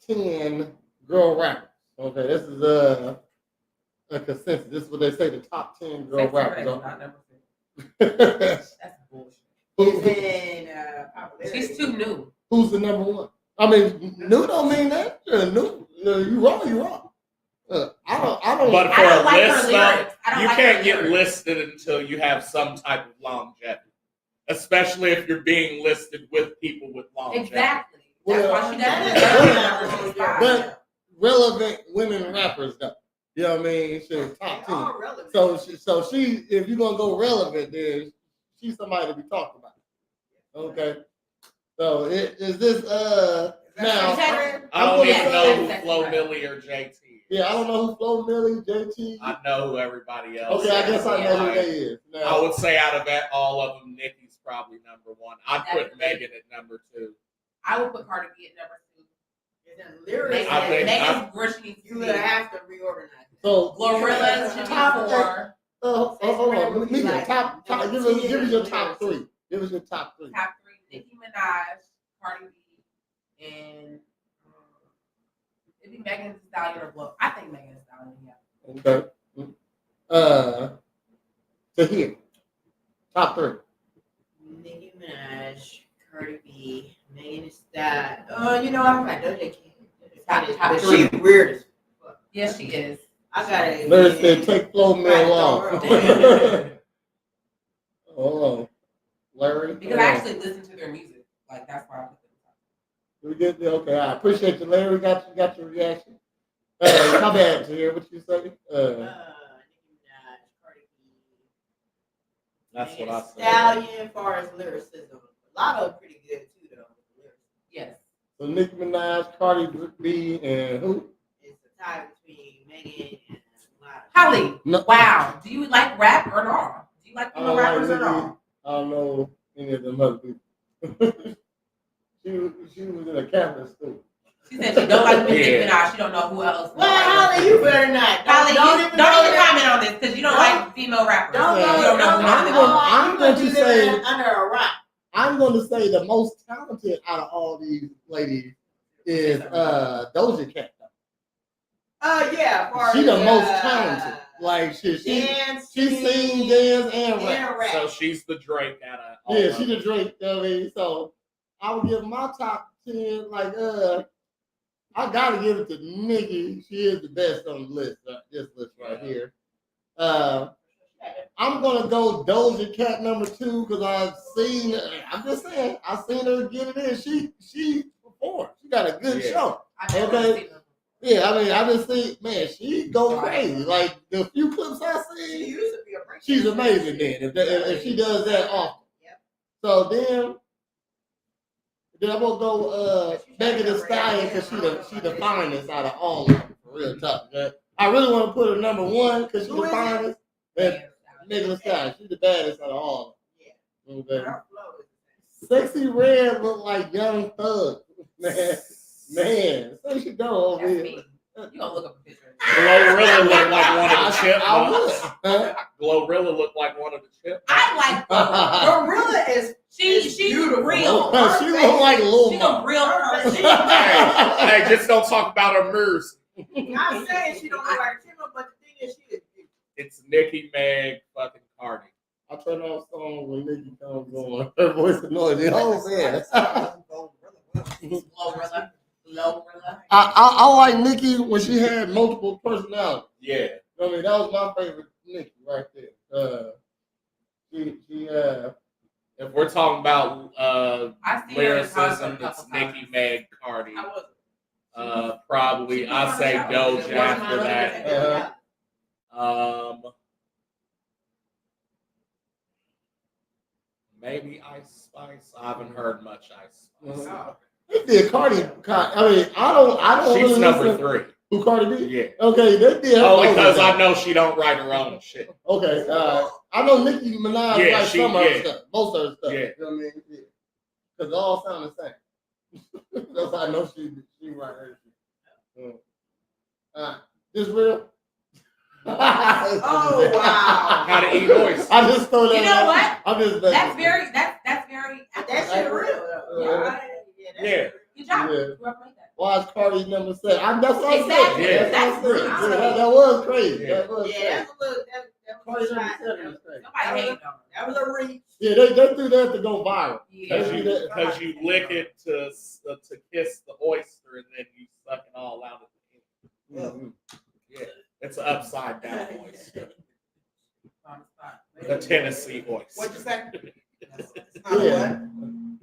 B: 10 girl rappers. Okay, this is a consensus. This is what they say, the top 10 girl rappers.
G: That's bullshit. She's too new.
B: Who's the number one? I mean, new don't mean that. New, you wrong, you wrong. I don't.
C: But for a list, you can't get listed until you have some type of longevity. Especially if you're being listed with people with longevity.
G: Exactly. That's why she doesn't deserve
B: but relevant women rappers, though. You know what I mean? She's top 10. So she, if you're gonna go relevant, then she's somebody to be talked about. Okay. So is this now?
C: I don't even know who Flo Milli or JT.
B: Yeah, I don't know who Flo Milli, JT.
C: I know who everybody else.
B: Okay, I guess I know who they is. Now,
C: I would say out of all of them, Nicki's probably number one. I'd put Megan at number 2.
G: I would put Cardi B at number 2.
O: Megan's
G: where she needs to
O: you would have to reorganize.
B: So
G: Glorilla's should be 4.
B: Hold on. Give me your top 3. Give us your top 3.
G: Top 3: Nicki Minaj, Cardi B, and it'd be Megan Thee Stallion or Blow. I think Megan Thee Stallion. Yeah.
B: Okay. To here, top 3.
O: Nicki Minaj, Cardi B, Megan Thee Stallion. You know I'm not Doja Cat.
G: Top 3.
O: She's weird as fuck.
G: Yes, she is.
O: I gotta.
B: Larry said, take Flo Mill off. Hold on. Larry.
G: Because I actually listen to their music. Like, that's why I put them.
B: We get there. Okay, I appreciate you, Larry. Got your reaction. How bad to hear what you say?
C: That's what I said.
O: Stallion, as far as lyricism, a lot of them pretty good too, though.
G: Yes.
B: So Nicki Minaj, Cardi B, and who?
O: It's a tie between Megan and
G: Holly.
B: No.
G: Wow. Do you like rap or not? Do you like female rappers or not?
B: I don't know any of them other people. she was in a Catholic school.
G: She said she don't like Nicki Minaj. She don't know who else.
O: Well, Holly, you better not.
G: Holly, don't even comment on this because you don't like female rappers.
B: I'm going to say
O: under a rock.
B: I'm going to say the most talented out of all these ladies is Doja Cat.
O: Yeah.
B: She's the most talented. Like she sings, dance, and rap.
C: So she's the Drake out of all.
B: Yeah, she's the Drake. You know what I mean? So I would give my top 10 like I gotta give it to Nicki. She is the best on the list. This list right here. I'm gonna go Doja Cat number 2 because I've seen. I'm just saying, I've seen her get it in. She performed. She got a good show. Okay. Yeah, I mean, I just think, man, she go crazy. Like the few clips I see, she's amazing. Then if she does that often. So then I'm gonna go Megan Thee Stallion because she the finest out of all of them. For real tough. Okay? I really want to put her number 1 because she's the finest. Megan Thee Stallion, she's the baddest out of all of them. Okay. Sexy Red look like Young Thug, man. Man, so she go over here.
G: You gonna look up a picture?
C: Glorilla look like one of the
B: I
C: chipmunks.
B: would.
C: Glorilla look like one of the chipmunks.
G: I like
O: Gorilla is
G: she's
O: beautiful.
G: real.
B: She look like a little
G: She's a real person.
C: Hey, just don't talk about her moves.
O: I'm saying she don't look like a chipmunk, but the thing is, she is beautiful.
C: It's Nicki Meg fucking Cardi.
B: I turn off song when Nicki comes on. Her voice annoys me. Oh man.
G: Glorilla.
B: I like Nicki when she had multiple personalities.
C: Yeah.
B: I mean, that was my favorite Nicki right there.
C: If we're talking about
G: I see her in concert
C: lyricism,
G: a
C: it's
G: couple
C: Nicki
G: times.
C: Meg Cardi. Probably I say Doja after that. Maybe Ice Spice. I haven't heard much Ice Spice.
B: They did Cardi. I mean, I don't.
C: She's
B: really
C: number
B: listen.
C: 3.
B: Who Cardi B?
C: Yeah.
B: Okay, they did.
C: Only because I know she don't write her own shit.
B: Okay, I know Nicki Minaj
C: Yeah,
B: writes
C: she-
B: some of her
C: yeah.
B: stuff, most of her stuff.
C: Yeah.
B: You know what I mean? Because it all sound the same. That's how I know she write her shit. This real?
O: Oh wow!
C: How to eat oyster.
B: I just throw that.
G: You know what?
B: I'm just.
G: That's very.
O: That shit real.
C: Yeah.
G: Good job.
B: Yeah.
G: Whoever made that.
B: Why is Cardi number 7? That's what I
G: Exactly.
B: said.
C: Yeah.
B: That's what I said.
G: That's
B: Yeah, that was crazy.
C: Yeah.
B: That was
O: Yeah,
B: crazy.
O: that's a little. That
B: Cardi
O: was a
B: number
O: shot.
B: 7 is crazy.
G: Somebody hated on her.
O: That was a reach.
B: Yeah, they do that to go viral.
G: Yeah.
C: Because you lick it to kiss the oyster and then you suck it all out at the end.
B: Mm-hmm.
C: Yeah. It's an upside down oyster. The Tennessee oyster.
O: What'd you say?
B: Yeah.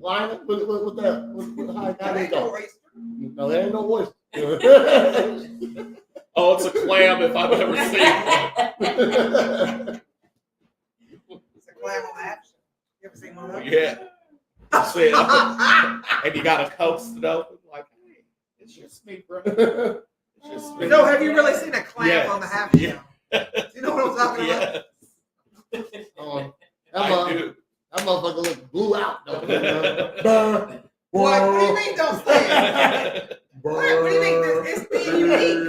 B: Line up with that. How they go? No, there ain't no oyster.
C: Oh, it's a clam if I've ever seen one.
O: It's a clam on action. You ever seen one of those?
C: Yeah. That's it. And you gotta coax it open like, hey, it's just me, bro. It's just me.
O: No, have you really seen a clam
C: Yes.
O: on the half
C: Yeah.
O: shell? You know what I'm talking about?
C: I do.
B: That motherfucker look blew out.
O: What do you mean don't say it? What do you mean it's being unique?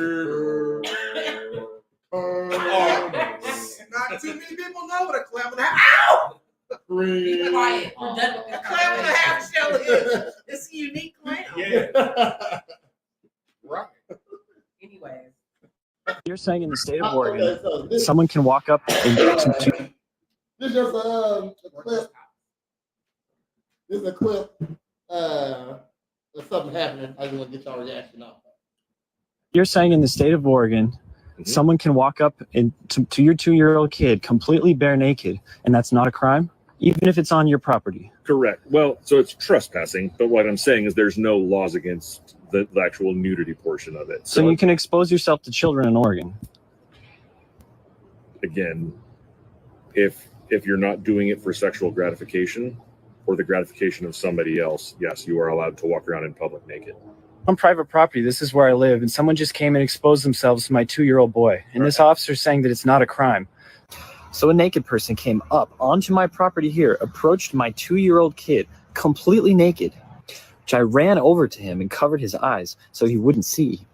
O: Not too many people know what a clam on the Ow!
G: Be quiet. We're done with this
O: A clam on the half shell is. It's a unique clam.
C: Yeah. Right.
G: Anyways.
P: You're saying in the state of Oregon,
B: Okay, so this
P: someone can walk up and
B: is just a clip. This is a clip of something happening. I just want to get y'all reaction off.
P: You're saying in the state of Oregon, someone can walk up and to your 2-year-old kid completely bare naked, and that's not a crime, even if it's on your property.
Q: Correct. Well, so it's trespassing, but what I'm saying is there's no laws against the actual nudity portion of it.
P: So you can expose yourself to children in Oregon.
Q: Again, if you're not doing it for sexual gratification or the gratification of somebody else, yes, you are allowed to walk around in public naked.
P: On private property, this is where I live, and someone just came and exposed themselves to my 2-year-old boy, and this officer's saying that it's not a crime. So a naked person came up onto my property here, approached my 2-year-old kid, completely naked, which I ran over to him and covered his eyes so he wouldn't see.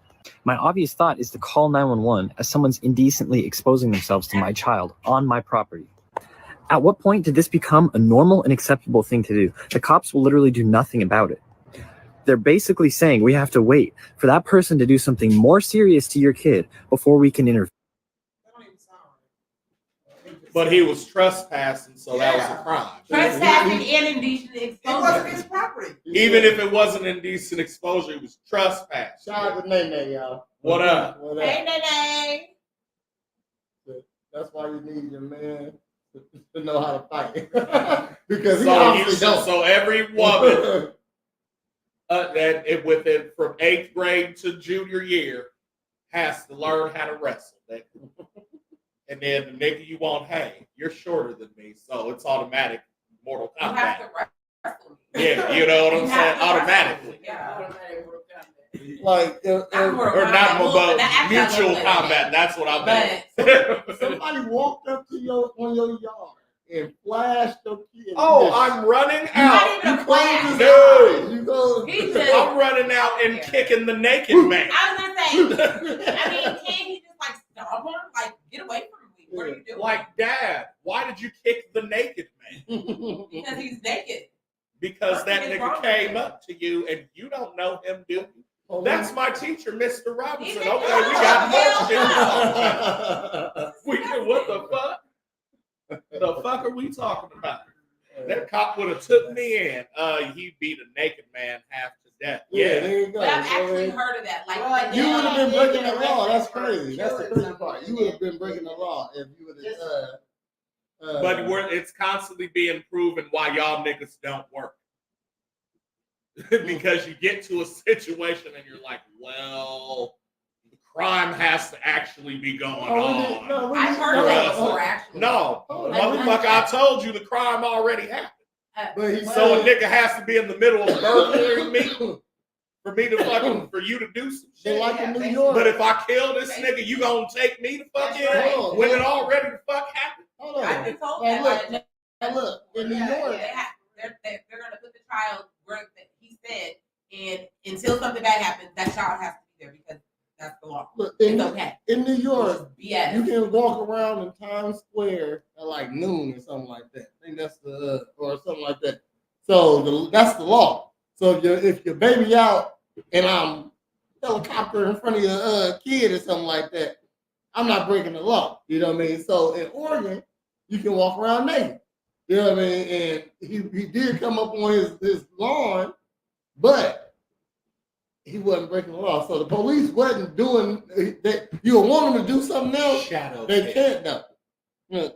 P: My obvious thought is to call 911 as someone's indecently exposing themselves to my child on my property. At what point did this become a normal and acceptable thing to do? The cops will literally do nothing about it. They're basically saying we have to wait for that person to do something more serious to your kid before we can intervene.
C: But he was trespassing, so that was a crime.
G: Trespassing and indecent exposure.
O: It wasn't his property.
C: Even if it wasn't indecent exposure, it was trespass.
B: Shout out to Nene, y'all.
C: What up?
B: What up?
G: Hey, Nene.
B: That's why you need your man to know how to fight. Because he obviously don't.
C: So every woman within from 8th grade to junior year has to learn how to wrestle. And then the nigga you want, hey, you're shorter than me, so it's automatic Mortal
G: You
C: Kombat.
G: have to wrestle.
C: Yeah, you know what I'm
G: You
C: saying?
G: have to
C: Automatically.
G: Yeah.
B: Like,
C: Or not mutual combat. That's what I meant.
B: Somebody walked up to on your yard and flashed your kid.
C: Oh, I'm running out.
G: Not even a flash.
C: No.
B: You go.
G: He just,
C: I'm running out and kicking the naked man.
G: I was gonna say I mean, can't he just like stop him? Like, get away from me. What are you doing?
C: Like, Dad, why did you kick the naked man?
G: Because he's naked.
C: Because that nigga came up to you and you don't know him, do you? That's my teacher, Mr. Robinson. Okay, we got more shit. What the fuck? The fuck are we talking about? That cop would have took me in. He beat a naked man half to death.
B: Yeah, there you go.
G: But I've actually heard of that. Like,
B: you would have been breaking the law. That's crazy. That's the crazy part. You would have been breaking the law if you would have.
C: But it's constantly being proven why y'all niggas don't work. Because you get to a situation and you're like, well, the crime has to actually be going on.
G: I've heard of that before, actually.
C: No, motherfucker, I told you the crime already happened.
B: So
C: So a nigga has to be in the middle of burglaring me for me to fucking, for you to do some shit.
B: Like in New York.
C: But if I kill this nigga, you gonna take me to fuck in when it already the fuck happened?
B: Hold on.
G: I've been told
B: that. Look, in New York.
G: They're going to put the child where he said, and until something bad happens, that child has to be there because that's the law.
B: Look,
G: it's okay.
B: In New York, you
G: BS.
B: can walk around in Times Square at like noon or something like that. I think that's or something like that. So that's the law. So if your baby out and I'm helicopter in front of your kid or something like that, I'm not breaking the law. You know what I mean? So in Oregon, you can walk around naked. You know what I mean? And he did come up on his lawn, but he wasn't breaking the law. So the police wasn't doing that. You want them to do something else? They can't though.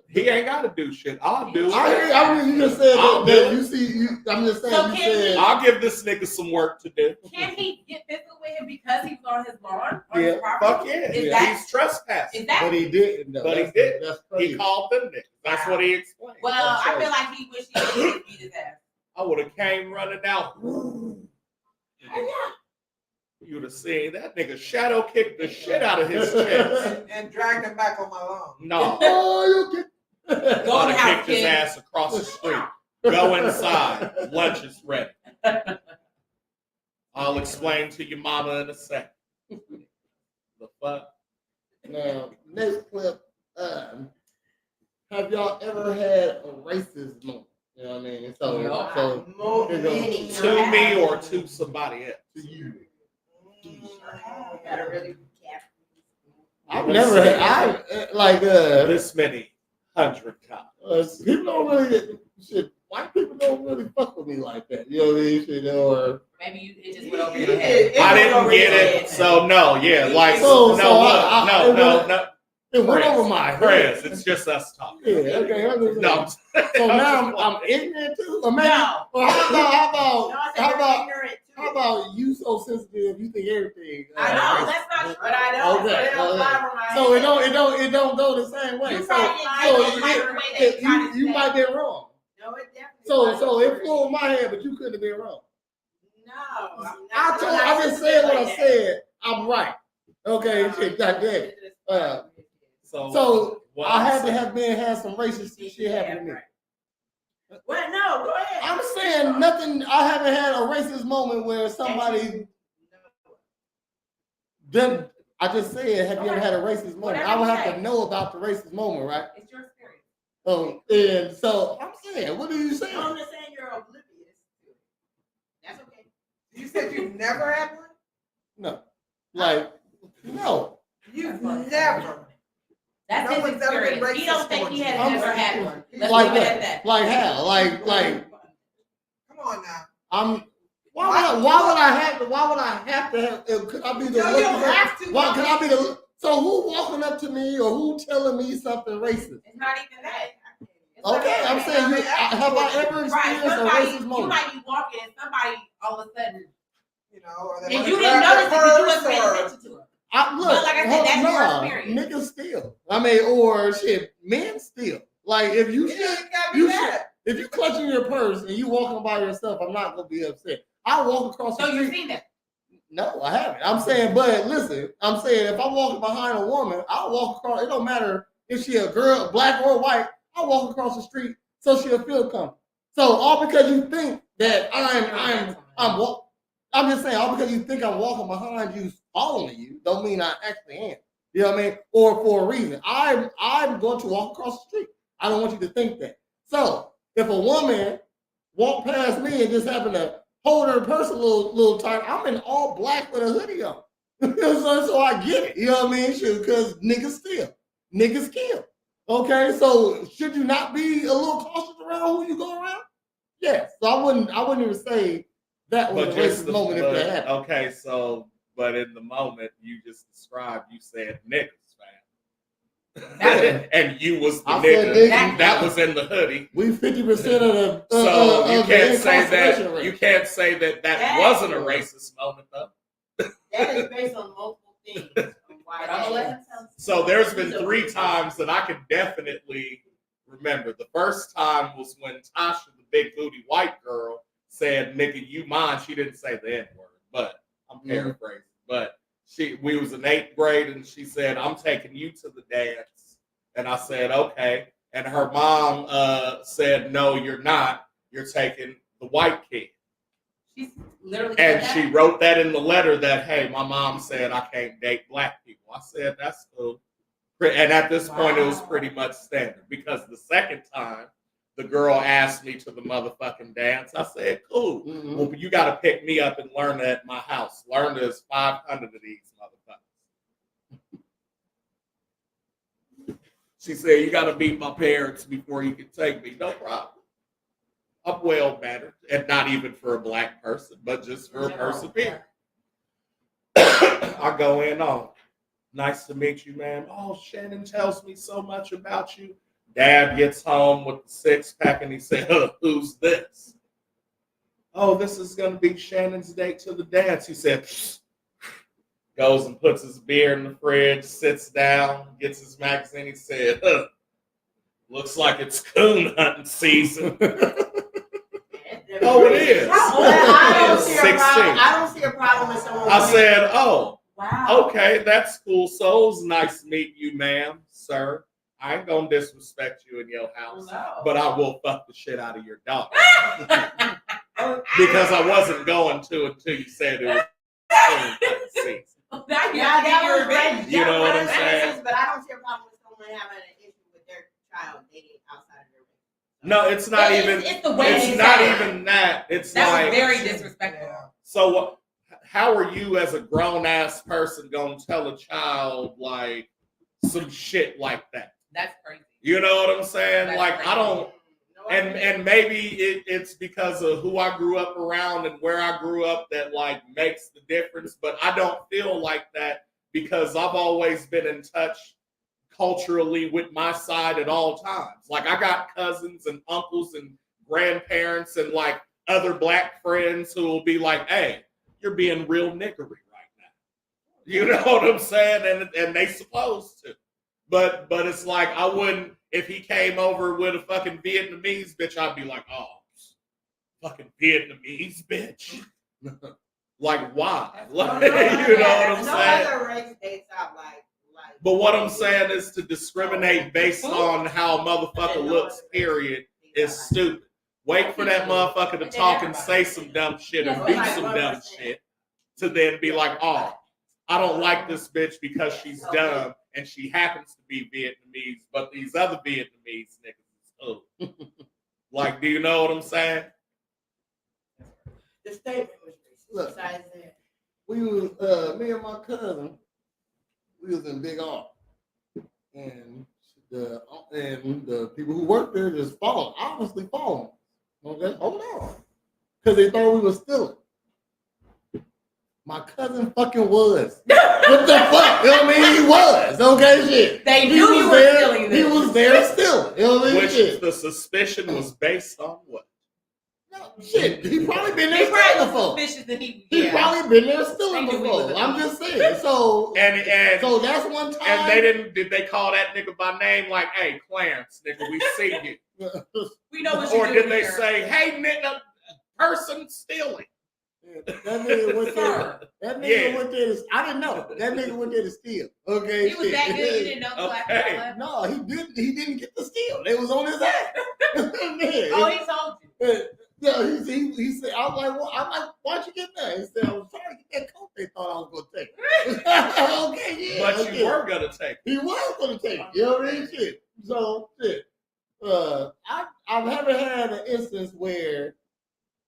C: He ain't got to do shit. I'll do it.
B: I mean, you just said that you see. I'm just saying.
G: So
B: you said,
C: I'll give this nigga some work to do.
G: Can he get physical with him because he's on his lawn? On
B: Yeah,
G: his property?
C: Fuck yeah.
G: Is that,
C: He's trespassing.
G: is that,
B: but he didn't. Though.
C: But he
B: That's-
C: did.
B: That's crazy.
C: He called them niggas. That's what he explained.
G: well, I feel like he wish he didn't beat his ass.
C: I would have came running out. You would have seen that nigga shadow kick the shit out of his chest.
D: and dragged him back on my lawn.
C: No.
B: Oh, you
C: Go to kick his ass across the street. Go inside. Lunch is ready. I'll explain to your mama in a second. The fuck?
B: Now, next clip. Have y'all ever had a racist moment? You know what I mean?
C: To me or to somebody else?
B: To you.
G: Gotta really
B: I've never had.
C: This many 100 times.
B: People don't really shit. White people don't really fuck with me like that. You know what I mean? Shit, or
G: maybe it just went over your head.
C: I didn't get it, so no, yeah, like
B: So
C: no.
B: It went over my
C: Prez,
B: head.
C: it's just us talking.
B: Yeah, okay.
C: No.
B: So now I'm ignorant too, or maybe.
G: No.
B: Or how
G: ignorant too.
B: how about you so sensitive? You think everything?
G: I know that's not true, but I don't.
B: Okay.
G: It don't fly over my
B: So
G: head.
B: it don't go the same way.
G: You
B: So
G: probably
B: you might be wrong.
G: No, it definitely.
B: So it flew in my head, but you couldn't have been wrong.
G: No,
B: I just said what I said. I'm right. Okay, shit, goddamn. So I had to have had some racist shit happen to me.
G: Well, no, go ahead.
B: I'm saying nothing. I haven't had a racist moment where somebody. Then I just said, have you ever had a racist moment? I would have to know about the racist moment, right?
G: It's your experience.
B: And so I'm saying, what are you saying?
G: I'm just saying you're oblivious to it. That's okay.
D: You said you've never had one?
B: No, like no.
D: You've never.
G: That's
D: No
G: his
D: one's ever been
G: experience. He don't think he has
B: I'm
G: ever had one. Let's
B: like
G: leave it
B: that.
G: at that.
B: Like how? Like
D: Come on now.
B: Why would I have to have? Could I be the?
D: No, you don't have to.
B: Why could I be the? So who walking up to me or who telling me something racist?
G: It's not even that.
B: Okay, I'm saying, have I ever experienced a racist
G: You
B: moment?
G: might be walking and somebody all of a sudden,
D: or
G: and you didn't notice it because you wasn't paying attention to it.
B: Look,
G: But like I said, that's your experience.
B: Niggas still. I mean, or shit, men still. Like if you if you clutching your purse and you walking by yourself, I'm not gonna be upset. I walk across the
G: So
B: street.
G: you've seen that?
B: No, I haven't. I'm saying, but listen, I'm saying if I'm walking behind a woman, I'll walk across. It don't matter if she a girl, black or white. I'll walk across the street so she'll feel comfortable. So all because you think that I'm I'm just saying, all because you think I'm walking behind you, following you, don't mean I actually am. You know what I mean? Or for a reason. I'm going to walk across the street. I don't want you to think that. So if a woman walked past me and just happened to hold her purse a little tight, I'm in all black with a hoodie on. so I get it. You know what I mean? Because niggas steal. Niggas kill. Okay, so should you not be a little cautious around who you go around? Yes. So I wouldn't even say that was a racist moment if that happened.
C: Okay, so but in the moment you just described, you said niggas, man. And you was the nigga that was in the hoodie.
B: We 50% of the
C: so you can't say that rate. You can't say that wasn't a racist moment though.
O: That is based on multiple things.
C: So there's been 3 times that I can definitely remember. The first time was when Tasha, the big booty white girl, said, "Nigga, you mine." She didn't say the N-word, but I'm paraphrasing. But we was in 8th grade and she said, "I'm taking you to the dance." And I said, "Okay." And her mom said, "No, you're not. You're taking the white kid."
G: She's literally
C: and she wrote that in the letter that, "Hey, my mom said I can't date black people." I said, "That's cool." And at this point, it was pretty much standard because the second time the girl asked me to the motherfucking dance, I said, "Cool. Well, you got to pick me up and learn at my house. Learn there's 500 of these motherfuckers." She said, "You got to meet my parents before you can take me." No problem. I'm well mannered, and not even for a black person, but just for a person period. I go in on, "Nice to meet you, ma'am." "Oh, Shannon tells me so much about you." Dad gets home with the 6-pack and he said, "Who's this?" "Oh, this is going to be Shannon's date to the dance." He said, goes and puts his beer in the fridge, sits down, gets his magazine. He said, "Looks like it's coon hunting season." Oh, it is.
O: I don't see a problem with someone.
C: I said, "Oh,
O: wow.
C: Okay, that's cool. So it's nice meeting you, ma'am, sir. I ain't gonna disrespect you in your house, but I will fuck the shit out of your dog." Because I wasn't going to until you said it was season. You know what I'm saying?
O: But I don't see a problem with someone having an issue with their child dating outside of their race.
C: No, it's not even.
O: It's the way
C: it's not even that. It's
G: that
C: like
G: was very disrespectful.
C: So, how are you as a grown ass person gonna tell a child like some shit like that?
G: That's crazy.
C: You know what I'm saying?
G: That's
C: like
G: crazy.
C: I don't. And maybe it's because of who I grew up around and where I grew up that like makes the difference. But I don't feel like that because I've always been in touch culturally with my side at all times. Like I got cousins and uncles and grandparents and like other black friends who will be like, "Hey, you're being real niggery right now." You know what I'm saying? And they supposed to. But it's like I wouldn't, if he came over with a fucking Vietnamese bitch, I'd be like, "Oh, fucking Vietnamese bitch." Like why? Like, you know what I'm saying?
O: No other race dates out like.
C: But what I'm saying is to discriminate based on how a motherfucker looks, period, is stupid. Wait for that motherfucker to talk and say some dumb shit and do some dumb shit to then be like, "Oh, I don't like this bitch because she's dumb and she happens to be Vietnamese, but these other Vietnamese niggas is cool." Like, do you know what I'm saying?
O: The statement was racist.
B: Look,
O: Besides that,
B: we was me and my cousin, we was in Big R, and the people who worked there just obviously following. Okay, hold on, because they thought we were stealing. My cousin fucking was. What the fuck? You know what I mean? He was. Okay, shit.
G: They knew you were stealing.
B: He was there stealing. You know what I mean?
C: Which
B: Shit.
C: the suspicion was based on what?
B: Shit, he probably been there stealing before. He probably been there stealing before. I'm just saying. So so that's one time.
C: And did they call that nigga by name like, "Hey, Clarence, nigga, we see you."
G: We know what you
C: Or
G: do
C: did they
G: here.
C: say, "Hey, nigga, person stealing"?
B: That nigga went there. That nigga went there to, I didn't know. That nigga went there to steal. Okay.
G: He was that good. You didn't know till after I left?
B: No, he didn't get the steal. They was on his ass.
G: Oh, he told you.
B: Yeah, he said, I was like, well, why'd you getting there. He said, I was trying to get that coat they thought I was going to take. Okay, yeah.
C: But
B: okay.
C: you were gonna take it.
B: He was going to take it. You know what I mean? Shit. So, shit. I've never had an instance where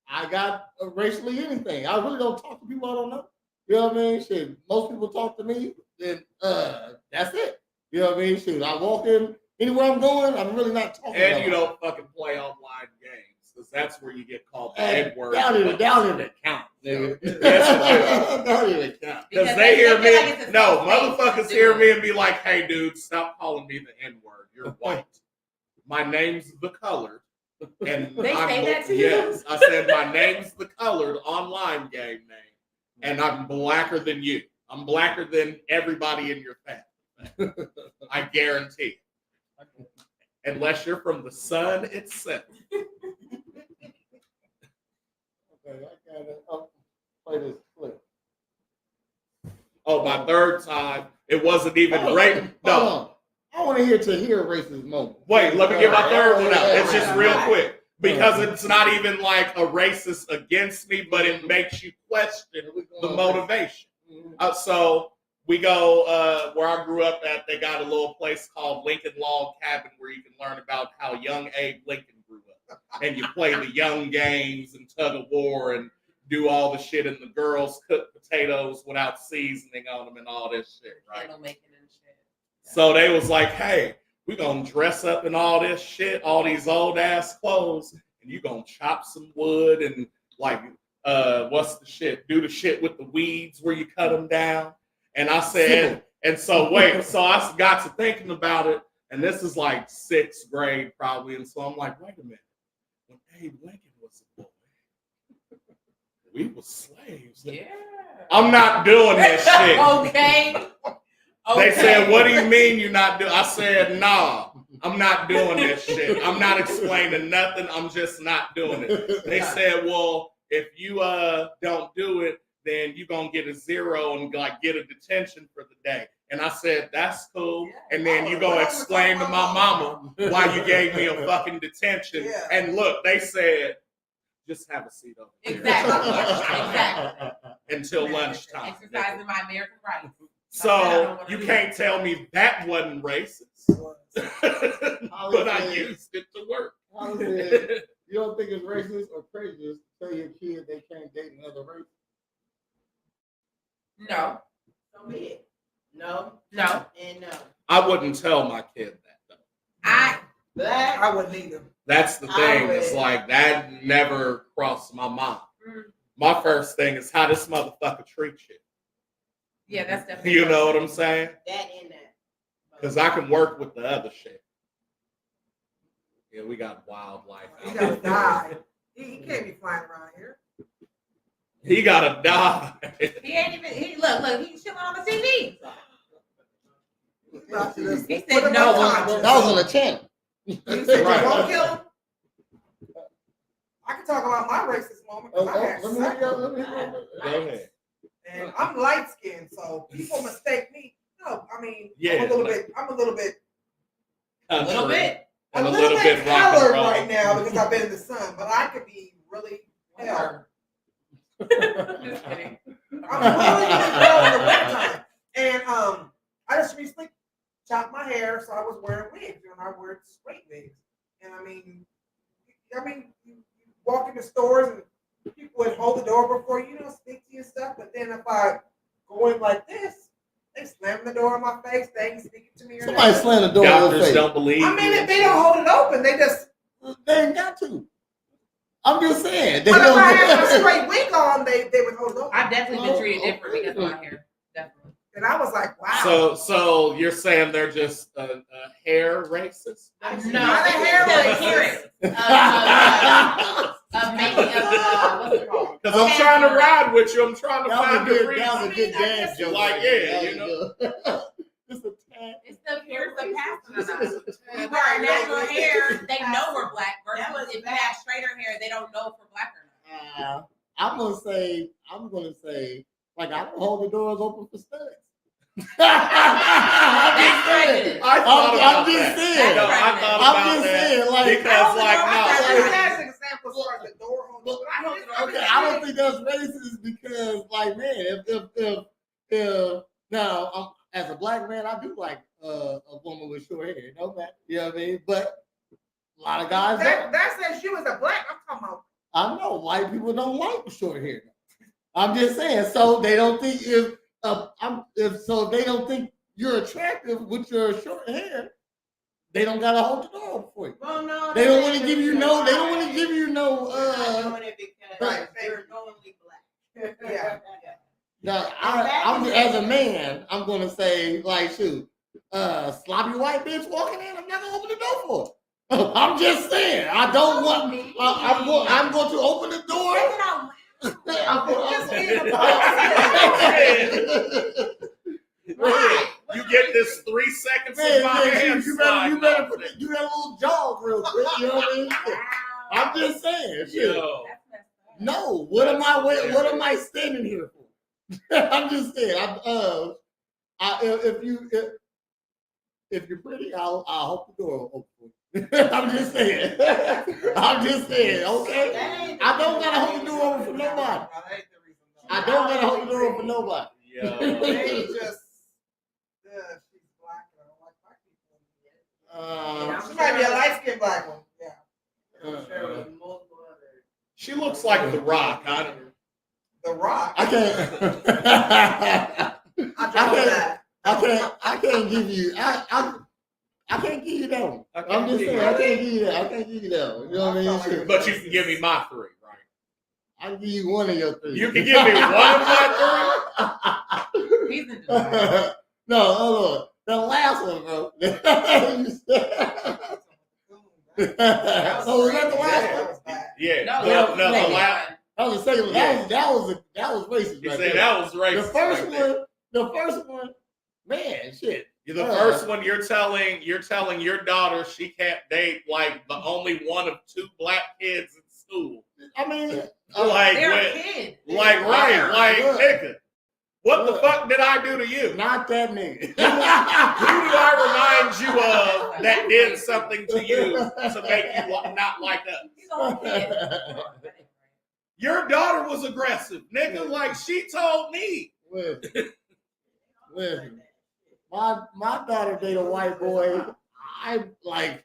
B: I got racially anything. I really don't talk to people I don't know. You know what I mean? Shit. Most people talk to me, then that's it. You know what I mean? Shit. I walk in anywhere I'm going, I'm really not talking.
C: And you don't fucking play online games. Because that's where you get called the N-word.
B: That don't even count, nigga.
C: Yes, it
B: don't even count.
C: Because they hear me. No, motherfuckers hear me and be like, hey, dude, stop calling me the N-word. You're white. My name's the colored. And
G: They say that to you?
C: Yes. I said my name's the colored online game name. And I'm blacker than you. I'm blacker than everybody in your family. I guarantee it. Unless you're from the sun itself.
B: Okay, I gotta play this clip.
C: Oh, my third time, it wasn't even rape. No.
B: I want to hear racist moment.
C: Wait, let me get my third one out. It's just real quick. Because it's not even like a racist against me, but it makes you question the motivation. So we go where I grew up at, they got a little place called Lincoln Log Cabin where you can learn about how young Abe Lincoln grew up. And you play the young games and tug of war and do all the shit, and the girls cook potatoes without seasoning on them and all this shit, right? So they was like, hey, we're going to dress up in all this shit, all these old ass clothes, and you going to chop some wood and like, what's the shit? Do the shit with the weeds where you cut them down. And I said, and so wait, so I got to thinking about it, and this is like 6th grade probably. And so I'm like, wait a minute. When Abe Lincoln was a boy, we were slaves. Yeah. I'm not doing this shit.
G: Okay.
C: They said, what do you mean you're not doing? I said, nah, I'm not doing this shit. I'm not explaining nothing. I'm just not doing it. They said, well, if you don't do it, then you're going to get a 0 and like get a detention for the day. And I said, that's cool. And then you're going to explain to my mama why you gave me a fucking detention. Yeah. And look, they said, just have a seat over there.
G: Exactly.
C: Until lunchtime.
G: Exercising my American rights.
C: So you can't tell me that wasn't racist. But I used it to work.
B: You don't think it's racist or prejudice to tell your kid they can't date another race?
G: No.
O: So be it. No.
G: No.
O: And no.
C: I wouldn't tell my kid that though.
O: I
D: wouldn't either.
C: That's the thing. It's like that never crossed my mind. My first thing is how this motherfucker treats you.
G: Yeah, that's definitely.
C: You know what I'm saying?
O: That and that.
C: Because I can work with the other shit. Yeah, we got wildlife.
D: He gotta die. He can't be flying around here.
C: He gotta die.
G: He ain't even. Look. He's chilling on the TV.
D: He
G: said no.
B: That was on the channel.
D: He said, right. You won't kill him. I can talk about my racist moment because I had several.
C: Go ahead.
D: And I'm light skinned, so people mistake me. No, I mean,
C: yeah,
D: I'm a little bit.
G: A little bit
D: colored right now because I've been in the sun, but I could be really pale.
G: Just kidding.
D: I'm really pale in the wintertime. And I just recently chopped my hair, so I was wearing wigs, and I wear straight wigs. And I mean, you walk in the stores and people would hold the door before you speak to you and stuff. But then if I go in like this, they slam the door in my face. They ain't speaking to me.
B: Somebody slam the door in your face.
C: Don't believe.
D: I mean, if they don't hold it open, they
B: ain't got to. I'm just saying.
D: But if I had a straight wig on, they would hold it open.
G: I've definitely been treated different because of my hair. Definitely.
D: And I was like, wow.
C: So you're saying they're just a hair racist?
G: No, not a hair racist. Of making what's it called?
C: Because I'm trying to ride with you. I'm trying to find the reason.
B: That was a good dance joke.
C: Like, yeah, you know.
B: Just a tad.
G: It's the hair, the passion. We wear natural hair. They know we're black. Versus if you have straighter hair, they don't know if we're black or not.
B: I'm gonna say, like I don't hold the doors open for studs.
C: I'm just saying. Like,
B: because, like, no.
D: That's an example as far as the door hold.
B: Okay, I I don't think that's racist because, like, man, if now as a black man, I do like a woman with short hair. No matter, you know what I mean. But a lot of guys don't.
D: That says you as a black. I'm talking about.
B: I know white people don't like short hair. I'm just saying, so they don't think if they don't think you're attractive with your short hair, they don't gotta hold the door open for you.
O: Well, no,
B: they don't want to give you no. They don't want to give you no.
O: Doing it because you're normally black.
D: Yeah.
B: Now, I'm as a man, I'm gonna say like, shoot, sloppy white bitch walking in, I'm not gonna open the door for her. I'm just saying, I don't want. I'm going to open the door.
C: You get this 3 seconds of my hand.
B: You better do that little jog real quick. You know what I mean? I'm just saying. Shit. No, what am I standing here for? I'm just saying. If you're pretty, I'll hold the door open for you. I'm just saying. Okay? I don't gotta hold the door open for nobody. I don't gotta hold the door open for nobody.
D: They just, she's black. I don't like black people. She might be a light-skinned black one. Yeah.
C: She looks like The Rock.
D: The Rock.
B: I can't give you. I can't give you that one. I'm just saying, I can't give you that. I can't give you that one. You know what I mean?
C: But you can give me my 3, right?
B: I can give you one of your 3.
C: You can give me one of my 3?
B: No, hold on. The last one, bro. So was that the last one?
C: Yeah.
B: No,
C: the last.
B: That was the second one.
C: Yeah.
B: That was racist.
C: You
B: right
C: said
B: there.
C: that was racist.
B: The first one, man, shit.
C: The first one, you're telling your daughter she can't date like the only one of 2 black kids in school.
B: I mean,
O: they're kids.
C: Nigga. What the fuck did I do to you?
B: Not that nigga.
C: Who do I remind you of that did something to you to make you not like us? Your daughter was aggressive, nigga. Like she told me.
B: Listen. My daughter dated a white boy. I'm like,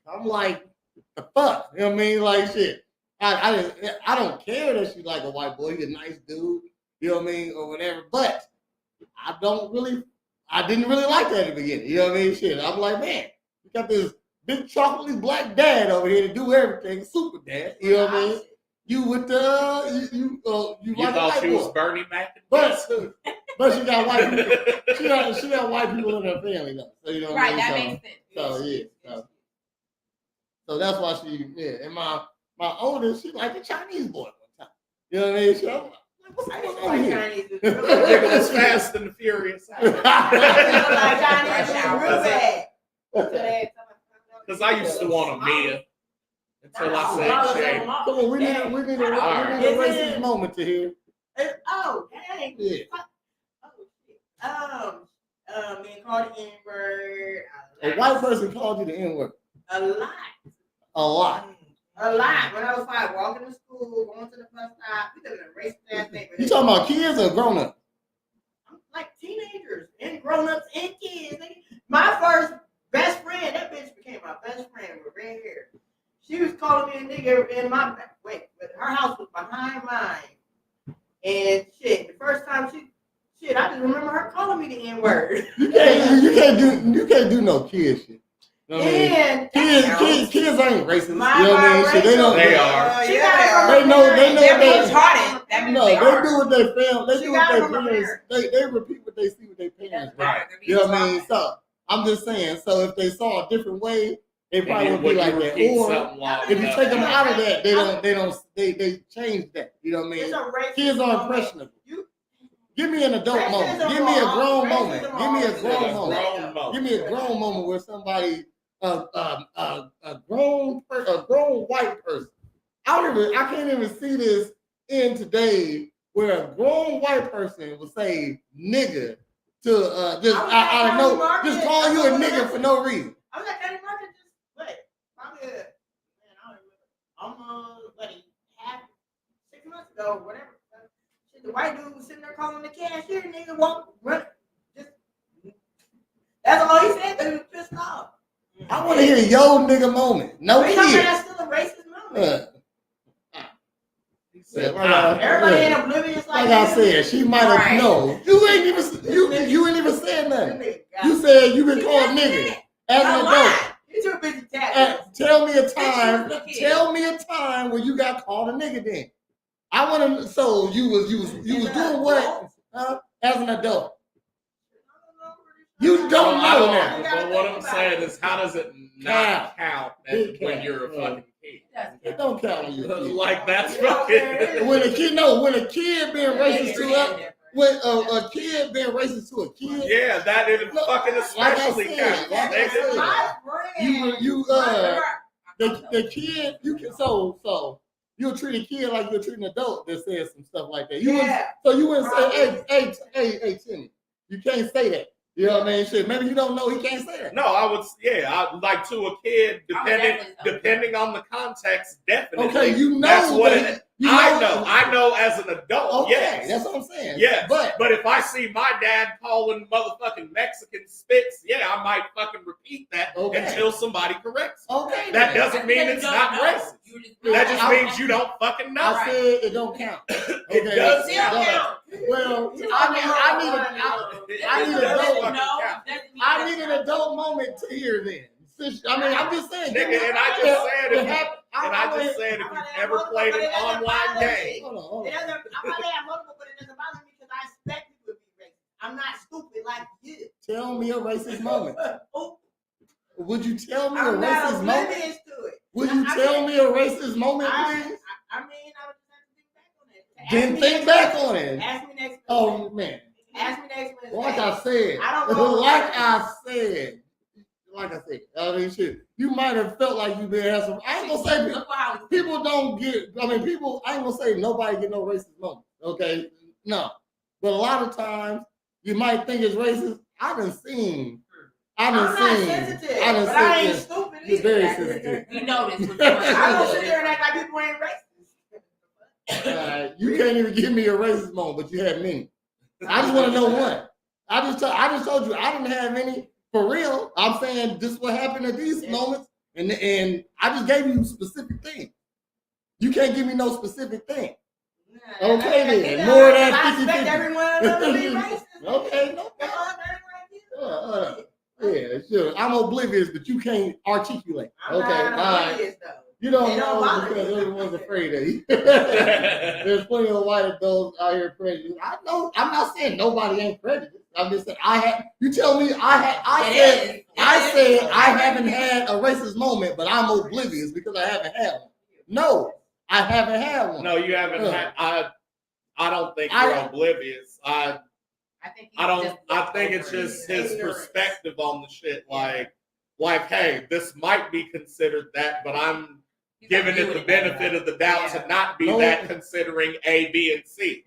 B: the fuck? You know what I mean? Like shit. I don't care that she's like a white boy. He's a nice dude. You know what I mean? Or whatever. But I didn't really like that at the beginning. You know what I mean? Shit. I'm like, man, you got this big chocolatey black dad over here to do everything, super dad. You know what I mean? You with you like
C: thought she was Bernie Mac, but
B: she got white people. She got white people in her family though. So you know what I mean?
O: That makes sense.
B: So yeah. So that's why she and my oldest, she like a Chinese boy one time. You know what I mean? She, I'm like, what's going on here?
C: Nicholas Fast and the Furious. Because I used to want a Mia. Until I said shame.
B: Come on, we need a racist moment to hear.
O: Oh, dang.
B: Yeah.
O: Being called the N-word.
B: A white person called you the N-word.
O: A lot.
B: A lot.
O: A lot. When I was like walking to school, going to the bus stop, we live in a racist ass neighborhood.
B: You talking about kids or grown-ups?
O: Like teenagers and grown-ups and kids. My first best friend, that bitch became my best friend with red hair. She was calling me a nigga in my but her house was behind mine. And shit, the first time I just remember her calling me the N-word.
B: You can't do no kid shit. You know what I mean? Kids ain't racist. You know what I mean? Shit, they are. They know they do what they feel. They do what their parents. They repeat what they see with their parents.
C: Right.
B: You know what I mean? So I'm just saying. So if they saw a different way, they probably would be like that. Or if you take them out of that, they change that. You know what I mean? Kids are impressionable. Give me an adult moment. Give me a grown moment. Give me a grown moment. Give me a grown moment where somebody, a grown white person. I can't even see this in today where a grown white person will say nigga to just call you a nigga for no reason.
O: I was like, Eddie Martin probably, I'm 6 months ago, whatever. white dude was sitting there calling the cashier, nigga walk run. That's all he said. He was pissed off.
B: I want to hear yo nigga moment. No
O: But
B: kid.
O: that's still a racist moment. Everybody ain't oblivious
B: like I said, she might have no. You ain't even said nothing. You said you been called nigga as an adult.
O: You too busy tapping.
B: Tell me a time. Tell me a time where you got called a nigga. Then I want to. So you was doing what as an adult? You don't know now.
C: But what I'm saying is, how does it not count when you're a fucking kid?
B: It don't count when you're a kid.
C: Like that's fucking.
B: When a kid being racist to when a kid being racist to a kid.
C: Yeah, that is fucking especially counts.
B: The kid you can so you'll treat a kid like you'll treat an adult that says some stuff like that. You wouldn't say, hey, Timmy, you can't say that. You know what I mean? Shit, maybe you don't know he can't say that.
C: No, I would. Yeah, I like to a kid, depending on the context. Definitely.
B: Okay, you know
C: that's what
B: that,
C: I know as an adult.
B: Okay,
C: yes,
B: that's what I'm saying.
C: Yeah,
B: but
C: if I see my dad calling motherfucking Mexican spits, yeah, I might fucking repeat that until somebody corrects me.
B: Okay,
C: that doesn't mean it's not racist. That just means you don't fucking know.
B: I said it don't count.
C: It does count.
B: Well, I need an adult moment to hear then. I mean, I'm just saying.
C: Nigga, and I just said if you've ever played an online game.
O: Hold on. I might have multiple, but it doesn't bother me because I expect people to be racist. I'm not stupid like you.
B: Tell me a racist moment. Would you tell me a
O: I'm not
B: racist moment?
O: oblivious to it.
B: Would you tell me a racist moment, please?
O: I mean, I would just have to think back on it.
B: Then think back on it.
O: Ask me next.
B: Oh man.
O: Ask me next Wednesday.
B: Like I said.
O: I don't know.
B: Like I said, I mean, shit. You might have felt like you been had some. I ain't gonna say people don't get. I mean, people. I ain't gonna say nobody get no racist moment. Okay, no. But a lot of times you might think it's racist. I done seen.
O: I ain't stupid
B: You're very sensitive.
G: You know this.
O: I don't sit there and act like people ain't racist.
B: You can't even give me a racist moment, but you had many. I just want to know one. I just told you I didn't have any. For real, I'm saying this is what happened at these moments, and I just gave you specific things. You can't give me no specific thing. Okay then, more than 50-50. Okay, no problem. Yeah, sure. I'm oblivious, but you can't articulate. Okay, all right. You don't know because everyone's afraid of you. There's plenty of white adults out here prejudiced. I know. I'm not saying nobody ain't prejudiced. I'm just saying You tell me I said I haven't had a racist moment, but I'm oblivious because I haven't had one. No, I haven't had one.
C: No, you haven't had. I don't think you're oblivious. I think it's just his perspective on the shit. Like, hey, this might be considered that, but I'm giving it the benefit of the doubt to not be that, considering A, B, and C.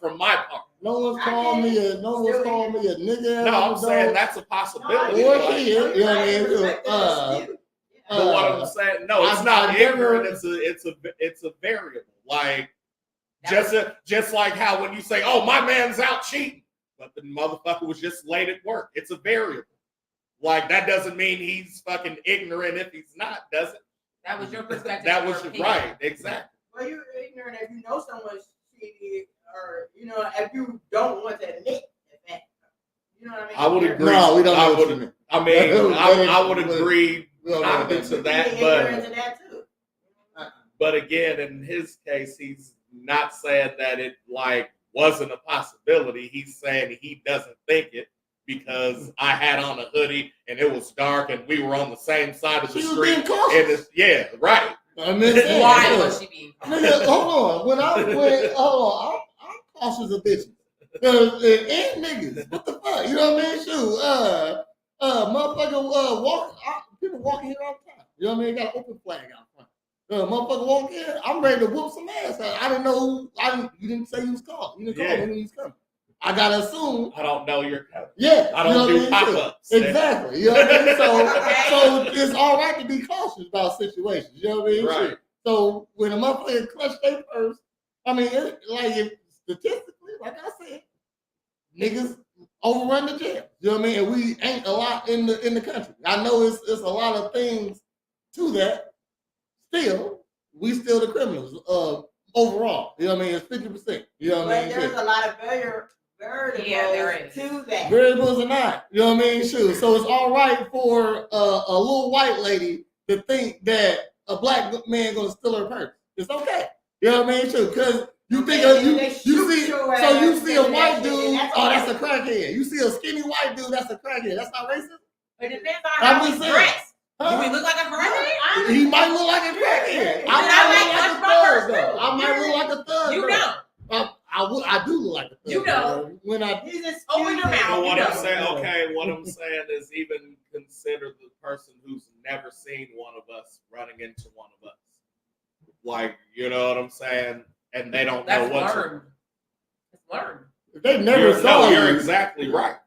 C: From my part,
B: no one's called me a nigga.
C: No, I'm saying that's a possibility.
B: Or kid, you know what I mean?
C: But what I'm saying, no, it's not ignorant. It's a variable. Like just like how when you say, "Oh, my man's out cheating," but the motherfucker was just late at work. It's a variable. Like that doesn't mean he's fucking ignorant if he's not, does it?
G: That was your perspective.
C: That was right, exactly.
O: Well, you're ignorant if you know someone's cheating, or if you don't want to admit that. You know what I mean?
C: I would agree.
B: No, we don't know what you mean.
C: I mean, I would agree not to that, but again, in his case, he's not saying that it wasn't a possibility. He's saying he doesn't think it because I had on a hoodie and it was dark and we were on the same side of the street.
B: Being cautious.
C: Yeah, right.
B: I mean,
G: why was she being cautious?
B: Nigga, hold on. I'm cautious of bitches. And niggas. What the fuck? You know what I mean? Shoot. Motherfucker people walking here all the time. You know what I mean? Got an open flag out front. Motherfucker walk in, I'm ready to whoop some ass. I didn't know you didn't say you was called. You didn't call me when he was coming. I gotta assume.
C: I don't know your coming.
B: Yeah.
C: I don't do pop-ups.
B: Exactly. You know what I mean? So it's all right to be cautious about situations. You know what I mean?
C: Right.
B: So when a motherfucker clutch their purse, I mean, statistically, like I said, niggas overrun the jail. You know what I mean? And we ain't a lot in the country. I know it's a lot of things to that. Still, we still the criminals. Overall, you know what I mean? It's 50%. You know what I mean?
O: There's a lot of variables to that.
B: Variables or not. You know what I mean? Shoot. So it's all right for a little white lady to think that a black man gonna steal her purse. It's okay. You know what I mean? Shoot. Because you think you see a white dude, that's a crackhead. You see a skinny white dude, that's a crackhead. That's not racist.
G: It depends on how he's dressed. Do we look like a crackhead?
B: He might look like a crackhead. I might look like a thug.
G: You don't.
B: I do look like a thug.
G: You know.
B: When I
G: open your mouth.
C: But what I'm saying, what I'm saying is even consider the person who's never seen one of us running into one of us. Like, you know what I'm saying? And they don't know what
G: learned. It's learned.
B: They never saw you.
C: You're exactly right.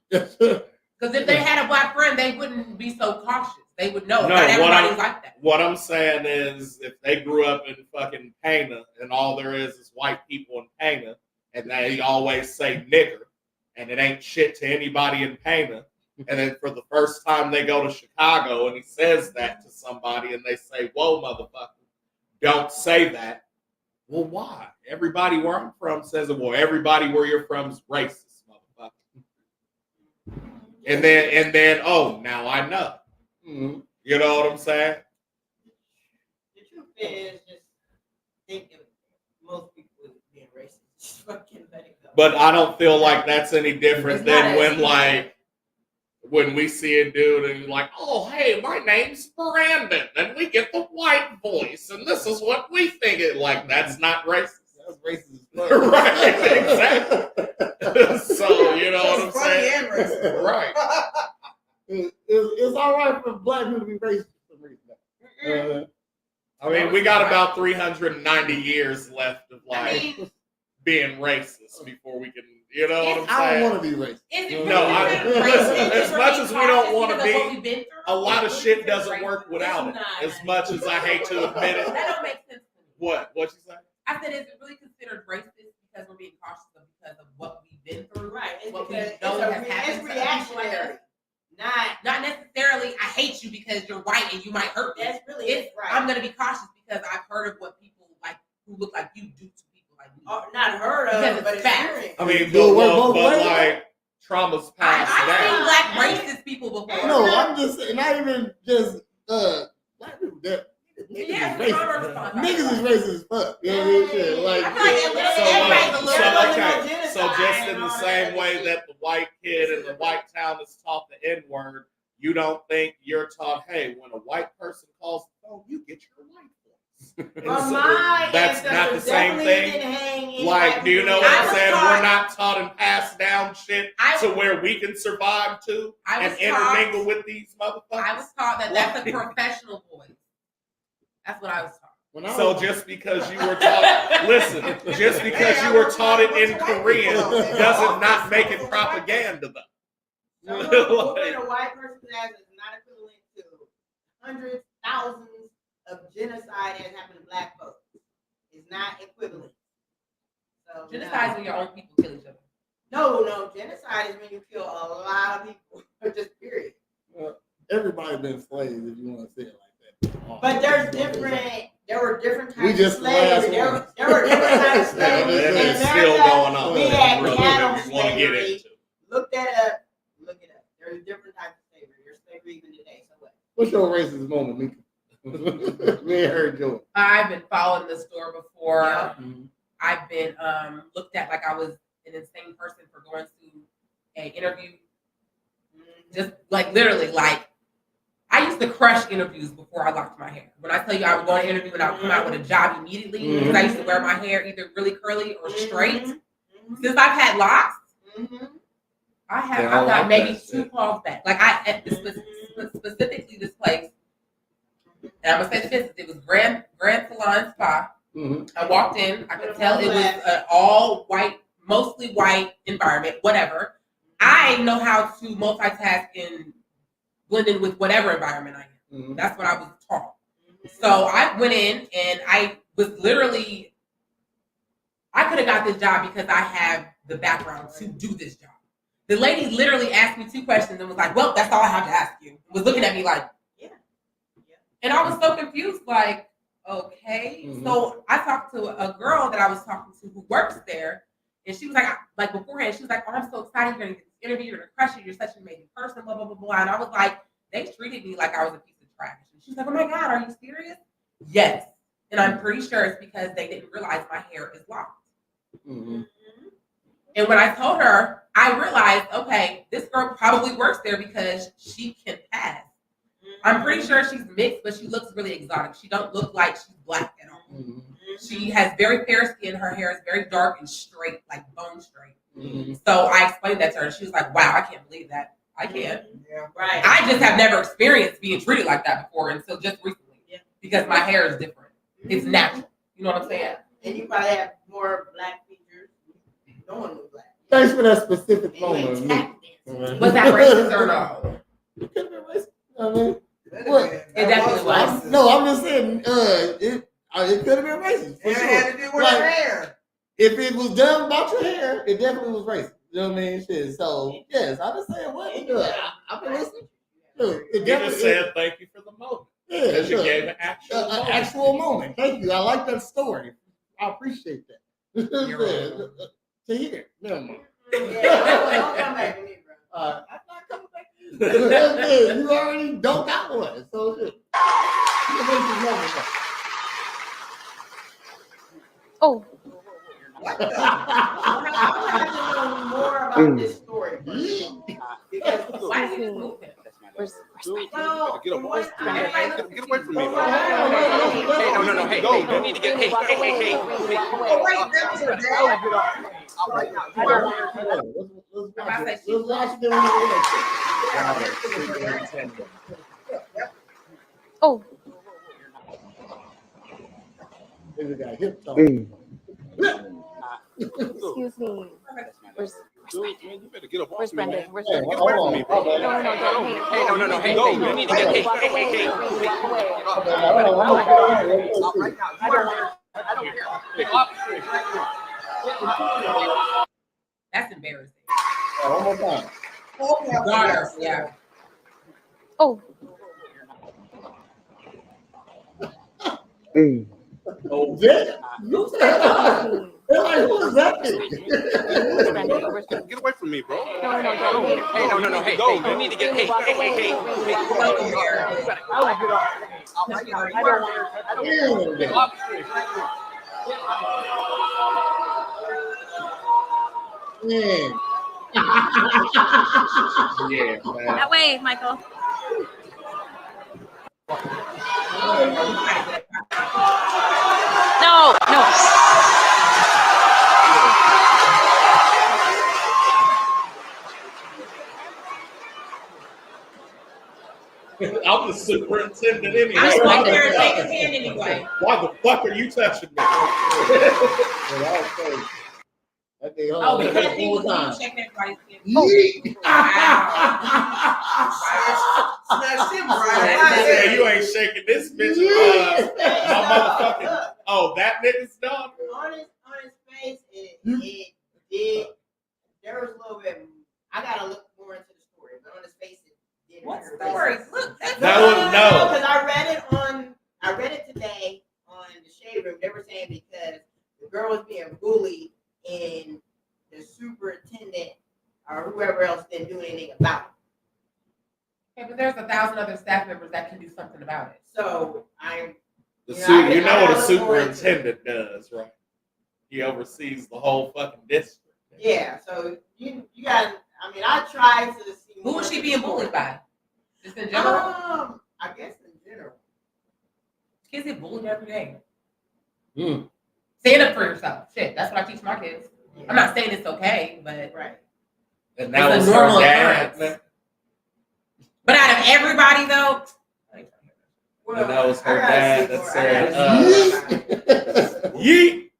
G: Because if they had a black friend, they wouldn't be so cautious. They would know. Not everybody's like that.
C: What I'm saying is, if they grew up in fucking Pana and all there is white people in Pana, and they always say nigger, and it ain't shit to anybody in Pana, and then for the first time they go to Chicago and he says that to somebody, and they say, "Whoa, motherfucker, don't say that." Well, why? Everybody where I'm from says it. Well, everybody where you're from is racist, motherfucker. And then, oh, now I know.
B: Mm-hmm.
C: You know what I'm saying?
O: The truth is, just think of most people being racist. Just fucking let it go.
C: But I don't feel like that's any different than when we see a dude and like, oh, hey, my name's Brandon, and we get the white voice, and this is what we think it like. That's not racist.
B: That's racist.
C: Right, exactly. So, you know what I'm
O: funny
C: saying?
O: And racist.
C: Right.
B: It's all right for black people to be racist for some reason.
C: I mean, we got about 390 years left of being racist before we can, you know what I'm saying?
B: I don't want to be racist.
C: Listen, as much as we don't want to be, a lot of shit doesn't work without it. As much as I hate to admit it.
G: That don't make sense to me.
C: What you say?
G: I said, is it really considered racist because we're being cautious because of what we've been through?
O: Right. It's
G: what we
O: because
G: know has happened.
O: it's reactionary.
G: Not necessarily, I hate you because you're white and you might hurt me.
O: That's really
G: it's
O: right.
G: I'm gonna be cautious because I've heard of what people like who look like you do to people like me.
O: Not heard of, but experience.
C: I mean, but like trauma's passed
G: I've
C: down.
G: seen black racist people before.
B: No, I'm just saying, not even just black people. Niggas is racist as fuck. You know what I mean? Like,
C: so just in the same way that the white kid in the white town is taught the N-word, you don't think you're taught, hey, when a white person calls the phone, you get your white voice. That's not the same thing. Like, do you know what I'm saying? We're not taught and passed down shit to where we can survive too and intermingle with these motherfuckers.
G: I was taught that that's a professional voice. That's what I was taught.
C: So just because you were taught, listen, just because you were taught it in Korean doesn't not make it propaganda though.
O: Whooping a white person's ass is not equivalent to hundreds, thousands of genocide that happened to black folks. It's not equivalent. So
G: genocide is when your own people kill each other.
O: No, genocide is when you kill a lot of people. Just period.
B: Everybody's been slaves, if you want to say it like that.
O: But there were different types
B: We just
O: of slaves. There were different types of slaves.
C: It's still going on.
O: We had cattle
C: We want to get
O: slavery.
C: into.
O: Look that up. Look it up. There's different types of slavery. There's slavery even today. So what?
B: What's your racist moment, Mika? We ain't heard yours.
G: I've been followed in the store before.
O: Yeah.
G: I've been looked at like I was an insane person for going to an interview. Just like literally, like I used to crush interviews before I locked my hair. When I tell you I would go on an interview and I would come out with a job immediately because I used to wear my hair either really curly or straight. Since I've had locks, I've got maybe 2 calls back. Like specifically this place, and I'm gonna say the business. It was Grand Salon Spa. I walked in. I could tell it was an all white, mostly white environment. Whatever. I know how to multitask and blend in with whatever environment I am. That's what I was taught. So I went in and I was literally I could have got this job because I have the background to do this job. The lady literally asked me 2 questions and was like, well, that's all I have to ask you. Was looking at me like, yeah. And I was so confused, like, okay.
B: Mm-hmm.
G: So I talked to a girl that I was talking to who works there, and she was like beforehand, she was like, oh, I'm so excited you're going to get this interview, you're going to crush it, you're such an amazing person, blah, blah, blah, blah. And I was like, they treated me like I was a piece of trash. And she's like, oh my God, are you serious? Yes. And I'm pretty sure it's because they didn't realize my hair is locked.
B: Mm-hmm.
G: And when I told her, I realized, okay, this girl probably works there because she can pass. I'm pretty sure she's mixed, but she looks really exotic. She don't look like she's black at all.
B: Mm-hmm.
G: She has very fair skin. Her hair is very dark and straight, like bone straight.
B: Mm-hmm.
G: So I explained that to her. She was like, wow, I can't believe that. I can't.
O: Yeah, right.
G: I just have never experienced being treated like that before until just recently.
O: Yeah.
G: Because my hair is different. It's natural. You know what I'm saying?
O: And you probably have more black features. No one knew black.
B: Thanks for that specific moment.
G: Was that racist or no?
B: It could have been racist. I mean, what?
G: It definitely was.
B: No, I'm just saying, it could have been racist. For
D: It
B: sure.
D: had to do with
B: Like,
D: her hair.
B: If it was done about your hair, it definitely was racist. You know what I mean? Shit. So, yes, I'm just saying, what? I've been listening. Look, it
C: You
B: definitely
C: just said thank you for the moment.
B: Yeah,
C: Because you
B: look,
C: gave an actual moment.
B: actual moment. Thank you. I like that story. I appreciate that. To hear. Never mind.
O: Don't come back to me, bro.
B: I'm not coming back to you. That's good. You already don't got one. So good.
E: Oh.
O: What the? I want to know more about this story. Because
G: Why did you move him?
E: Where's
O: well,
N: Get away
O: what-
N: from me.
O: everybody-
N: Get away from me,
O: Well,
N: bro. Hey, no. Hey, you need to get. Hey.
O: Oh, wait, that's your dad.
B: Let's watch it.
E: Oh.
B: We got hip talk.
E: Excuse me. Where's
N: Man, you better get up
E: Where's
N: off me,
E: Brendan?
N: man.
E: Where's
N: Hey,
E: Brendan?
N: get away from me, bro.
E: No.
N: Hey, no. Hey, you need to get.
G: That's embarrassing.
B: One more time.
G: Daughter, yeah.
E: Oh.
B: Oh, yeah. They're like, who is that thing?
N: Get away from me, bro.
E: No.
N: Hey, no. Hey, you need to get. Hey.
C: Yeah, man.
E: That way, Michael. No.
C: I'm the superintendent anyway.
G: I was right there and take his hand anyway.
C: Why the fuck are you touching me?
G: Oh, because he was checking everybody's skin.
C: Yeah, you ain't shaking this bitch. My motherfucking. Oh, that nigga's done.
O: On his face, it did. There was a little bit. I gotta look more into the story, but on his face, it did.
G: What story? Look, that's
C: No.
O: Because I read it today on the Shade Room. They were saying because the girl was being bullied and the superintendent or whoever else didn't do anything about it.
G: Okay, but there's 1,000 other staff members that can do something about it.
O: So
C: You know what a superintendent does, right? He oversees the whole fucking district.
O: Yeah, so you got. I mean, I tried to see.
G: Who was she being bullied by? Just in general?
O: I guess in general.
G: Kids get bullied every day. Stand up for yourself. Shit, that's what I teach my kids. I'm not saying it's okay, but
O: right.
C: And that
G: it's
C: was
G: a normal
C: her dad.
G: occurrence. But out of everybody, though,
C: And that was her dad that said, yeet.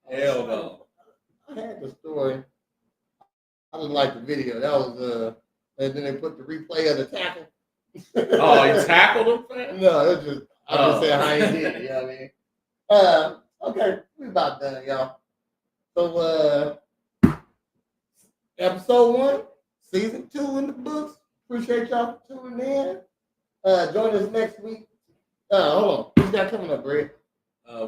C: Hell no.
B: I had the story. I just like the video. That was and then they put the replay of the tackle.
C: Oh, he tackled him, man?
B: No, it's just I'm just saying how he did it, you know what I mean? Okay, we about done, y'all. So, episode 1, season 2 in the books. Appreciate y'all for tuning in. Join us next week. Hold on. What's got coming up, Greg?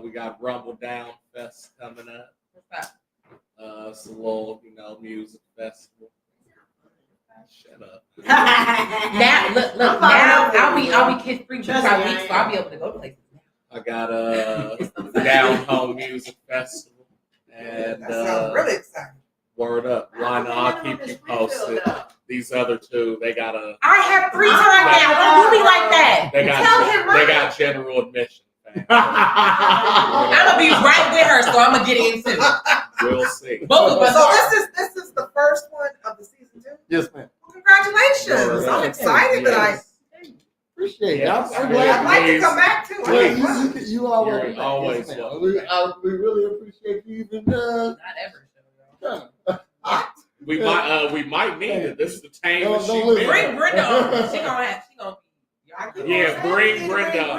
C: We got Rumble Down Fest coming up. What's that? It's a little, music festival. Shut up.
G: Now, look. Now I'll be kid free just our week, so I'll be able to go to places.
C: I got Down Home Music Festival, and
D: That sounds really exciting.
C: Word up, Lana, I'll keep you posted. These other two, they got a.
G: I have free time now. Don't do me like that.
C: They got general admission.
G: I'm gonna be right with her, so I'm gonna get in too.
C: We'll see.
G: Both of us.
D: So this is the first one of the season 2.
B: Yes, ma'am.
D: Well, congratulations! I'm excited that I
B: appreciate it. I'm
D: I'd
B: glad.
D: like to come back too.
B: You always
C: welcome.
B: we really appreciate you even
G: Not ever.
C: We might need it. This is the time
B: Don't
C: she
B: listen.
G: Bring Brenda on. She gonna.
C: Yeah, bring Brenda.
B: I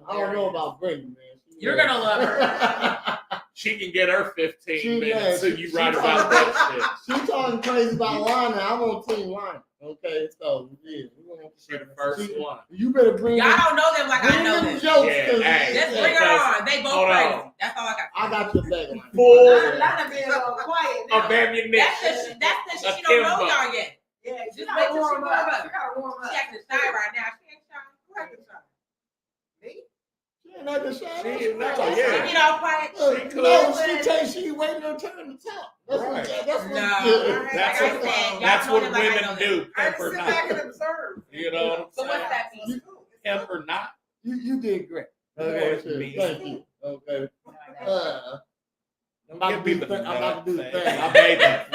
B: don't know about Brenda, man.
G: You're gonna love her.
C: She can get her 15 minutes. So you write about that shit.
B: She talking crazy about Lana. I'm on Team Lana. Okay, so yeah,
C: She the first one.
B: You better bring.
G: Y'all don't know them like I know them.
B: Jokes,
C: hey,
G: just bring her on. They both crazy. That's all I got.
B: I got your back.
C: Full
O: Lana being quiet now.
C: of ammunition.
G: That's because she don't know y'all yet.
O: Yeah,
G: Just wait till she warm up.
O: She gotta warm up.
G: She acting shy right now. She ain't shy.
O: Who acting shy? Me?
B: She ain't acting shy.
C: She
G: She get all quiet.
B: She waiting her turn to talk. That's
C: what women do.
D: I
C: Pimp
D: just
C: or
D: sit
C: not.
D: back and observe.
C: You know what I'm
G: So
C: saying?
G: what's that mean?
C: Pimp or not.
B: You did great. Okay, thank you. Okay. I'm about to do the thing.
C: I made that.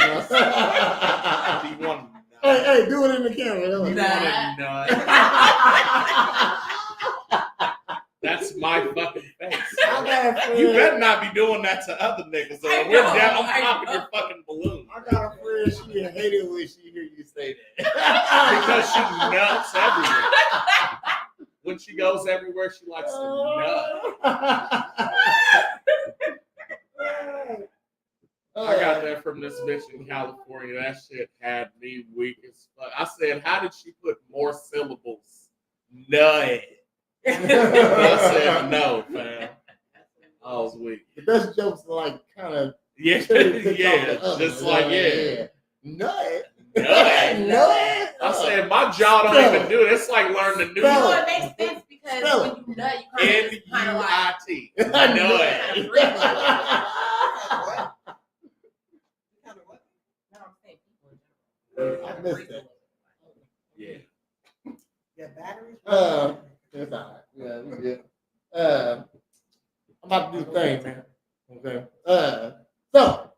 C: Do you want
B: Hey, do it in the camera.
C: You want a nut? That's my fucking face. You better not be doing that to other niggas. Or I'm popping your fucking balloon.
B: I got a friend, she hate it when she hear you say that.
C: Because she nuts everywhere. When she goes everywhere, she likes to nut. I got that from this bitch in California. That shit had me weak as fuck. I said, how did she put more syllables? Nut. I said, no, fam. I was weak.
B: The best jokes are like kind of
C: just like
B: nut.
C: I said, my jaw don't even do it. It's like learning a new
G: Well, it makes sense because when you nut, you kind of
C: N-U-I-T.
B: I missed that.
C: Yeah.
D: Yeah, batteries.
B: It's all right. Yeah, we good. I'm about to do the thing, man. Okay. So,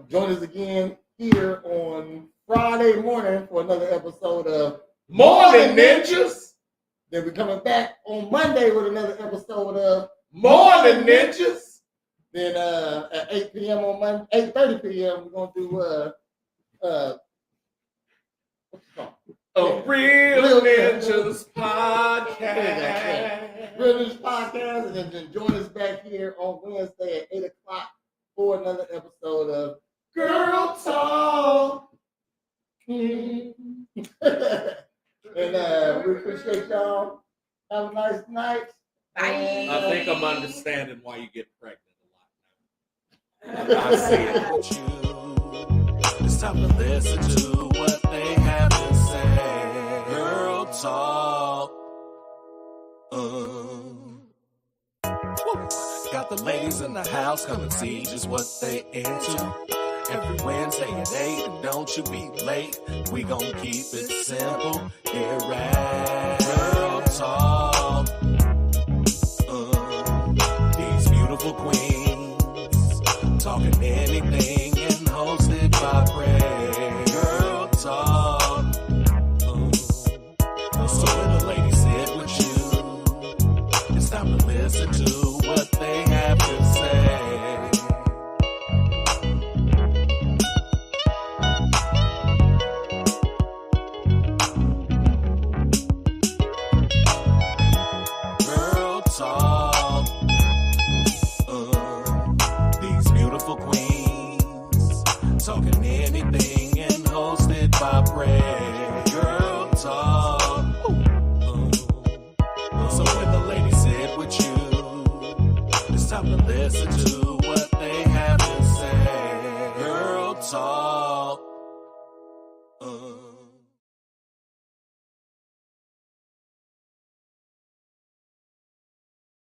B: join us again here on Friday morning for another episode of
C: Morning Ninjas.
B: Then we're coming back on Monday with another episode of
C: Morning Ninjas.
B: Then at 8 p.m. on Monday, 8:30 p.m. we're gonna do what's it called?
C: A Real Ninjas podcast.
B: Real Ninjas podcast, and then join us back here on Wednesday at 8 o'clock for another episode of
C: Girl Talk.
B: And we appreciate y'all. Have a nice night.
G: Bye.
C: I think I'm understanding why you get pregnant a lot now. I see it with you.
A: It's time to listen to what they have to say. Girl Talk. Got the ladies in the house, come and see just what they into. Every Wednesday at 8, and don't you be late. We gon' keep it simple here at Girl Talk. These beautiful queens talking anything and hosted by Prez. Girl Talk. So when the ladies sit with you, it's time to listen to what they have to say. talking anything and hosted by Prez.